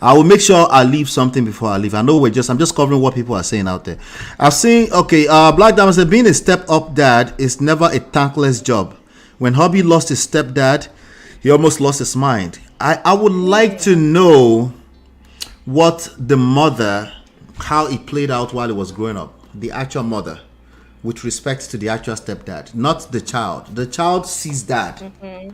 I will make sure I leave something before I leave. I know I'm just covering what people are saying out there. I've seen, Black Diamond said being a step-up dad is never a thankless job. When hubby lost his stepdad, he almost lost his mind. I would like to know what the mother, how it played out while he was growing up. The actual mother, with respect to the actual stepdad, not the child. The child sees dad. Mm-hmm.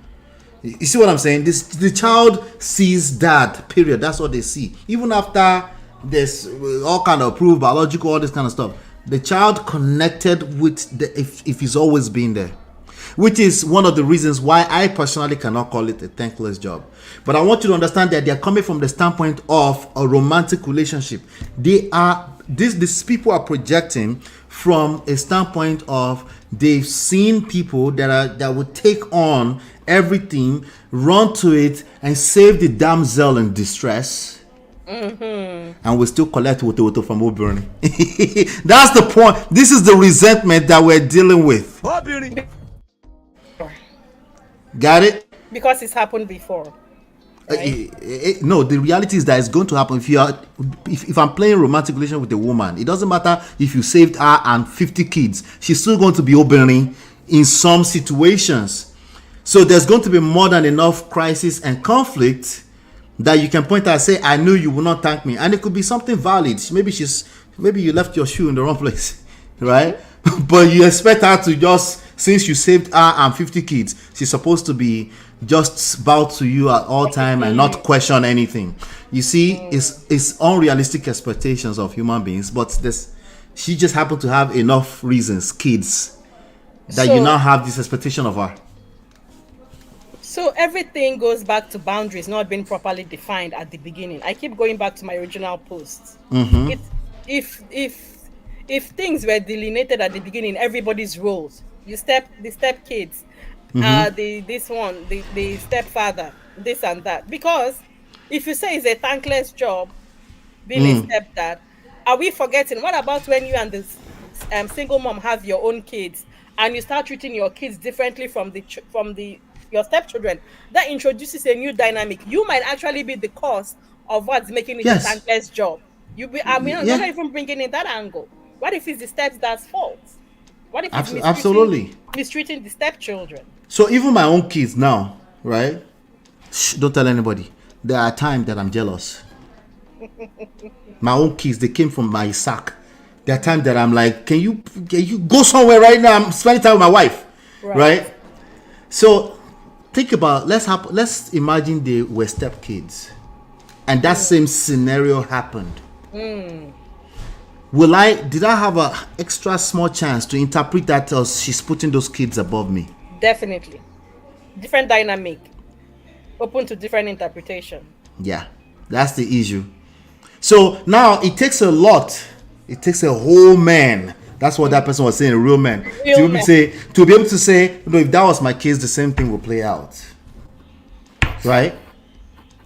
You see what I'm saying? The child sees dad, period. That's what they see. Even after there's all kind of proof, biological, all this kind of stuff. The child connected with if he's always been there. Which is one of the reasons why I personally cannot call it a thankless job. But I want you to understand that they're coming from the standpoint of a romantic relationship. These people are projecting from a standpoint of they've seen people that would take on everything, run to it, and save the damsel in distress. Mm-hmm. And we still collect woto from Oberni. That's the point. This is the resentment that we're dealing with. Got it? Because it's happened before. Right? No, the reality is that it's going to happen. If I'm playing romantic relation with a woman, it doesn't matter if you saved her and 50 kids, she's still going to be Oberni in some situations. So there's going to be more than enough crisis and conflict that you can point out and say, I knew you would not thank me. And it could be something valid. Maybe you left your shoe in the wrong place, right? But you expect her to just, since you saved her and 50 kids, she's supposed to be just bow to you at all time and not question anything. You see, it's unrealistic expectations of human beings, but she just happened to have enough reasons, kids, that you now have this expectation of her. So everything goes back to boundaries not being properly defined at the beginning. I keep going back to my original post. Mm-hmm. If things were delineated at the beginning, everybody's roles, the step kids, mm-hmm. the stepfather, this and that. Because if you say it's a thankless job, being a stepdad, are we forgetting? What about when you and the single mom have your own kids and you start treating your kids differently from the your stepchildren, that introduces a new dynamic. You might actually be the cause of what's making it a Yes. thankless job. You're Yeah. not even bringing in that angle. What if it's the stepdad's fault? What if it's Absolutely. mistreating the stepchildren? So even my own kids now, right? Shh, don't tell anybody. There are times that I'm jealous. My own kids, they came from my sack. There are times that I'm like, can you go somewhere right now? I'm spending time with my wife, right? So think about, let's imagine they were stepkids, and that same scenario happened. Did I have a extra small chance to interpret that as she's putting those kids above me? Definitely. Different dynamic. Open to different interpretation. Yeah, that's the issue. So now it takes a lot. It takes a whole man. That's what that person was saying, a real man. To be able to say, no, if that was my case, the same thing will play out. Right?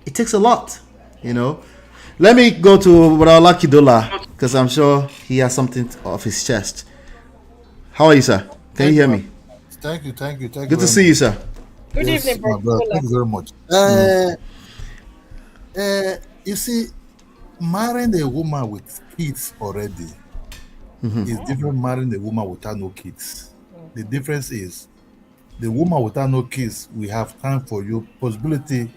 It takes a lot, you know. Let me go to Brother Kidola, because I'm sure he has something off his chest. How are you, sir? Can you hear me? Thank you. Good to see you, sir. Good evening, brother. Thank you very much. You see, marrying a woman with kids already is different marrying a woman without no kids. The difference is the woman without no kids, we have time for you. Possibility,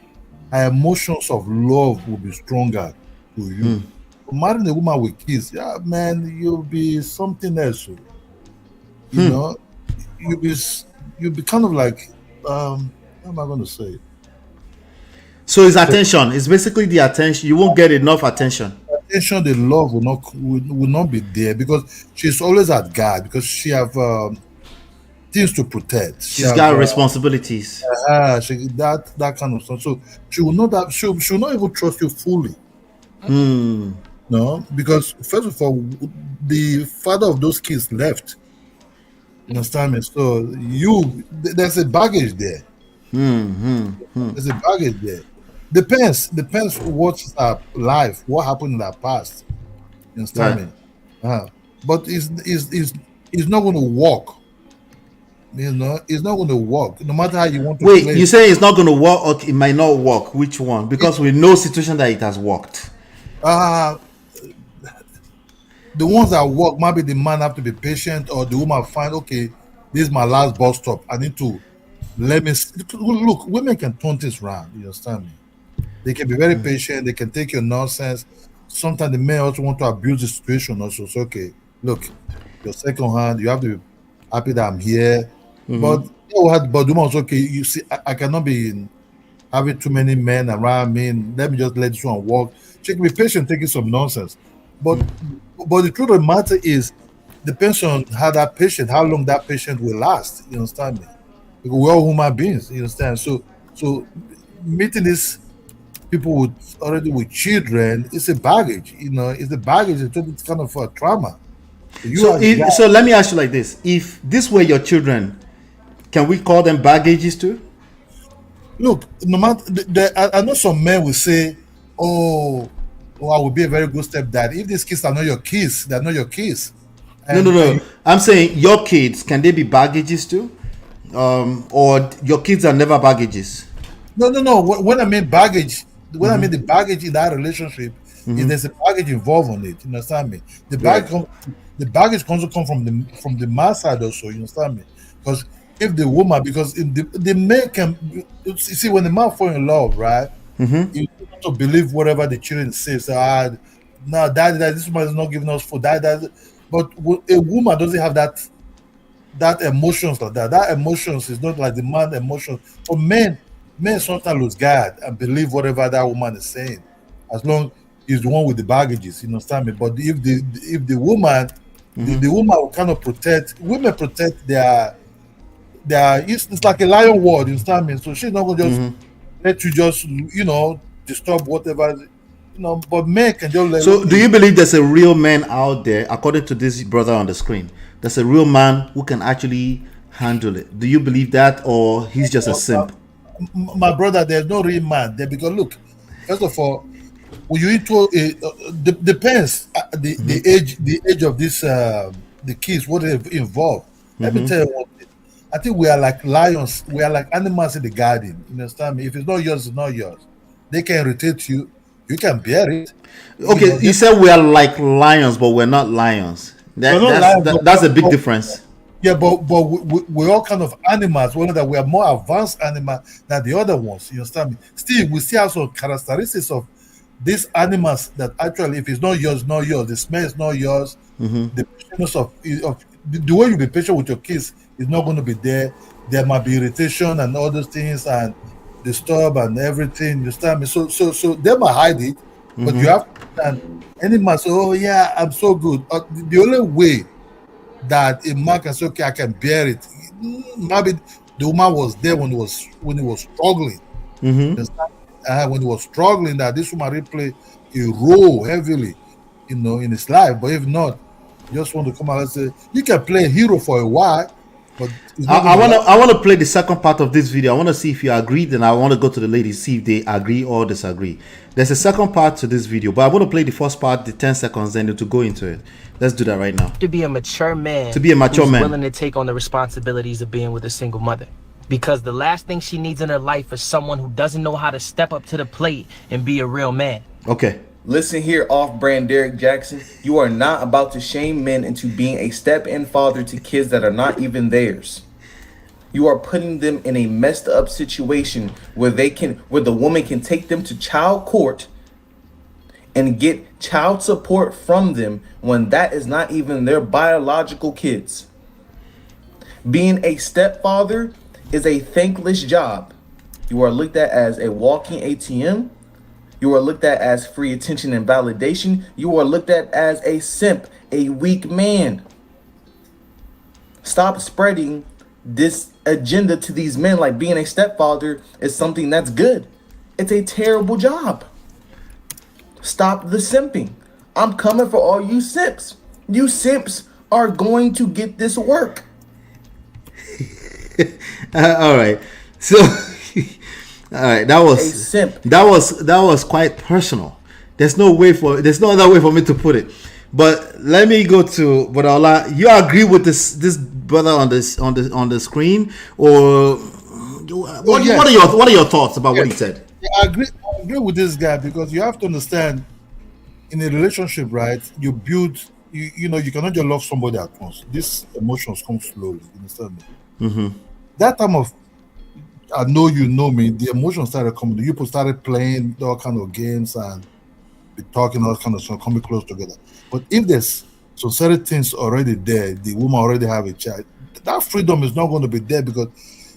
her emotions of love will be stronger to you. Marrying a woman with kids, yeah, man, you'll be something else. You know, you'll be kind of like, how am I going to say it? So it's attention. It's basically the attention. You won't get enough attention. Attention, the love will not be there because she's always at guard because she have things to protect. She's got responsibilities. That kind of stuff. So she will not she will not even trust you fully. No, because first of all, the father of those kids left. You understand me? So there's a baggage there. There's a baggage there. Depends what's her life, what happened in her past. You understand me? But it's not going to work. You know, it's not going to work. No matter how you want to. Wait, you say it's not going to work, or it might not work? Which one? Because we know situation that it has worked. The ones that work, maybe the man have to be patient, or the woman find, okay, this is my last bus stop. I need to look. Women can turn this around. You understand me? They can be very patient. They can take your nonsense. Sometimes the men also want to abuse the situation. Also, so okay, look, your second hand. You have to be happy that I'm here. But the woman also, okay. You see, I cannot be having too many men around me. Let me just let this one walk. She can be patient, taking some nonsense. But the truth of the matter is, depends on how long that patient will last. You understand me? Because we're all human beings. You understand? So meeting these people already with children, it's a baggage. You know, it's a baggage. It's kind of a trauma. So let me ask you like this: if this were your children, can we call them baggages too? Look, no matter, I know some men will say, "Oh, I will be a very good stepdad." If these kids are not your kids, they're not your kids. No. I'm saying your kids, can they be baggages too? Or your kids are never baggages? No. When I mean baggage, I mean the baggage in that relationship, is there's a baggage involved on it. You understand me? The baggage also come from the man side also. You understand me? Because if the woman, because the man can, you see, when the man fall in love, right? You have to believe whatever the children say. So, no, that this woman is not giving us food. That. But a woman doesn't have that emotions like that. That emotions is not like the man emotions. For men sometimes lose guard and believe whatever that woman is saying, as long as the one with the baggages. You understand me? But if the woman, the woman will kind of protect. Women protect their. It's like a lion ward. You understand me? So she's not gonna just let you just disturb whatever. But men can just let. So do you believe there's a real man out there, according to this brother on the screen? There's a real man who can actually handle it. Do you believe that, or he's just a simp? My brother, there's no real man there, because look, first of all, when you into depends the age of this the kids, what they involved. Let me tell you one thing. I think we are like lions. We are like animals in the garden. You understand me? If it's not yours, it's not yours. They can irritate you. You can bear it. Okay, you said we are like lions, but we're not lions. That's a big difference. Yeah, but we're all kind of animals. We know that we are more advanced animals than the other ones. You understand me? Still, we still have some characteristics of these animals that actually, if it's not yours, not yours. The smell is not yours. The patience of the way you be patient with your kids is not going to be there. There might be irritation and all those things and disturb and everything. You understand me? So they might hide it, but you have to understand. Any man say, "Oh yeah, I'm so good." The only way that a man can say, "Okay, I can bear it," maybe the woman was there when he was struggling. When he was struggling, that this woman really play a role heavily, in his life. But if not, just want to come out and say you can play a hero for a while. But I want to play the second part of this video. I want to see if you agree. Then I want to go to the ladies, see if they agree or disagree. There's a second part to this video, but I want to play the first part, the 10 seconds, then to go into it. Let's do that right now. To be a mature man. To be a mature who's man. willing to take on the responsibilities of being with a single mother. Because the last thing she needs in her life is someone who doesn't know how to step up to the plate and be a real man. Okay. Listen here, off-brand Derek Jackson. You are not about to shame men into being a step-in father to kids that are not even theirs. You are putting them in a messed up situation where the woman can take them to child court and get child support from them when that is not even their biological kids. Being a stepfather is a thankless job. You are looked at as a walking ATM. You are looked at as free attention and validation. You are looked at as a simp, a weak man. Stop spreading this agenda to these men like being a stepfather is something that's good. It's a terrible job. Stop the simping. I'm coming for all you simps. You simps are going to get this work. All right. So all right, that was quite personal. There's no other way for me to put it. But let me go to Bodola. You agree with this brother on the screen, or what are your thoughts about what he said? I agree with this guy, because you have to understand, in a relationship, right? You build, you cannot just love somebody at once. These emotions come slowly. You understand me? That time of, I know you know me, the emotions started coming. You people started playing all kind of games and be talking all kind of stuff, coming close together. But if there's some certain things already there, the woman already have a child, that freedom is not going to be there, because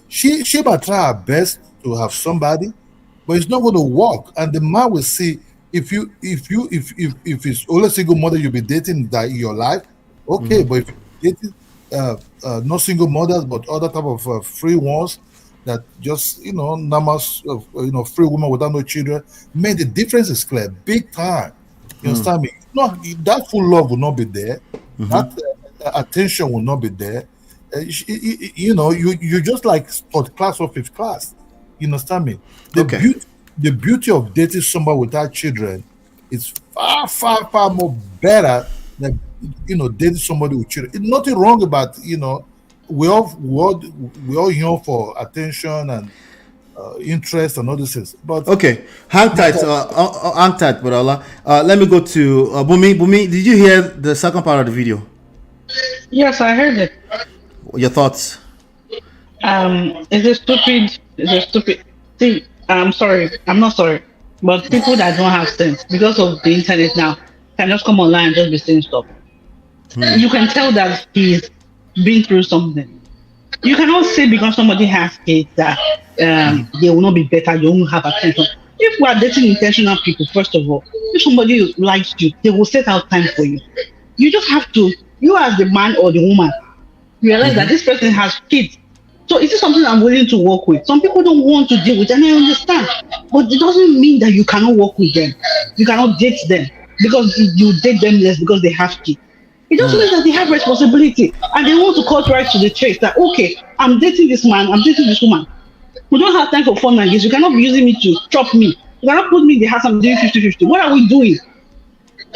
she might try her best to have somebody, but it's not going to work. And the man will see, if it's only single mother you'll be dating that in your life, okay. But if you're dating not single mothers, but other type of free ones that just numbers of free women without no children, man, the difference is clear, big time. You understand me? No, that full love will not be there. That attention will not be there. You just like third class or fifth class. You understand me? The beauty of dating somebody without children is far, far, far more better than dating somebody with children. It's nothing wrong about we all yearn for attention and interest and all these things. But okay, hang tight, Bodola. Let me go to Bumi. Bumi, did you hear the second part of the video? Yes, I heard it. Your thoughts? It's a stupid thing. I'm sorry. I'm not sorry. But people that don't have sense because of the internet now can just come online and just be saying stuff. You can tell that he's been through something. You cannot say because somebody has kids that they will not be better, they won't have attention. If we are dating intentional people, first of all, if somebody likes you, they will set out time for you. You just have to, you as the man or the woman, realize that this person has kids. So is this something I'm willing to work with? Some people don't want to deal with, and I understand. But it doesn't mean that you cannot work with them. You cannot date them because you date them less because they have kids. It just means that they have responsibility and they want to cut right to the chase that, okay, I'm dating this man, I'm dating this woman. We don't have time for fun like this. You cannot be using me to chop me. You cannot put me in the house and doing 50-50. What are we doing?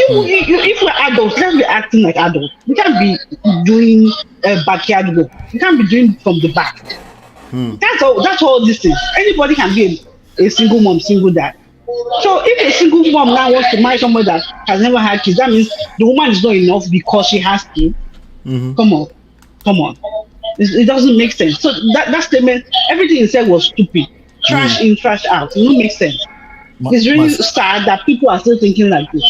If we're adults, let's be acting like adults. We can't be doing backyard work. We can't be doing from the back. That's all. That's all this is. Anybody can be a single mom, single dad. So if a single mom now wants to marry somebody that has never had kids, that means the woman is not enough because she has kids. Come on. It doesn't make sense. So that statement, everything he said was stupid. Trash in, trash out. It don't make sense. It's really sad that people are still thinking like this.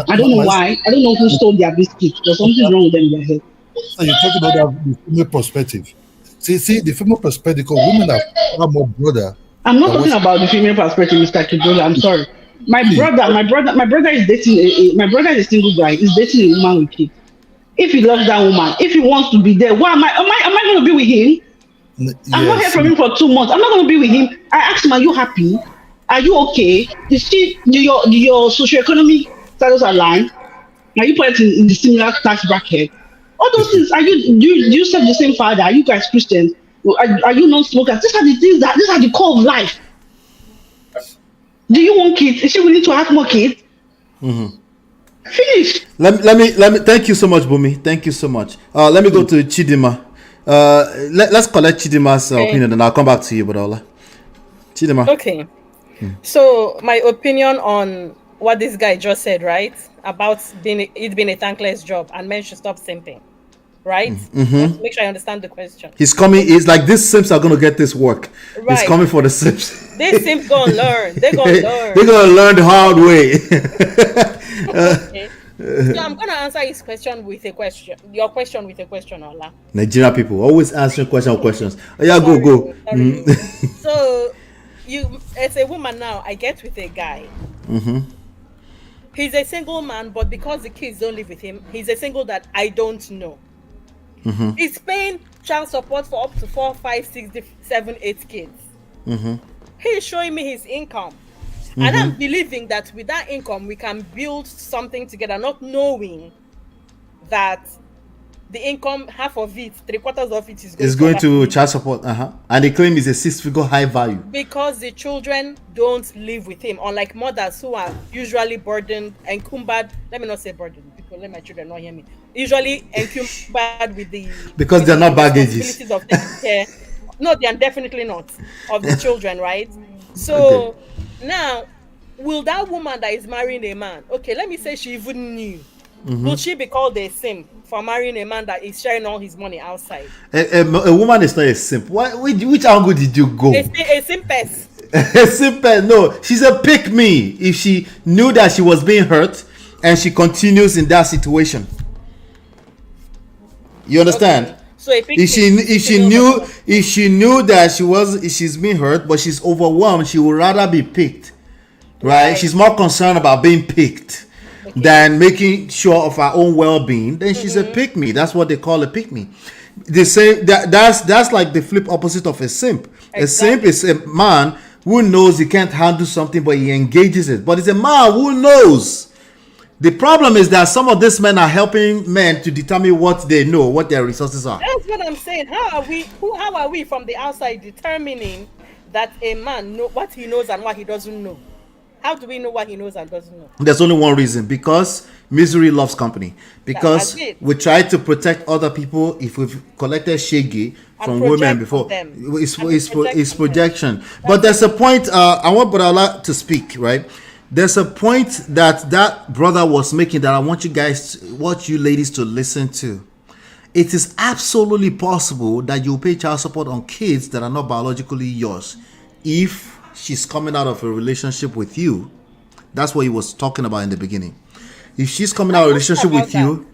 I don't know why. I don't know who stole their biscuits. There's something wrong with them in their head. So you're talking about the female perspective. See, the female perspective, because women are more brother. I'm not talking about the female perspective, Mr. Kidola. I'm sorry. My brother is dating my brother is a single guy. He's dating a woman with kids. If he loves that woman, if he wants to be there, why am I going to be with him? I'm not here from him for 2 months. I'm not going to be with him. I asked him, are you happy? Are you okay? Do your socioeconomic status align? Are you put in the similar tax bracket? All those things. Do you serve the same father? Are you guys Christians? Are you non-smokers? These are the things these are the core of life. Do you want kids? Is she willing to have more kids? Finish. Let me thank you so much, Bumi. Thank you so much. Let me go to Chidima. Let's collect Chidima's opinion, and I'll come back to you, Badola. Chidima. Okay. So my opinion on what this guy just said, right, about it being a thankless job, and men should stop simping, right? Make sure I understand the question. He's like, these simps are going to get this work. Right. He's coming for the simps. These simps going to learn. They're going to learn. They're going to learn the hard way. Okay. So I'm going to answer his question with a question. Your question with a question, Ola. Nigerian people always answering questions. Oh, yeah, go. So as a woman now, I get with a guy. He's a single man, but because the kids don't live with him, he's a single that I don't know. He's paying child support for up to 4, 5, 6, 7, 8 kids. He's showing me his income. And I'm believing that with that income, we can build something together, not knowing that the income, half of it, 3/4 of it is going to child support. And the claim is a 6-figure high value. Because the children don't live with him, unlike mothers who are usually burdened, encumbered. Let me not say burdened, because let my children not hear me. Usually encumbered with the... Because they're not baggages. Of care. No, they are definitely not. Of the children, right? So... Now, will that woman that is marrying a man, okay, let me say she even knew, will she be called a simp for marrying a man that is sharing all his money outside? A woman is not a simp. Which angle did you go? A simpess. A simpess, no. She's a pick-me if she knew that she was being hurt and she continues in that situation. You understand? Okay. So if she knew that she's being hurt, but she's overwhelmed, she would rather be picked, right? She's more concerned about being picked than making sure of her own well-being. Then she's a pick-me. That's what they call a pick-me. They say that's like the flip opposite of a simp. Exactly. A simp is a man who knows he can't handle something, but he engages it. But it's a man who knows. The problem is that some of these men are helping men to determine what they know, what their resources are. That's what I'm saying. How are we from the outside determining that a man know what he knows and what he doesn't know? How do we know what he knows and doesn't know? There's only one reason: because misery loves company. Because we try to protect other people. If we've collected shaggy from women before, it's projection. But there's a point. I want Brother to speak, right? There's a point that brother was making that I want you ladies to listen to. It is absolutely possible that you pay child support on kids that are not biologically yours if she's coming out of a relationship with you. That's what he was talking about in the beginning. If she's coming out of a relationship with you,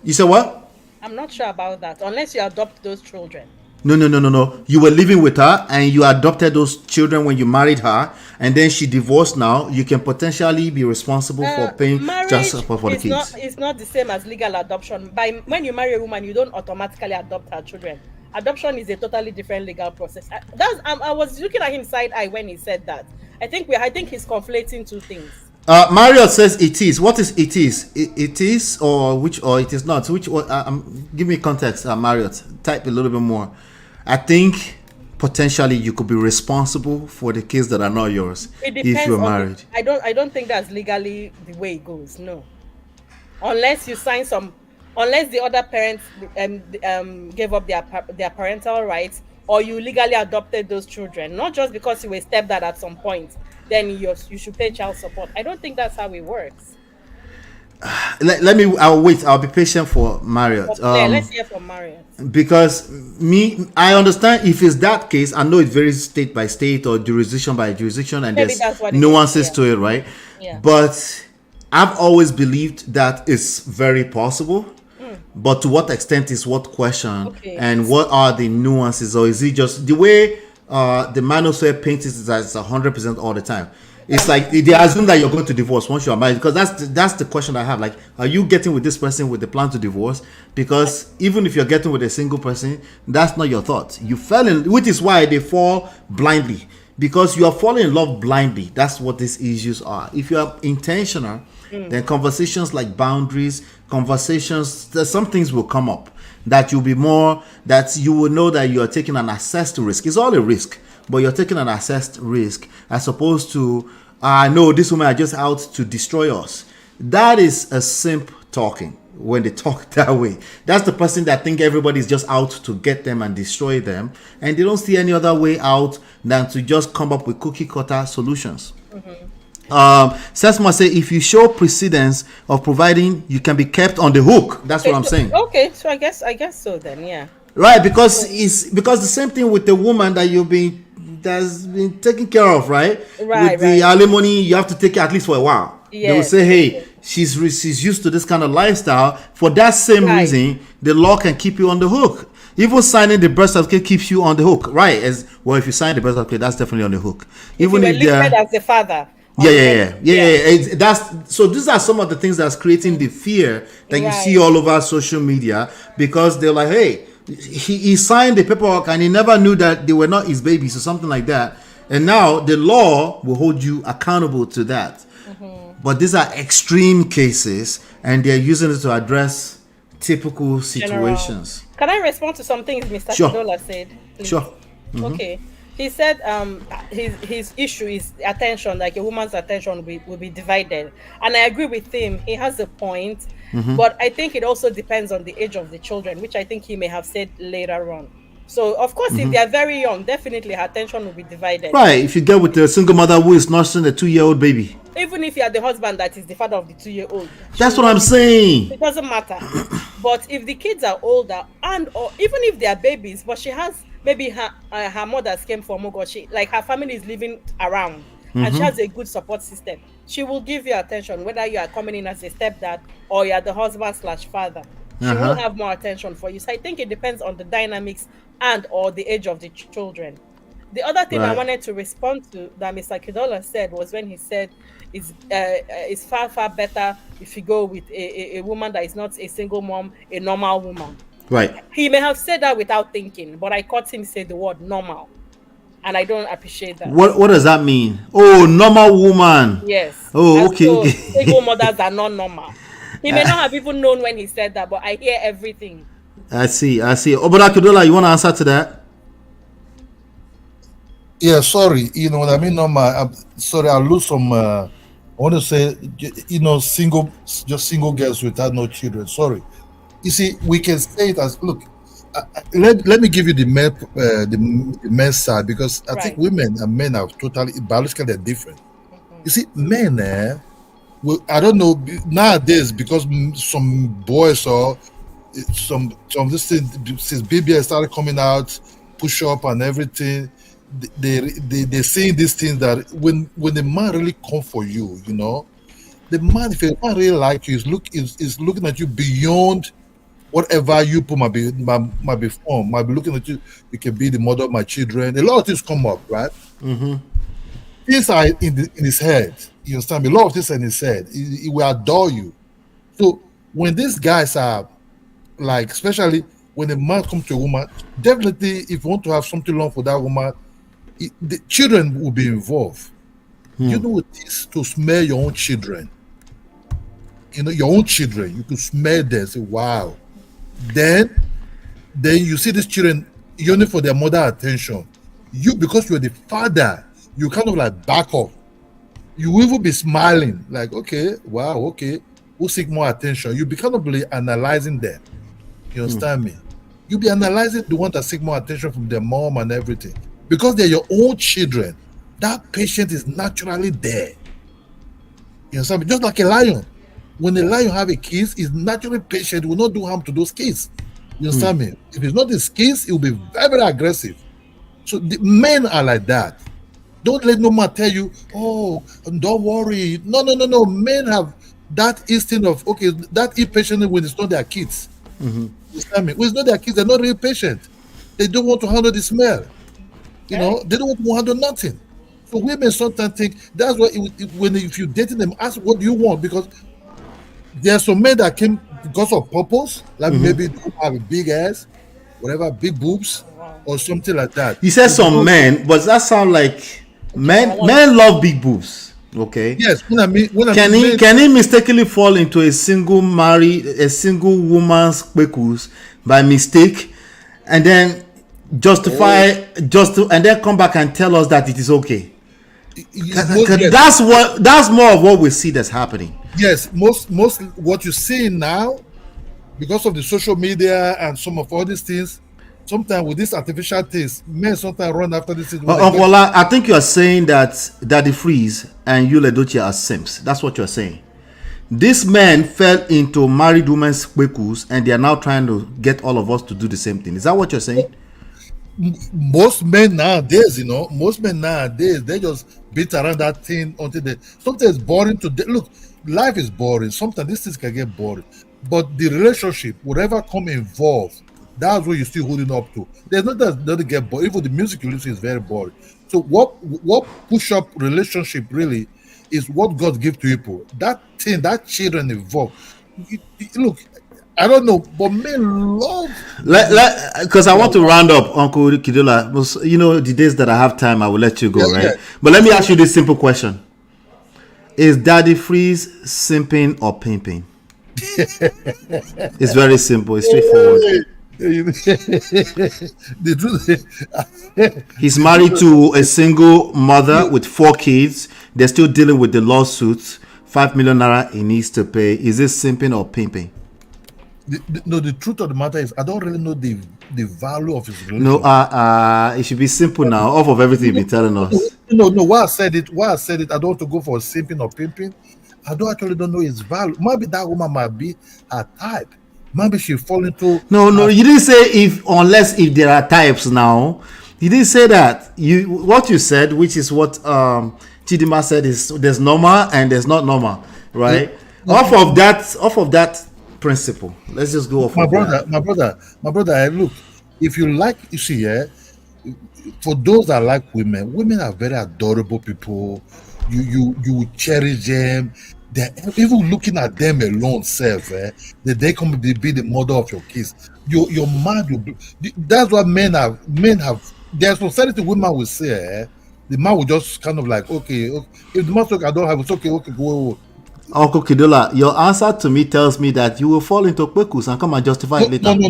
you said what? I'm not sure about that, unless you adopt those children. No. You were living with her and you adopted those children when you married her, and then she divorced now. You can potentially be responsible for paying child support for the kids. It's not the same as legal adoption. When you marry a woman, you don't automatically adopt her children. Adoption is a totally different legal process. I was looking at him side-eye when he said that. I think he's conflating two things. Marriott says it is. What is it is? It is or it is not? Give me context, Marriott. Type a little bit more. I think potentially you could be responsible for the kids that are not yours It if depends you're on married. I don't think that's legally the way it goes. No. Unless you sign some, unless the other parents gave up their parental rights, or you legally adopted those children, not just because you were stepdad at some point, then you should pay child support. I don't think that's how it works. Let me. I'll wait. I'll be patient for Marriott. Let's hear from Marriott. Because I understand if it's that case. I know it varies state by state or jurisdiction by jurisdiction, and Maybe there's that's nuances to it, right? Yeah. But I've always believed that it's very possible. But to what extent is what question, Okay. and what are the nuances, or is it just the way the manosphere paints it is that it's 100% all the time? It's like they assume that you're going to divorce once you are married, because that's the question I have. Like, are you getting with this person with the plan to divorce? Because even if you're getting with a single person, that's not your thought. You fell in, which is why they fall blindly, because you are falling in love blindly. That's what these issues are. If you are intentional, then conversations like boundaries, some things will come up that you'll be more, that you will know that you are taking an assessed risk. It's all a risk, but you're taking an assessed risk as opposed to, no, this woman are just out to destroy us. That is a simp talking when they talk that way. That's the person that think everybody's just out to get them and destroy them, and they don't see any other way out than to just come up with cookie cutter solutions. Sesma say, if you show precedence of providing, you can be kept on the hook. That's what I'm saying. Okay, so I guess so then, yeah. Right, because the same thing with the woman that that's been taken care of, right? With the alimony, you have to take it at least for a while. They will say, hey, she's used to this kind of lifestyle. For that same reason, the law can keep you on the hook. Even signing the birth certificate keeps you on the hook, right? As well, if you sign the birth certificate, that's definitely on the hook. Even if you're listed as the father. Yeah. So these are some of the things that's creating the fear that you see all over social media, because they're like, hey, he signed the paperwork and he never knew that they were not his babies or something like that, and now the law will hold you accountable to that. But these are extreme cases, and they're using it to address typical situations. Can I respond to some things Mr. Kidola said, please? Sure. Okay. He said his issue is attention, like a woman's attention will be divided. And I agree with him. He has a point. But I think it also depends on the age of the children, which I think he may have said later on. So, of course, if they are very young, definitely her attention will be divided. Right. If you get with a single mother who is nursing a 2-year-old baby. Even if you are the husband that is the father of the 2-year-old. That's what I'm saying. It doesn't matter. But if the kids are older, or even if they are babies, but she has, maybe her mothers came from Ogochi, like her family is living around, and she has a good support system, she will give you attention, whether you are coming in as a stepdad or you are the husband/father. She will have more attention for you. So I think it depends on the dynamics and or the age of the children. The other thing I wanted to respond to that Mr. Kidola said was when he said it's far better if you go with a woman that is not a single mom, a normal woman. Right. He may have said that without thinking, but I caught him say the word normal, and I don't appreciate that. What does that mean? Oh, normal woman. Yes. Oh, and okay. So, single mothers are not normal. He may not have even known when he said that, but I hear everything. I see. Obada Kidola, you want to answer to that? Yeah, sorry. You know what I mean? Normal. Sorry, I lose some. I want to say, single girls without no children. Sorry. You see, we can say it as, look, let me give you the men's side, because I think women and men are totally, biologically, they're different. You see, men, I don't know, nowadays, because some boys or some this thing, since BBS started coming out, push up and everything, they saying these things that when the man really come for you, the man, if the man really like you, is looking at you beyond whatever you put might be looking at you. You can be the mother of my children. A lot of things come up, right? Things are in his head. You understand me? A lot of things are in his head. He will adore you. So when these guys are like, especially when a man comes to a woman, definitely if you want to have something long for that woman, the children will be involved. You know it is to smell your own children. Your own children. You could smell them. Say, wow. Then you see these children yearning for their mother attention. You, because you're the father, you kind of like back off. You will even be smiling, like, okay, wow, okay, who seek more attention? You be kind of like analyzing them. You understand me? You be analyzing the one that seek more attention from their mom and everything. Because they're your own children. That patience is naturally there. You understand me? Just like a lion. When a lion have a kiss, it's naturally patient, will not do harm to those kids. You understand me? If it's not his kids, it will be very, very aggressive. So the men are like that. Don't let no man tell you, oh, don't worry. No. Men have that instinct of, okay, that impatient when it's not their kids. You understand me? When it's not their kids, they're not really patient. They don't want to handle the smell. You know, they don't want to handle nothing. So women sometimes think that's why if you're dating them, ask what do you want, because there are some men that came because of purpose, like maybe they have a big ass, whatever, big boobs, or something like that. You said some men, but that sound like men love big boobs. Okay. Yes, can he mistakenly fall into a single woman's kpekus by mistake, and then and then come back and tell us that it is okay? That's more of what we see that's happening. Yes, most what you see now, because of the social media and some of all these things, sometimes with these artificial things, men sometimes run after this. Uncle Ola, I think you are saying that Dang3rs and you Edochie are simps. That's what you're saying. These men fell into married women's kpekus and they are now trying to get all of us to do the same thing. Is that what you're saying? Most men nowadays, they just beat around that thing until sometimes it's boring to look. Life is boring. Sometimes these things can get boring, but the relationship, whatever come involved, that's what you're still holding up to. There's not that doesn't get boring. Even the music you listen is very boring. So what push up relationship really is what God gives to people. That thing, that children involved. Look, I don't know, but men love. Because I want to round up, Uncle Kidola. You know, the days that I have time, I will let you go, right? Yeah. But let me ask you this simple question: is Dang3rs simping or pimping? It's very simple. It's straightforward. The truth, he's married to a single mother with 4 kids. They're still dealing with the lawsuits. 5 million naira he needs to pay. Is this simping or pimping? The truth of the matter is, I don't really know the value of his relationship. No, it should be simple now. Off of everything you've been telling us. No. Why I said it, I don't want to go for simping or pimping. I don't know his value. Maybe that woman might be her type. Maybe she fall into. No. You didn't say unless there are types now. You didn't say that. What you said, which is what Chidima said, is there's normal and there's not normal, right? Off of that principle, let's just go off. My brother. Look, if you like, you see, for those that like women are very adorable people. You cherish them. They're even looking at them alone, they come to be the mother of your kids. Your man, that's what men have. There's society women will say, the man will just kind of like, okay, if the man says I don't have, it's okay, go. Uncle Kidola, your answer to me tells me that you will fall into kpekus and come and justify it later. No.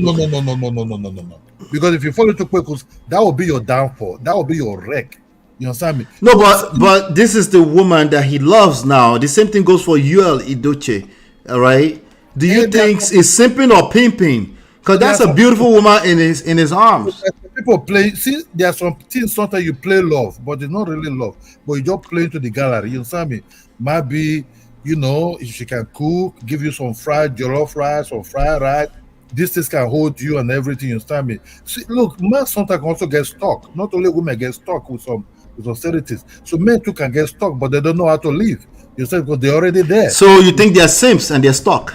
Because if you fall into kpekus, that will be your downfall. That will be your wreck. You understand me? No, but this is the woman that he loves now. The same thing goes for you, Edochie. All right. Do you think it's simping or pimping? Because that's a beautiful woman in his arms. People play. See, there are some things sometimes you play love, but it's not really love. But you just play into the gallery. You understand me? Maybe, if she can cook, give you some fried jollof rice or fried rice. These things can hold you and everything. You understand me? See, look, men sometimes also get stuck. Not only women get stuck with some austerities. So men too can get stuck, but they don't know how to live. You said because they're already there. So you think they're simps and they're stuck?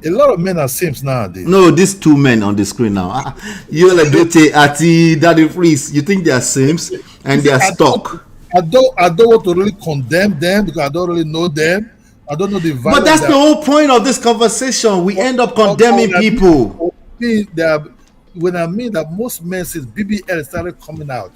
A lot of men are simps nowadays. No, these 2 men on the screen now. You Edochie, Ati, Dang3rs. You think they're simps and they're stuck? I don't want to really condemn them because I don't really know them. I don't know the value. But that's the whole point of this conversation. We end up condemning people. When I mean that most men since BBL started coming out,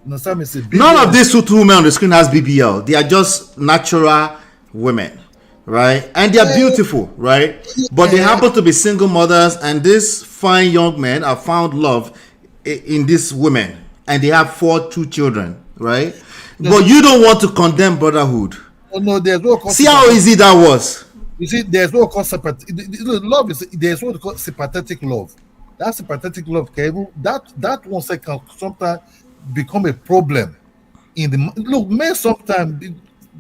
none of these 2 women on the screen has BBL. They are just natural women, right? And they are beautiful, right? But they happen to be single mothers, and these fine young men have found love in these women. and they have 2 children, right? But you don't want to condemn brotherhood. No, there's no concept. See how easy that was. You see, there's no concept. Love is there's what we call sympathetic love. That sympathetic love, that one can sometimes become a problem. Men sometimes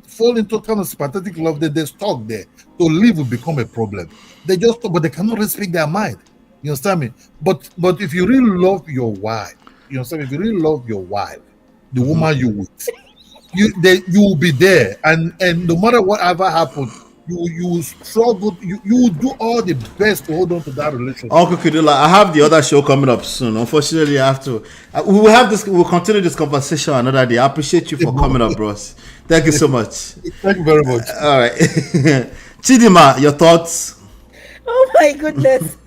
fall into kind of sympathetic love that they're stuck there. To live will become a problem. They just but they cannot really speak their mind. You understand me? But if you really love your wife, you understand me? If you really love your wife, the woman you with, you will be there, and no matter whatever happens, you will struggle. You will do all the best to hold on to that relationship. Uncle Kudula, I have the other show coming up soon. Unfortunately, I have to. We will have this. We'll continue this conversation another day. I appreciate you for coming up, bros. Thank you so much. Thank you very much. All right, Chidima, your thoughts? Oh my goodness,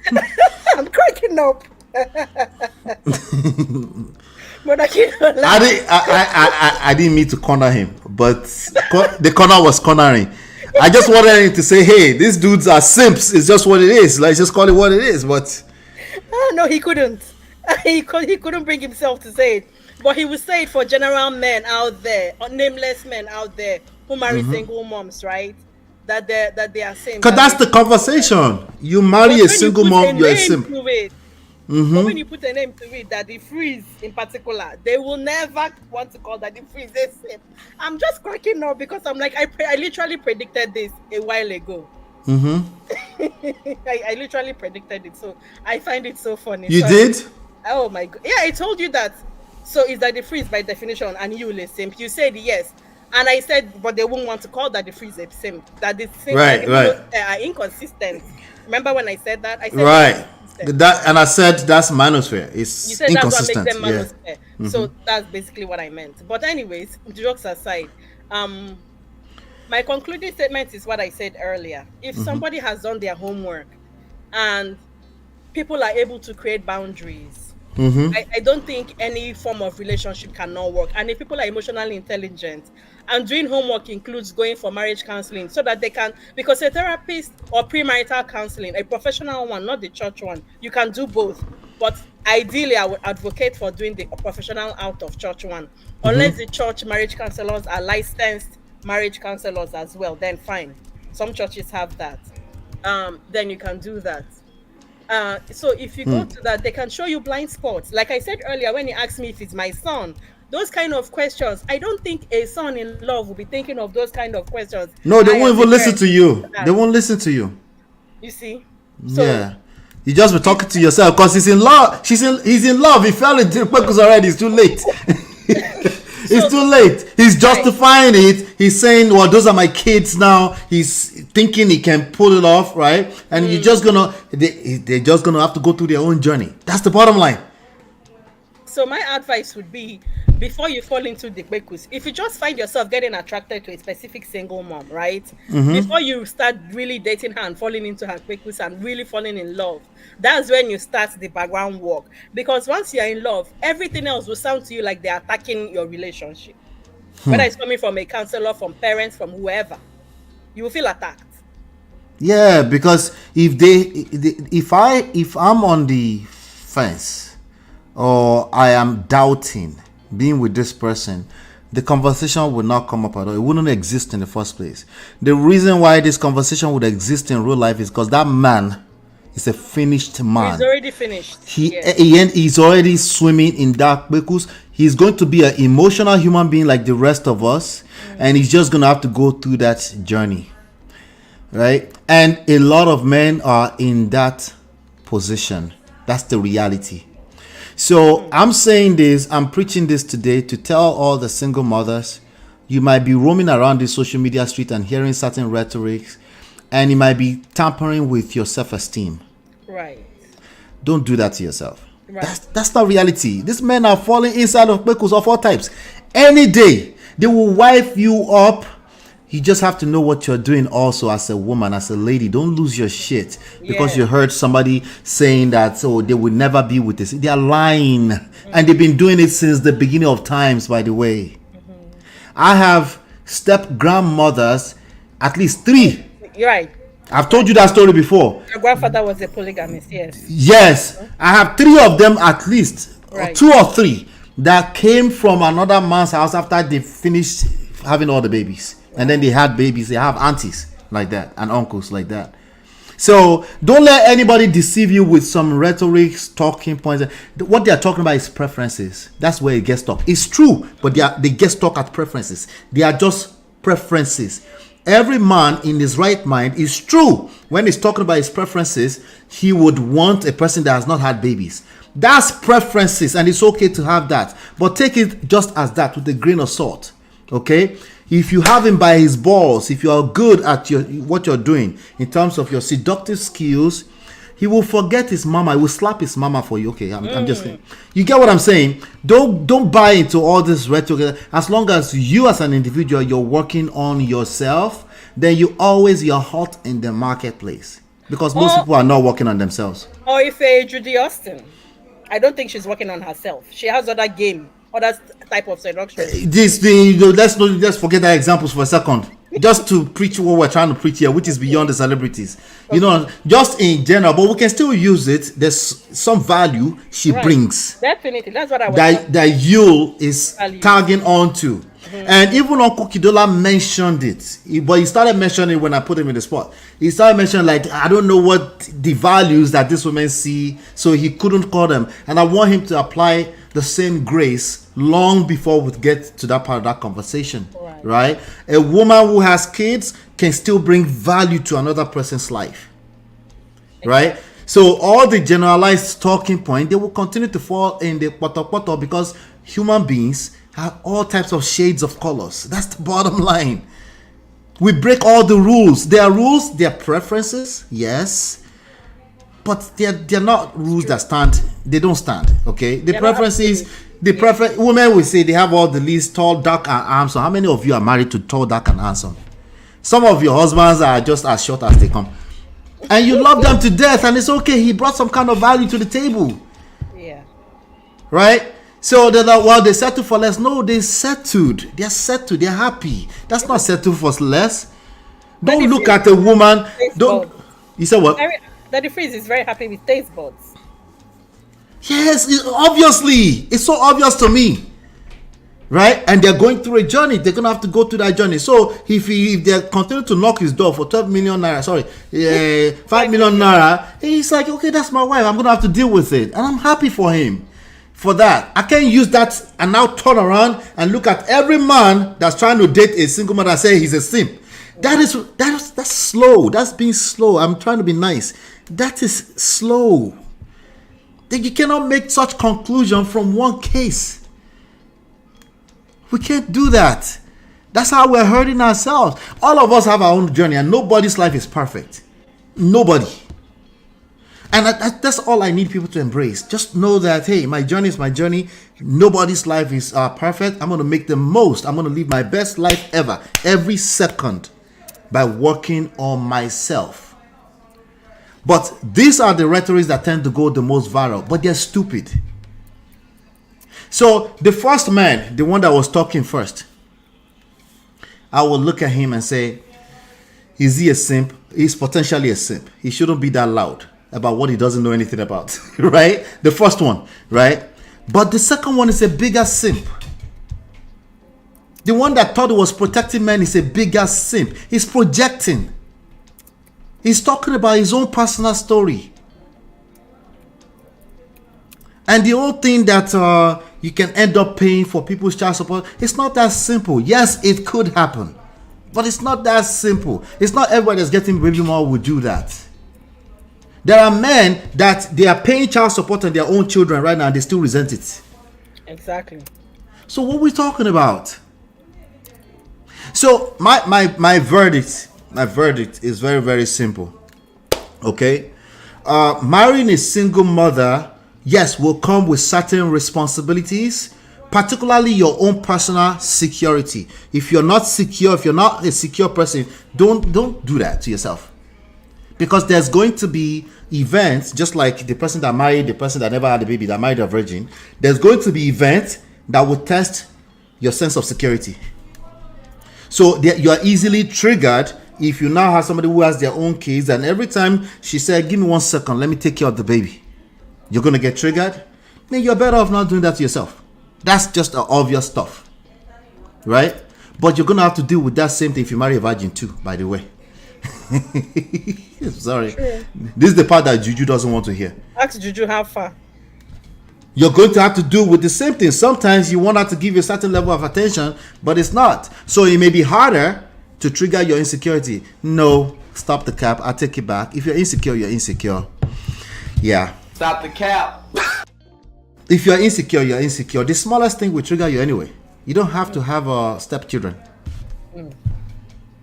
I'm cracking up. But I didn't mean to corner him, but the corner was cornering. I just wanted him to say, "Hey, these dudes are simps. It's just what it is. Let's just call it what it is." But no, he couldn't. He couldn't bring himself to say it. But he would say it for general men out there, or nameless men out there who marry single moms, right? That they are simps. Because that's the conversation. You marry a single mom, you're a simp. But when you put a name to it, that the freeze in particular, they will never want to call that the freeze a simp. I'm just cracking up because I'm like, I literally predicted this a while ago. I literally predicted it, so I find it so funny. You did? Oh my god! Yeah, I told you that. So is that the freeze by definition, and you will a simp? You said yes, and I said, but they won't want to call that the freeze a simp. That the simp are inconsistent. Remember when I said that? I said right. That, and I said that's manosphere. It's you said inconsistent. That's what makes them manosphere. So that's basically what I meant. But anyways, jokes aside, my concluding statement is what I said earlier. If somebody has done their homework and people are able to create boundaries, I don't think any form of relationship cannot work. And if people are emotionally intelligent, and doing homework includes going for marriage counseling so that they can, because a therapist or premarital counseling, a professional one, not the church one, you can do both. But ideally, I would advocate for doing the professional out of church one. Unless the church marriage counselors are licensed marriage counselors as well, then fine. Some churches have that. Then you can do that. So if you go to that, they can show you blind spots. Like I said earlier, when you asked me if it's my son, those kind of questions, I don't think a son in love will be thinking of those kind of questions. No, they won't even listen to you. They won't listen to you. You see? So, yeah. You just be talking to yourself because he's in love. He's in love. He fell into because already. It's too late. It's too late. He's justifying it. He's saying, well, those are my kids now. He's thinking he can pull it off, right? And they're just gonna have to go through their own journey. That's the bottom line. So my advice would be, before you fall into the bekus, if you just find yourself getting attracted to a specific single mom, right? Before you start really dating her and falling into her bekus and really falling in love, that's when you start the background work. Because once you're in love, everything else will sound to you like they're attacking your relationship. Whether it's coming from a counselor, from parents, from whoever, you will feel attacked. Yeah, because if I'm on the fence, or I am doubting being with this person, the conversation would not come up at all. It wouldn't exist in the first place. The reason why this conversation would exist in real life is because that man is a finished man. He's already finished. He's already swimming in dark because he's going to be an emotional human being like the rest of us, and he's just going to have to go through that journey, right? And a lot of men are in that position. That's the reality. So I'm saying this, I'm preaching this today to tell all the single mothers, you might be roaming around the social media street and hearing certain rhetorics, and it might be tampering with your self-esteem. Right. Don't do that to yourself. Right. That's not reality. These men are falling inside of bekus of all types. Any day, they will wipe you up. You just have to know what you're doing also as a woman, as a lady. Don't lose your shit because you heard somebody saying that, oh, they would never be with this. They're lying. And they've been doing it since the beginning of times, by the way. I have step-grandmothers, at least 3. You're right. I've told you that story before. Your grandfather was a polygamist, yes. Yes. I have 3 of them at least, or 2 or 3. that came from another man's house after they finished having all the babies. And then they had babies. They have aunties like that and uncles like that. So don't let anybody deceive you with some rhetoric, talking points. What they are talking about is preferences. That's where it gets stuck. It's true, but they get stuck at preferences. They are just preferences. Every man in his right mind is true. When he's talking about his preferences, he would want a person that has not had babies. That's preferences, and it's okay to have that. But take it just as that, with a grain of salt. Okay? If you have him by his balls, if you are good at what you're doing in terms of your seductive skills, he will forget his mama. He will slap his mama for you. Okay, I'm just saying. You get what I'm saying? Don't buy into all this rhetoric. As long as you as an individual, you're working on yourself, then you're hot in the marketplace. Because most people are not working on themselves. Or if a Judy Austin, I don't think she's working on herself. She has other type of seduction. Let's forget that examples for a second. Just to preach what we're trying to preach here, which is beyond the celebrities. Okay. You know, just in general, but we can still use it. There's some value she brings. Definitely, that's what I was that Yule is tagging on to. And even Uncle Kidola mentioned it, but he started mentioning it when I put him in the spot. He started mentioning, like, I don't know what the values that these women see, so he couldn't call them. And I want him to apply the same grace long before we get to that part of that conversation, right? A woman who has kids can still bring value to another person's life, right? So all the generalized talking point, they will continue to fall in the poto because human beings have all types of shades of colors. That's the bottom line. We break all the rules. There are rules, there are preferences, yes, but they're not rules that stand. They don't stand. Okay, the preferences. Women will say they have all the least tall, dark, and handsome. How many of you are married to tall, dark, and handsome? Some of your husbands are just as short as they come, and you love them to death, and it's okay. He brought some kind of value to the table. Yeah. Right. So they're like, well, they settled for less. No, they settled. They're settled. They're happy. That's not settled for less. Don't look at a woman. Don't. You said what? Daddy Freeze is very happy with taste buds. Yes, obviously. It's so obvious to me. Right? And they're going through a journey. They're going to have to go through that journey. So if they continue to knock his door for 12 million naira, 5 million naira, he's like, okay, that's my wife. I'm going to have to deal with it. And I'm happy for him for that. I can't use that and now turn around and look at every man that's trying to date a single man and say he's a simp. That's slow. That's being slow. I'm trying to be nice. That is slow. You cannot make such conclusion from one case. We can't do that. That's how we're hurting ourselves. All of us have our own journey, and nobody's life is perfect. Nobody. And that's all I need people to embrace. Just know that, hey, my journey is my journey. Nobody's life is perfect. I'm going to make the most. I'm going to live my best life ever, every second, by working on myself. But these are the rhetorics that tend to go the most viral, but they're stupid. So the first man, the one that was talking first, I will look at him and say, is he a simp? He's potentially a simp. He shouldn't be that loud about what he doesn't know anything about, right? The first one, right? But the second one is a bigger simp. The one that thought he was protecting men is a bigger simp. He's projecting. He's talking about his own personal story. And the whole thing that you can end up paying for people's child support, it's not that simple. Yes, it could happen. But it's not that simple. It's not everybody that's getting baby mama would do that. There are men that they are paying child support on their own children right now and they still resent it. Exactly. So what are we talking about? So my verdict is very, very simple. Okay? Marrying a single mother, yes, will come with certain responsibilities, particularly your own personal security. If you're not secure, if you're not a secure person, don't do that to yourself. Because there's going to be events, just like the person that married the person that never had a baby, that married a virgin, there's going to be events that will test your sense of security. So you are easily triggered if you now have somebody who has their own kids, and every time she said, give me 1 second, let me take care of the baby, you're going to get triggered. Then you're better off not doing that to yourself. That's just the obvious stuff, right? But you're gonna have to deal with that same thing if you marry a virgin too, by the way. Sorry. True. This is the part that Juju doesn't want to hear. Ask Juju how far. You're going to have to deal with the same thing. Sometimes you want her to give you a certain level of attention, but it's not. So it may be harder to trigger your insecurity. No, stop the cap. I'll take it back. If you're insecure, you're insecure. Yeah. Stop the cap. If you're insecure, you're insecure. The smallest thing will trigger you anyway. You don't have to have stepchildren.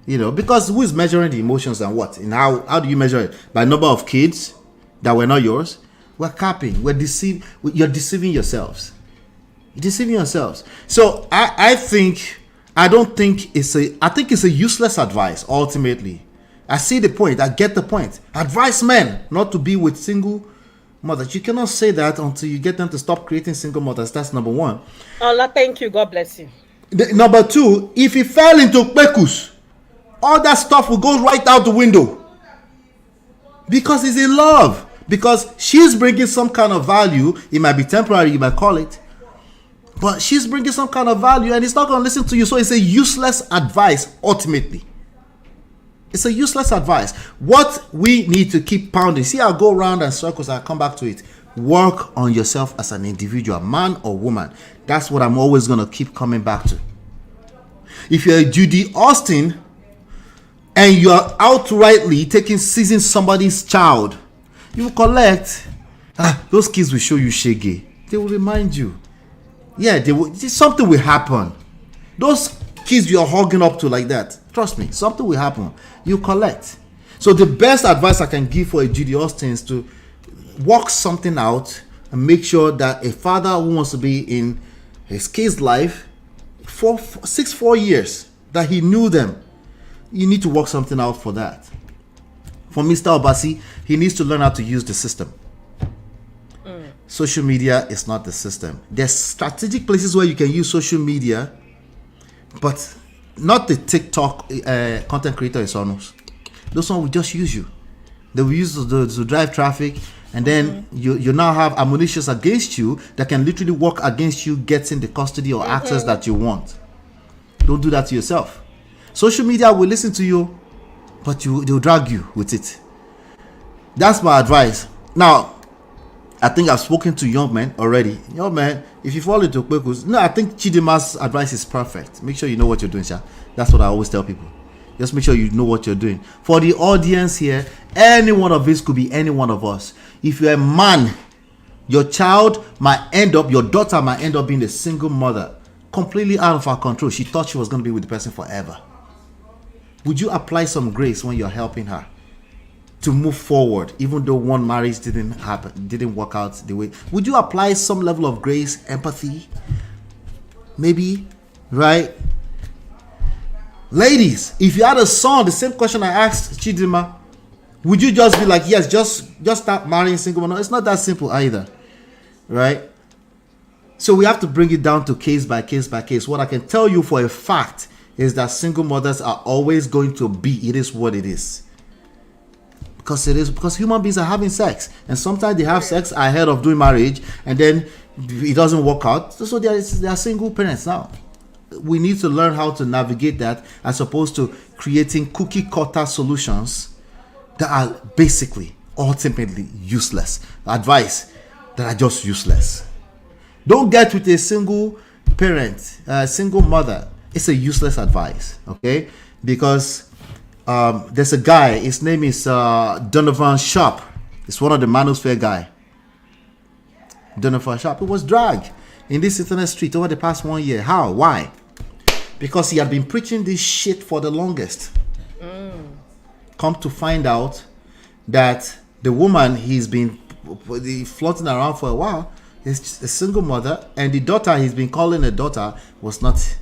You know, because who is measuring the emotions and what? And how do you measure it? By number of kids that were not yours? We're capping. You're deceiving yourselves. You're deceiving yourselves. So I think it's a useless advice ultimately. I see the point. I get the point. Advise men not to be with single mothers. You cannot say that until you get them to stop creating single mothers. That's number one. Allah, thank you. God bless you. Number two, if he fell into pekus, all that stuff will go right out the window. Because he's in love. Because she's bringing some kind of value. It might be temporary, you might call it. But she's bringing some kind of value and he's not going to listen to you. So it's a useless advice, ultimately. It's a useless advice. What we need to keep pounding. See, I'll go around and circles. I'll come back to it. Work on yourself as an individual, man or woman. That's what I'm always going to keep coming back to. If you're a Judy Austin and you're outrightly seizing somebody's child, you will collect. Those kids will show you shaggy. They will remind you. Yeah, something will happen. Those kids you're hogging up to like that, trust me, something will happen. You collect. So the best advice I can give for a Judy Austin is to work something out and make sure that a father who wants to be in his kid's life for 4 years, that he knew them, you need to work something out for that. For Mr. Obasi, he needs to learn how to use the system. Social media is not the system. There's strategic places where you can use social media, but not the TikTok content creators on us. Those ones will just use you. They will use to drive traffic, and then you now have ammunition against you that can literally work against you getting the custody or access that you want. Don't do that to yourself. Social media will listen to you, but they'll drag you with it. That's my advice. Now, I think I've spoken to young men already. Young men, if you fall into kwekus, no, I think Chidima's advice is perfect. Make sure you know what you're doing, sir. That's what I always tell people. Just make sure you know what you're doing. For the audience here, any one of this could be any one of us. If you're a man, your child might end up, your daughter might end up being a single mother, completely out of her control. She thought she was going to be with the person forever. Would you apply some grace when you're helping her to move forward, even though one marriage didn't work out the way? Would you apply some level of grace, empathy? Maybe, right? Ladies, if you had a son, the same question I asked Chidima, would you just be like, yes, just start marrying single women? No, it's not that simple either, right? So we have to bring it down to case by case by case. What I can tell you for a fact is that single mothers are always going to be, it is what it is. Because human beings are having sex, and sometimes they have sex ahead of doing marriage, and then it doesn't work out. So they are single parents now. We need to learn how to navigate that, as opposed to creating cookie cutter solutions that are basically, ultimately useless. Advice that are just useless. Don't get with a single parent, single mother. It's a useless advice, okay? Because there's a guy, his name is Donovan Sharp. It's one of the Manosphere guy. Donovan Sharp. He was dragged in this internet street over the past 1 year. How? Why? Because he had been preaching this shit for the longest. Come to find out that the woman he's been floating around for a while is a single mother, and the daughter he's been calling a daughter was not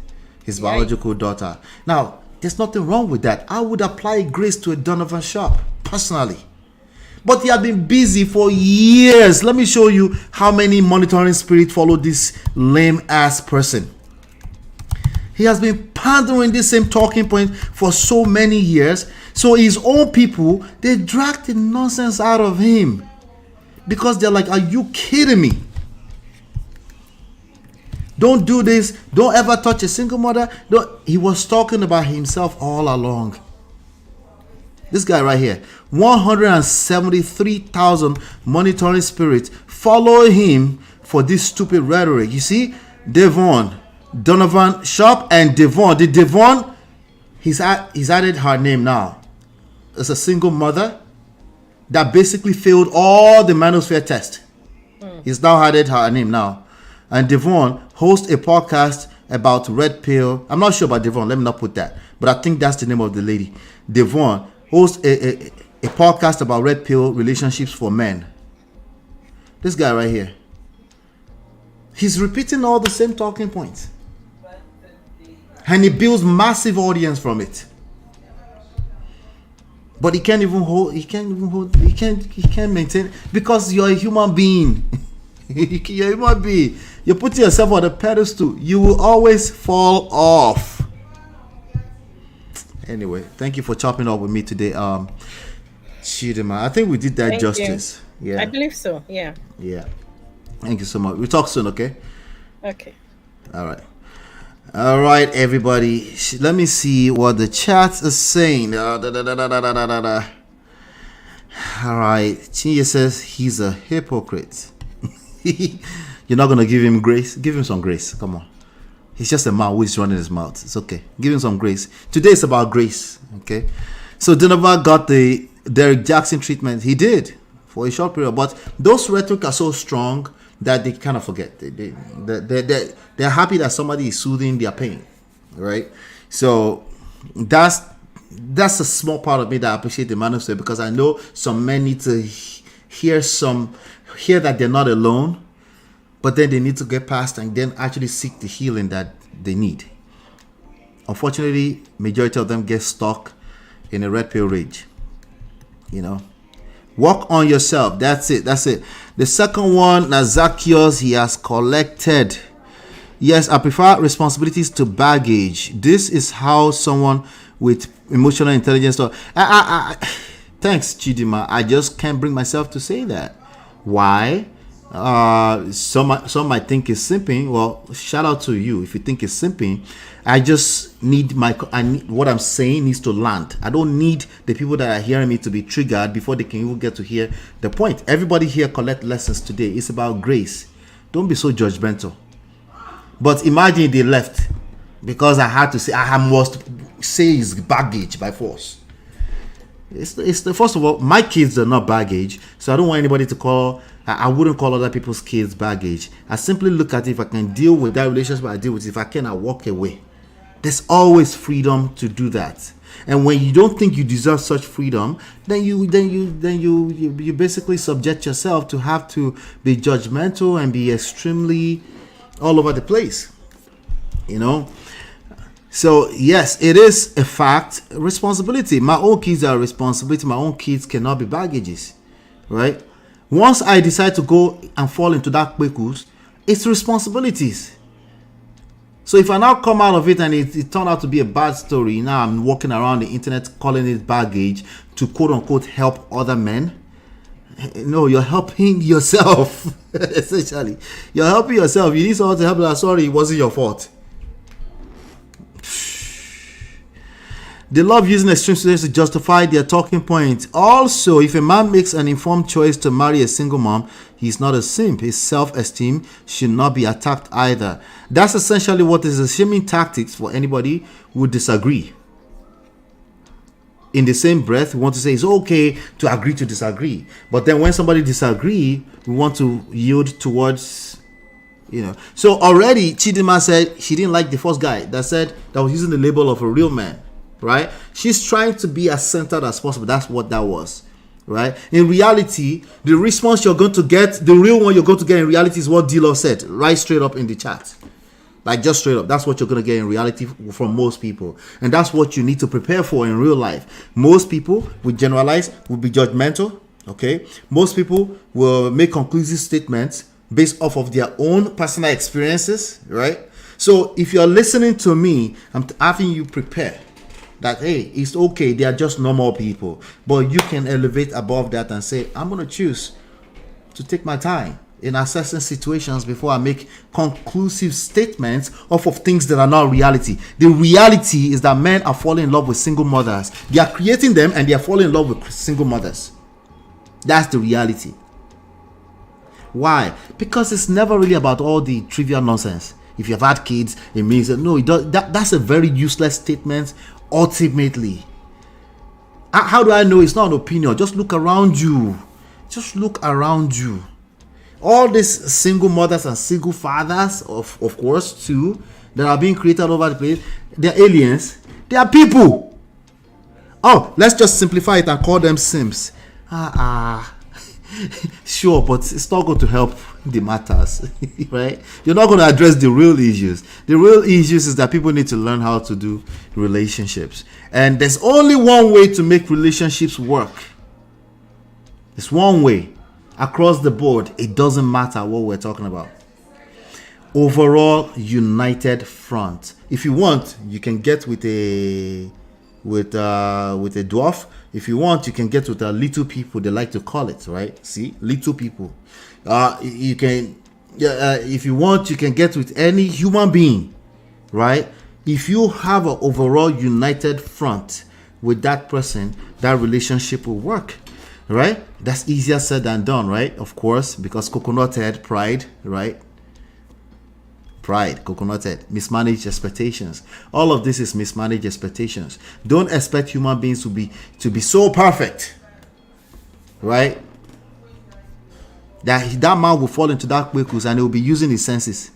his biological daughter. Now, there's nothing wrong with that. I would apply grace to a Donovan Sharp, personally. But he had been busy for years. Let me show you how many monitoring spirits follow this lame ass person. He has been pandering this same talking point for so many years. So his own people, they dragged the nonsense out of him. Because they're like, are you kidding me? Don't do this. Don't ever touch a single mother. He was talking about himself all along. This guy right here, 173,000 monitoring spirits follow him for this stupid rhetoric. You see, Donovan Sharp and Devon. The Devon, he's added her name now. It's a single mother that basically failed all the manosphere test. He's now added her name now. And Devon hosts a podcast about red pill. I'm not sure about Devon. Let me not put that. But I think that's the name of the lady. Devon hosts a podcast about red pill relationships for men. This guy right here. He's repeating all the same talking points. And he builds massive audience from it. But he can't maintain it because you're a human being. You're a human being. You're putting yourself on a pedestal. You will always fall off. Anyway, thank you for chopping up with me today. Chidima, I think we did that justice. You. Yeah. I believe so. Yeah. Yeah. Thank you so much. We'll talk soon, okay? Okay. All right, everybody. Let me see what the chat is saying. All right. Chinye says he's a hypocrite. You're not going to give him grace? Give him some grace. Come on. He's just a man who is running his mouth. It's okay. Give him some grace. Today is about grace. Okay. So Donovan got the Derek Jackson treatment. He did for a short period. But those rhetoric are so strong that they kind of forget. They're happy that somebody is soothing their pain. Right? So that's a small part of me that I appreciate the manosphere, because I know some men need to hear that they're not alone, but then they need to get past and then actually seek the healing that they need. Unfortunately, majority of them get stuck in a red pill rage. You know, work on yourself. That's it. The second one, Nazakios, he has collected. Yes, I prefer responsibilities to baggage. This is how someone with emotional intelligence. Thanks, Chidima. I just can't bring myself to say that. Why? Some might think it's simping. Well, shout out to you if you think it's simping. I just need what I'm saying needs to land. I don't need the people that are hearing me to be triggered before they can even get to hear the point. Everybody here collect lessons today. It's about grace. Don't be so judgmental. But imagine they left because I must say it's baggage by force. It's the first of all, my kids are not baggage, so I don't want anybody to call. I wouldn't call other people's kids baggage. I simply look at it. If I can deal with that relationship, I deal with it. If I can, I walk away. There's always freedom to do that. And when you don't think you deserve such freedom, then you basically subject yourself to have to be judgmental and be extremely all over the place. You know. So yes, it is a fact. Responsibility. My own kids are a responsibility. My own kids cannot be baggages, right? Once I decide to go and fall into that quickles, it's responsibilities. So if I now come out of it and it turned out to be a bad story, now I'm walking around the internet calling it baggage to quote unquote help other men. No, you're helping yourself. Essentially, you're helping yourself. You need someone to help you. Sorry, it wasn't your fault. They love using extreme situations to justify their talking point. Also, if a man makes an informed choice to marry a single mom, he's not a simp. His self-esteem should not be attacked either. That's essentially what is a shaming tactics for anybody who would disagree. In the same breath, we want to say it's okay to agree to disagree. But then when somebody disagrees, we want to yield towards, you know. So already, Chidima said she didn't like the first guy that was using the label of a real man. Right? She's trying to be as centered as possible. That's what that was. Right? In reality, the response you're going to get, the real one you're going to get in reality is what D-Law said. Right straight up in the chat. Like just straight up. That's what you're going to get in reality from most people. And that's what you need to prepare for in real life. Most people will generalize, will be judgmental. Okay? Most people will make conclusive statements based off of their own personal experiences. Right? So if you're listening to me, I'm having you prepare. That, hey, it's okay, they are just normal people. But you can elevate above that and say, I'm going to choose to take my time in assessing situations before I make conclusive statements of things that are not reality. The reality is that men are falling in love with single mothers. They are creating them and they are falling in love with single mothers. That's the reality. Why? Because it's never really about all the trivial nonsense. If you've had kids, it means that no, that's a very useless statement ultimately. How do I know it's not an opinion? Just look around you. Just look around you. All these single mothers and single fathers, of course, too, that are being created all over the place, they're aliens. They are people. Oh, let's just simplify it and call them simps. Sure, but it's not going to help the matters, right? You're not going to address the real issues. The real issues is that people need to learn how to do relationships. And there's only one way to make relationships work. There's one way. Across the board, it doesn't matter what we're talking about. Overall united front. If you want, you can get with a dwarf. If you want, you can get with a little people. They like to call it, right? See, little people. You can, if you want, you can get with any human being, right? If you have an overall united front with that person, that relationship will work. Right? That's easier said than done, right? Of course, because coconut head, pride, right? Pride, coconut head, mismanaged expectations. All of this is mismanaged expectations. Don't expect human beings to be so perfect, right? That man will fall into that quickness and he will be using his senses.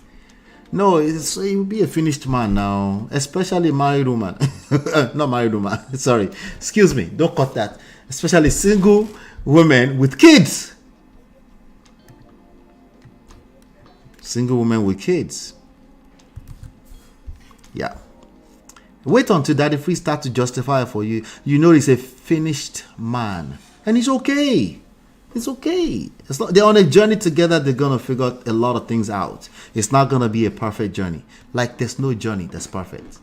No, he will be a finished man now, especially married woman. Not married woman. Sorry, excuse me. Don't cut that. Especially single women with kids. Single women with kids. Yeah. Wait until Daddy Free start to justify for you. You know he's a finished man. And it's okay. It's okay. They're on a journey together. They're going to figure a lot of things out. It's not going to be a perfect journey. Like there's no journey that's perfect.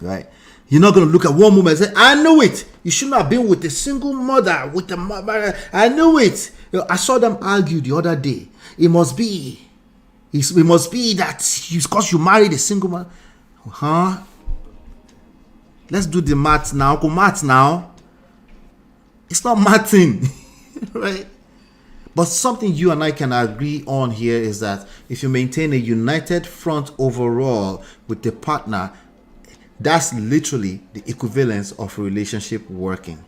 Right? You're not going to look at one woman and say, I knew it. You shouldn't have been with a single mother. With a mother. I knew it. I saw them argue the other day. It must be that it's because you married a single mother. Huh? Let's do the maths now. Go maths now. It's not mathing. Right? But something you and I can agree on here is that if you maintain a united front overall with the partner, that's literally the equivalence of a relationship working.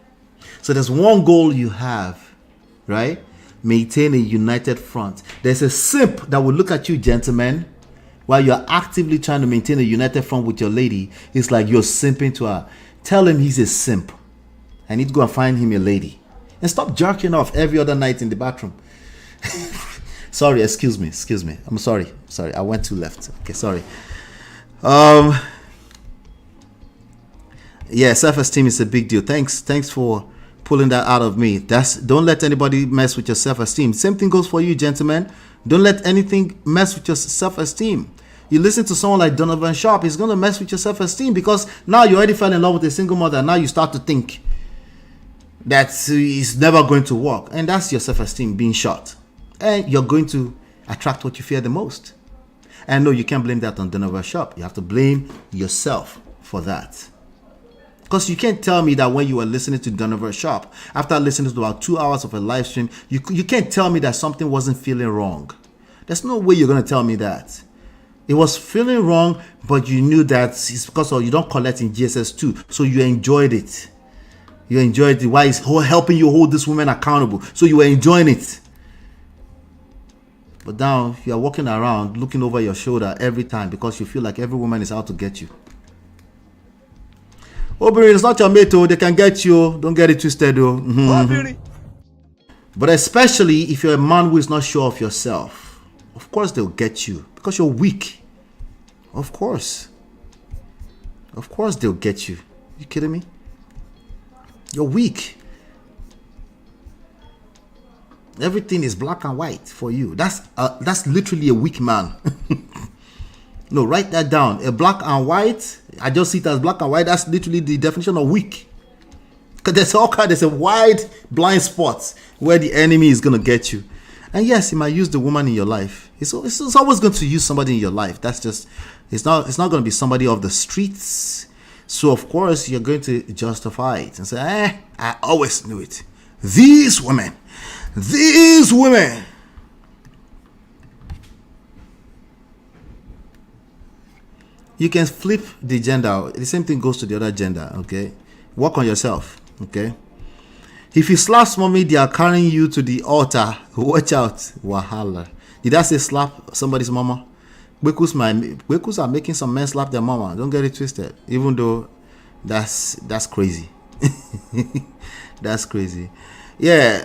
So there's one goal you have, right? Maintain a united front. There's a simp that will look at you, gentlemen, while you're actively trying to maintain a united front with your lady. It's like you're simping to her. Tell him he's a simp. I need to go and find him a lady. And stop jerking off every other night in the bathroom. Sorry, excuse me. I'm sorry. I went too left. Okay, sorry. Yeah, self-esteem is a big deal. Thanks for pulling that out of me. Don't let anybody mess with your self-esteem. Same thing goes for you, gentlemen. Don't let anything mess with your self-esteem. You listen to someone like Donovan Sharp, he's going to mess with your self-esteem because now you already fell in love with a single mother. Now you start to think that it's never going to work. And that's your self-esteem being shot. And you're going to attract what you fear the most. And no, you can't blame that on Donovan Sharp. You have to blame yourself for that. Because you can't tell me that when you were listening to Dang3rs Sharp, after listening to about 2 hours of a live stream, you can't tell me that something wasn't feeling wrong. There's no way you're going to tell me that. It was feeling wrong, but you knew that it's because you don't collect in GSS2, so you enjoyed it. You enjoyed it. Why is helping you hold this woman accountable? So you were enjoying it. But now you are walking around looking over your shoulder every time because you feel like every woman is out to get you. Obiri, it's not your mate, they can get you. Don't get it twisted, though. But especially if you're a man who is not sure of yourself, of course they'll get you because you're weak. Of course they'll get you. You kidding me? You're weak. Everything is black and white for you. That's literally a weak man. No, write that down. A black and white. I just see it as black and white. That's literally the definition of weak. Because there's a wide blind spot where the enemy is gonna get you. And yes, he might use the woman in your life. It's always going to use somebody in your life. That's just, it's not going to be somebody off the streets. So of course you're going to justify it and say, I always knew it. These women. You can flip the gender. The same thing goes to the other gender, okay? Work on yourself, okay? If you slap mommy, they are carrying you to the altar. Watch out, wahala. Did I say slap somebody's mama? Bekus are making some men slap their mama. Don't get it twisted. Even though that's crazy. That's crazy. Yeah.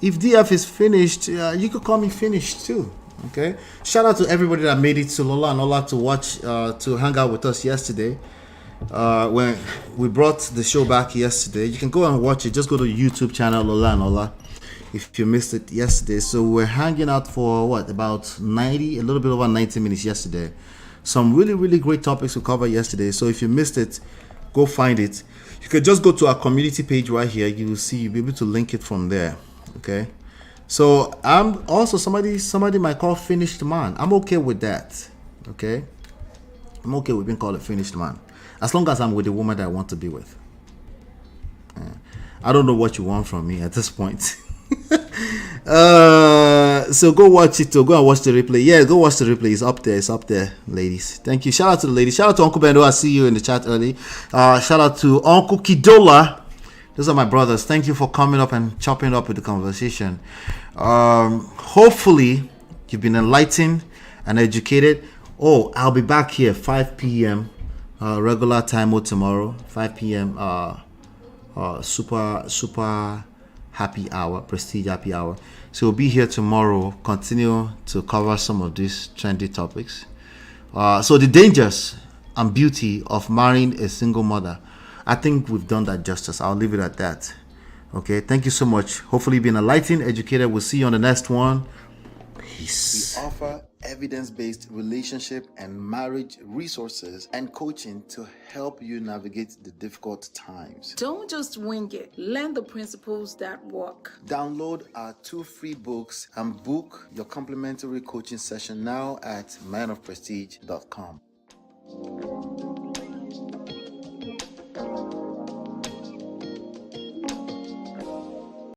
If DF is finished, you could call me finished too. Okay. Shout out to everybody that made it to Lola and Ola to watch, to hang out with us yesterday. When we brought the show back yesterday, you can go and watch it. Just go to YouTube channel Lola and Ola if you missed it yesterday. So we're hanging out for about a little bit over 90 minutes yesterday. Some really, really great topics we covered yesterday. So if you missed it, go find it. You could just go to our community page right here. You will see, you'll be able to link it from there. Okay. So I'm also somebody might call finished man. I'm okay with that. Okay. I'm okay with being called a finished man, as long as I'm with the woman that I want to be with. I don't know what you want from me at this point. So go watch it, or go and watch the replay. Yeah, go watch the replay. It's up there, ladies. Thank you. Shout out to the ladies. Shout out to Uncle Bendo. I see you in the chat early. Shout out to Uncle Kidola. Those are my brothers. Thank you for coming up and chopping up with the conversation. Hopefully you've been enlightened and educated. I'll be back here 5 p.m. Regular time tomorrow. 5 p.m. Super happy hour, prestige happy hour. So we'll be here tomorrow, continue to cover some of these trendy topics. So the dangers and beauty of marrying a single mother. I think we've done that justice. I'll leave it at that. Okay, thank you so much. Hopefully you've been enlightened, educated. We'll see you on the next one. Peace. We offer evidence-based relationship and marriage resources and coaching to help you navigate the difficult times. Don't just wing it. Learn the principles that work. Download our 2 free books and book your complimentary coaching session now at manofprestige.com.